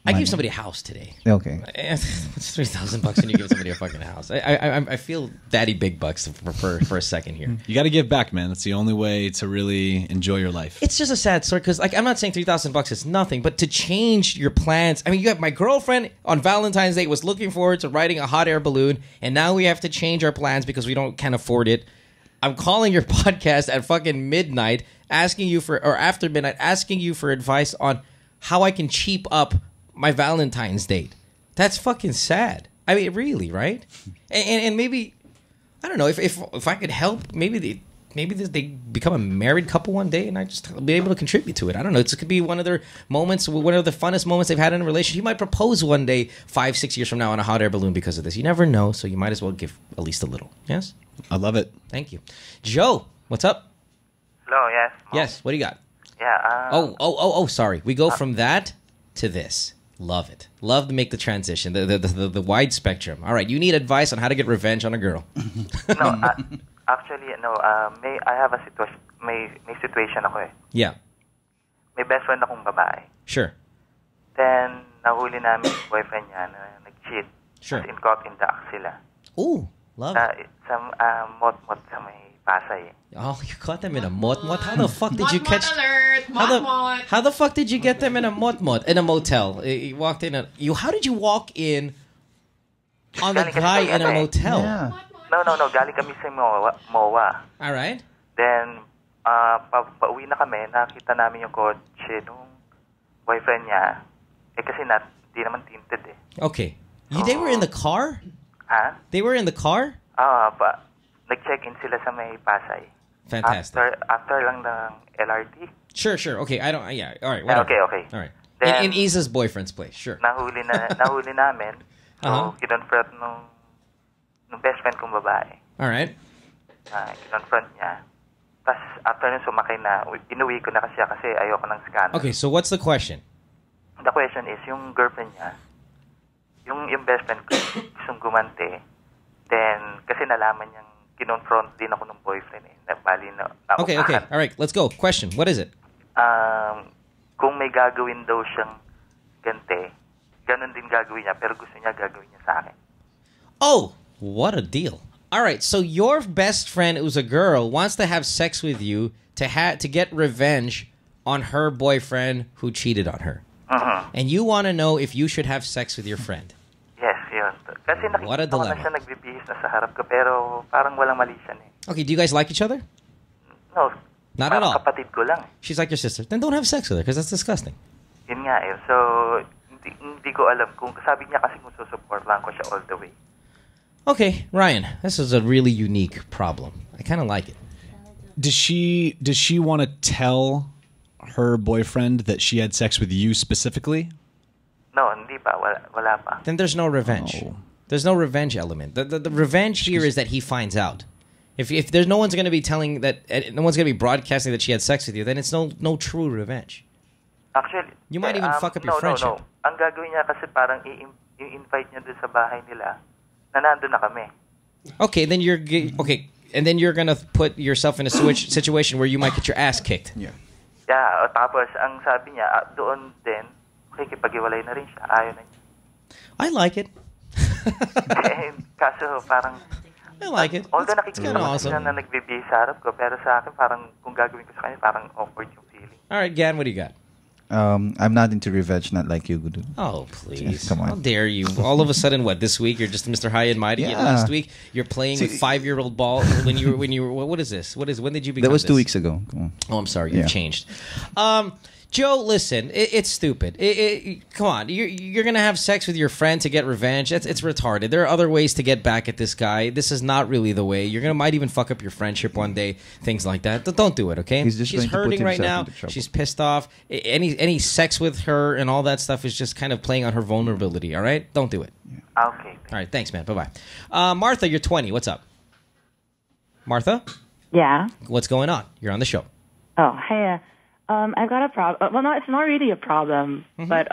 I money? gave somebody a house today. Okay. It's $3,000 and you give somebody a fucking house. I feel daddy big bucks for a second here. You got to give back, man. That's the only way to really enjoy your life. It's just a sad story because, I'm not saying $3,000 is nothing, but to change your plans. I mean, you have my girlfriend on Valentine's Day was looking forward to riding a hot air balloon, and now we have to change our plans because we can't afford it. I'm calling your podcast at fucking midnight, after midnight, asking you for advice on how I can cheap up my Valentine's date. That's fucking sad. I mean, really, right? And maybe, I don't know, if I could help, maybe they become a married couple one day and I just be able to contribute to it. I don't know. It could be one of their moments, one of the funnest moments they've had in a relationship. You might propose one day, 5-6 years from now on a hot air balloon because of this. You never know, so you might as well give at least a little. Yes? I love it. Thank you. Joe, what's up? Hello, yes. Yes, what do you got? Yeah. Oh, sorry. We go from that to this. Love it. Love to make the transition, the wide spectrum. All right, you need advice on how to get revenge on a girl. No, actually, no. I have a situation. May situation ako eh. Yeah. May best friend akong babae. Sure. Then nahuli namin yung boyfriend niya na nag-cheat. Sure. As in caught in the act sila. Ooh, love it. Sa mot-mot sa may Pasay. Oh, you caught them in a mot-mot? How the fuck did you catch... alert! Mot-mot! How the fuck did you get them in a mot-mot? In a motel? You walked in how did you walk in on the guy in a motel? Yeah. No. Galing kami sa MOA. All right. Then, pauwi na kami, nakita namin yung kotse nung boyfriend niya. Kasi di naman tinted eh. Okay. They were in the car? Huh? They were in the car? Nag-check-in sila sa may Pasay. Fantastic. After lang ng LRT. Sure. Okay, all right, whatever. Okay. All right. Then, in Isa's boyfriend's place, sure. Nahuli namin. So, kinonfront nung best friend kong babae. All right. Kinonfront niya. Tapos, after nun sumakay na, inuwi ko na kasi ayoko ng scan. Okay, so what's the question? The question is, yung girlfriend niya, yung best friend ko, gustong gumante. Then, kasi nalaman niyang kinonfront din ako ng boyfriend eh. Okay. All right, let's go. Question, what is it? Kung may gagawin daw siyang gante, ganun din gagawin niya, pero gusto niya gagawin niya sa akin. Oh, what a deal. All right, so your best friend, who's a girl, wants to have sex with you to get revenge on her boyfriend who cheated on her. And you want to know if you should have sex with your friend. Yes, yun. Kasi nakikita ko na siya nagbibihis na sa harap ko, pero parang walang mali siya eh. Okay, do you guys like each other? No. Not at all. Kapatid ko lang. She's like your sister. Then don't have sex with her because that's disgusting. Yun nga eh. So, hindi ko alam kung sabi niya kasi kung susupport lang ko siya all the way. Okay, Ryan, this is a really unique problem. I kind of like it. Does she want to tell her boyfriend that she had sex with you specifically? No, hindi pa. Wala pa. Then there's no revenge. No. There's no revenge element. The revenge here is that he finds out. If there's no one's going to be telling that, no one's going to be broadcasting that she had sex with you, then it's no true revenge. Actually, You might even fuck up your no, friendship. No. Ang gagawin niya kasi parang i-invite niya doon sa bahay nila na nandun na kami. Okay, then and then you're gonna put yourself in a situation where you might get your ass kicked. Yeah. Yeah, tapos ang sabi niya, doon din, makikipag-iwalay na rin siya. Ayaw na niya. I like it. Kaso parang... I like it. Although It's nakikita kinda ko awesome. siya na nagbibihis sa harap ko, pero sa akin parang kung gagawin ko sa kanya, parang awkward yung feeling. All right, Gan, what do you got? I'm not into revenge, not like you, Gudu. Oh, please. Come on. How dare you? All of a sudden, what, this week you're just Mr. High and Mighty? Yeah. Last week you're playing with 5-year-old ball when you were what is this? When did you become That was 2 this? weeks ago. Come on. Oh, I'm sorry. You've changed. Joe, listen, it's stupid. Come on, you're gonna have sex with your friend to get revenge. It's retarded. There are other ways to get back at this guy. This is not really the way. Might even fuck up your friendship one day. Things like that. Don't do it, okay? He's just She's going to put hurting right now. himself into trouble. She's pissed off. Any sex with her and all that stuff is just kind of playing on her vulnerability. All right, don't do it. Okay. All right, thanks, man. Bye bye. Martha, you're 20. What's up? Martha, Yeah. what's going on? You're on the show. Oh, hey. I've got a problem. Well, no, it's not really a problem, but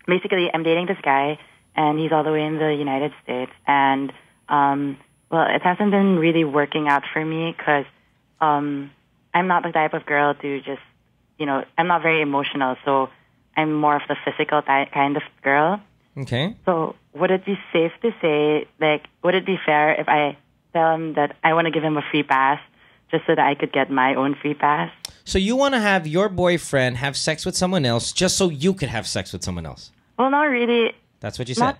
basically, I'm dating this guy, and he's all the way in the United States, and well, it hasn't been really working out for me because I'm not the type of girl to just, I'm not very emotional, so I'm more of the physical kind of girl. Okay. So would it be safe to say, would it be fair if I tell him that I want to give him a free pass just so that I could get my own free pass? So you want to have your boyfriend have sex with someone else just so you could have sex with someone else? Well, not really. That's what you said.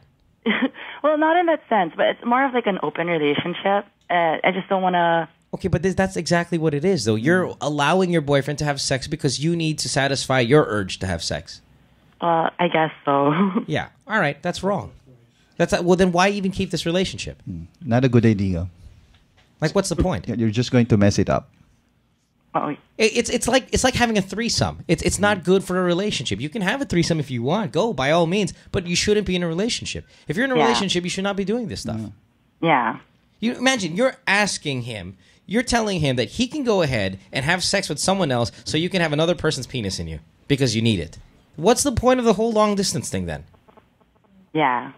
Well, not in that sense, but it's more of like an open relationship. I just don't want to... Okay, but that's exactly what it is, though. You're allowing your boyfriend to have sex because you need to satisfy your urge to have sex. I guess so. Yeah. All right. That's wrong. Well, then why even keep this relationship? Not a good idea. Like, what's the point? You're just going to mess it up. It's like having a threesome. It's not good for a relationship. You can have a threesome if you want. Go, by all means. But you shouldn't be in a relationship. If you're in a relationship, you should not be doing this stuff. Yeah. You imagine, you're asking him, you're telling him that he can go ahead and have sex with someone else so you can have another person's penis in you because you need it. What's the point of the whole long distance thing then? Yeah.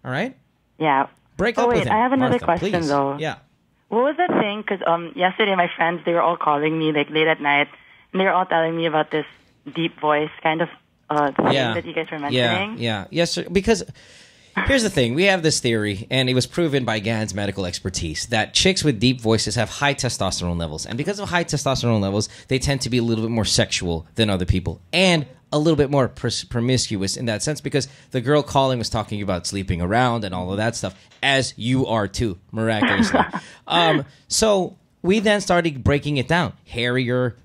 All right? Yeah. Break up with him. I have another Martha, question, please. though. Yeah. What was that thing? Because yesterday my friends, they were all calling me like late at night, and they were all telling me about this deep voice kind of thing that you guys were mentioning. Yes, sir. Because here's the thing. We have this theory, and it was proven by Gan's medical expertise, that chicks with deep voices have high testosterone levels. And because of high testosterone levels, they tend to be a little bit more sexual than other people. And a little bit more promiscuous in that sense, because the girl calling was talking about sleeping around and all of that stuff, as you are too, miraculously. So we then started breaking it down. Hairier,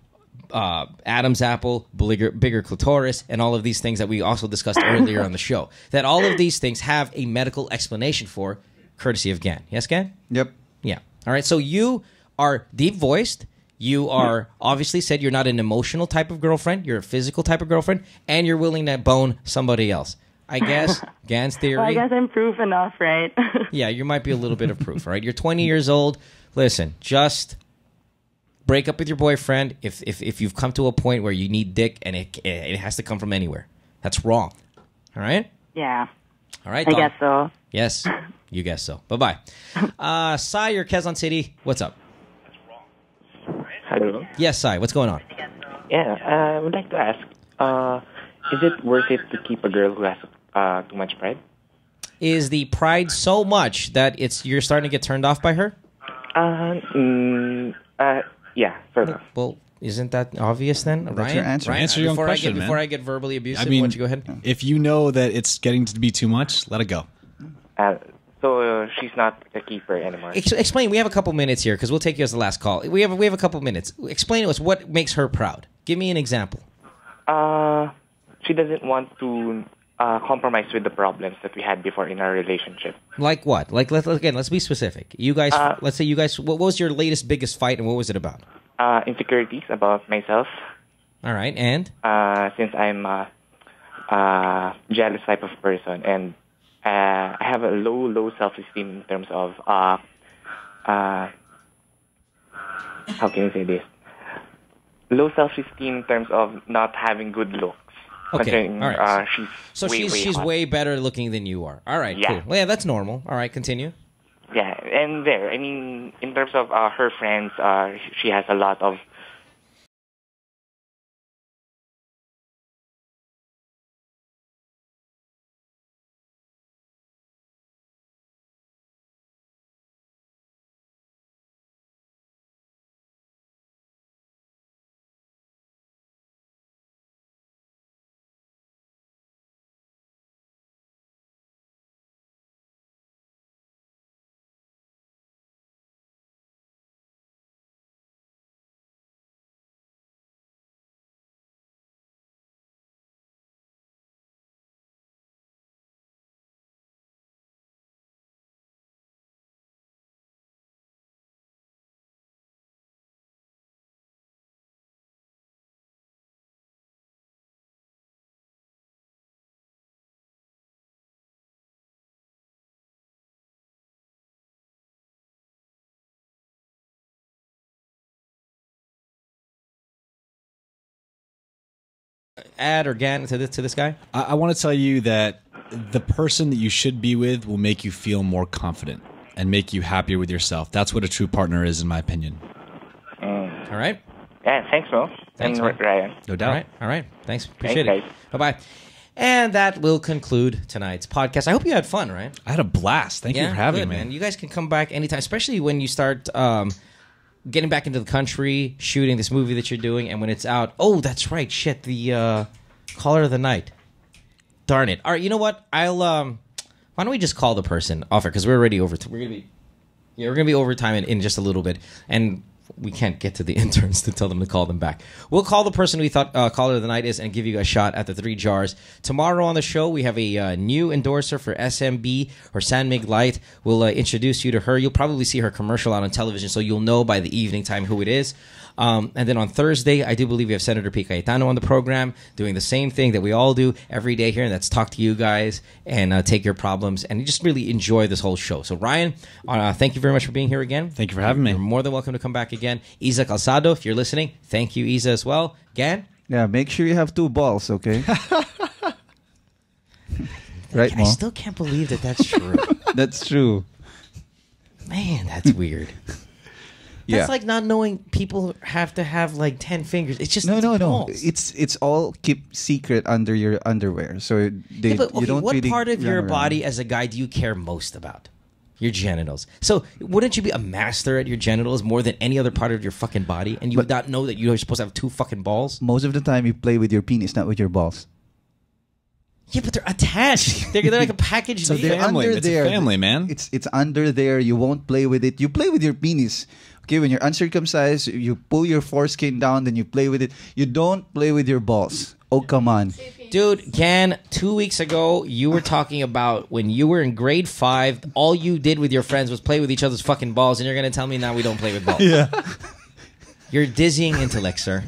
Adam's apple, bigger clitoris, and all of these things that we also discussed earlier on the show. That all of these things have a medical explanation for, courtesy of Gan. Yes, Gan? Yep. Yeah. All right, so you are deep-voiced. You are obviously said you're not an emotional type of girlfriend. You're a physical type of girlfriend, and you're willing to bone somebody else. I guess Gan's theory. Well, I guess I'm proof enough, right? Yeah, you might be a little bit of proof, all right? You're 20 years old. Listen, just break up with your boyfriend if you've come to a point where you need dick and it has to come from anywhere. That's wrong. All right? Yeah. All right, I Don? guess so. Yes, you guess so. Bye-bye. Sai, you're Quezon City. What's up? Hello. Yes, Sai, what's going on? Yeah, I would like to ask, is it worth it to keep a girl who has too much pride? Is the pride so much that you're starting to get turned off by her? Yeah, sort of. Well, isn't that obvious then? That's Ryan? your answer. Ryan, Answer your own question, man. Before I get verbally abusive, I mean, why don't you go ahead? If you know that it's getting to be too much, let it go. So she's not a keeper anymore. Explain. We have a couple minutes here because we'll take you as the last call. We have a couple minutes. Explain to us what makes her proud. Give me an example. She doesn't want to compromise with the problems that we had before in our relationship. Like what? Like let's be specific. You guys, let's say you guys. What was your latest biggest fight and what was it about? Insecurities about myself. All right, and since I'm a jealous type of person and I have a low self-esteem in terms of how can you say this? low self-esteem in terms of not having good looks. Okay, all right. She's she's hot. way better looking than you are. All right, Yeah. cool. Well, yeah, that's normal. All right, continue. Yeah, and I mean, in terms of her friends, she has a lot of. Add or Gan to this guy? I want to tell you that the person that you should be with will make you feel more confident and make you happier with yourself. That's what a true partner is, in my opinion. All right. Yeah, thanks, Mo. Thanks, and man. Ryan. No doubt. All right. Thanks. Appreciate Thanks, it. Bye-bye. And that will conclude tonight's podcast. I hope you had fun, right? I had a blast. Thank you for having me. Man. You guys can come back anytime, especially when you start getting back into the country, shooting this movie that you're doing, and when it's out. Oh, that's right. Shit, the caller of the night. Darn it. All right, you know what? I'll why don't we just call the person off because we're already over. We're gonna be overtime in just a little bit, and we can't get to the interns to tell them to call them back. We'll call the person we thought caller of the night is and give you a shot at the 3 jars. Tomorrow on the show, we have a new endorser for SMB or San Mig Light. We'll introduce you to her. You'll probably see her commercial out on television, so you'll know by the evening time who it is. And then on Thursday, I do believe we have Senator P. Cayetano on the program doing the same thing that we all do every day here, and that's talk to you guys and take your problems and just really enjoy this whole show. So, Ryan, thank you very much for being here again. Thank you for having me. You're more than welcome to come back again. Isa Calzado, if you're listening, thank you, Isa, as well. Gan? Yeah, make sure you have 2 balls, okay? Right, Mo? I still can't believe that that's true. That's true. Man, that's weird. Yeah. That's like not knowing people have to have like 10 fingers. It's just No. balls. It's all keep secret under your underwear. So they, Yeah, but, okay, you don't what really part of your run around. body as a guy do you care most about? Your genitals. So wouldn't you be a master at your genitals more than any other part of your fucking body? And you would not know that you're supposed to have 2 fucking balls? Most of the time you play with your penis, not with your balls. Yeah, but they're attached. They're like a package So deal. they're under It's there. a family, man. It's under there. You won't play with it. You play with your penis. Okay, when you're uncircumcised, you pull your foreskin down, then you play with it. You don't play with your balls. Oh, come on. Dude, Gan, 2 weeks ago, you were talking about when you were in grade 5, all you did with your friends was play with each other's fucking balls, and you're going to tell me now we don't play with balls. Yeah. You're dizzying intellect, sir.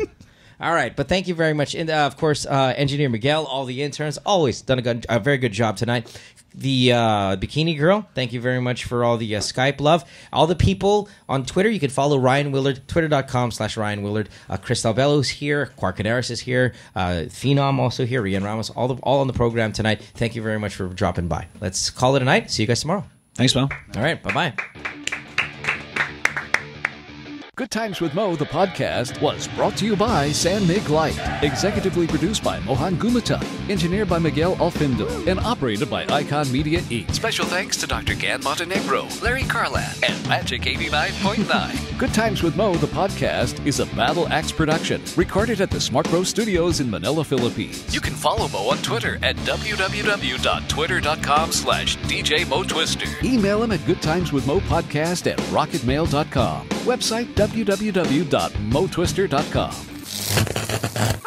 All right, but thank you very much. And, of course, Engineer Miguel, all the interns, always done a very good job tonight. The Bikini Girl, thank you very much for all the Skype love. All the people on Twitter, you can follow Ryan Willard, twitter.com/Ryan Willard. Chris Albello's here. Quarcanaris is here. Phenom also here. Rian Ramos, all on the program tonight. Thank you very much for dropping by. Let's call it a night. See you guys tomorrow. Thanks, Mo. All right, bye-bye. Good Times with Mo, the podcast, was brought to you by San Mig Light. Executively produced by Mohan Gumata. Engineered by Miguel Alfindo. And operated by Icon Media Inc. Special thanks to Dr. Gan Montenegro, Larry Carlan, and Magic 89.9. Good Times with Mo, the podcast, is a Battle Axe production. Recorded at the Smart Bro Studios in Manila, Philippines. You can follow Mo on Twitter at www.twitter.com/DJ Mo Twister. Email him at goodtimeswithmopodcast@rocketmail.com. Website www.motwister.com.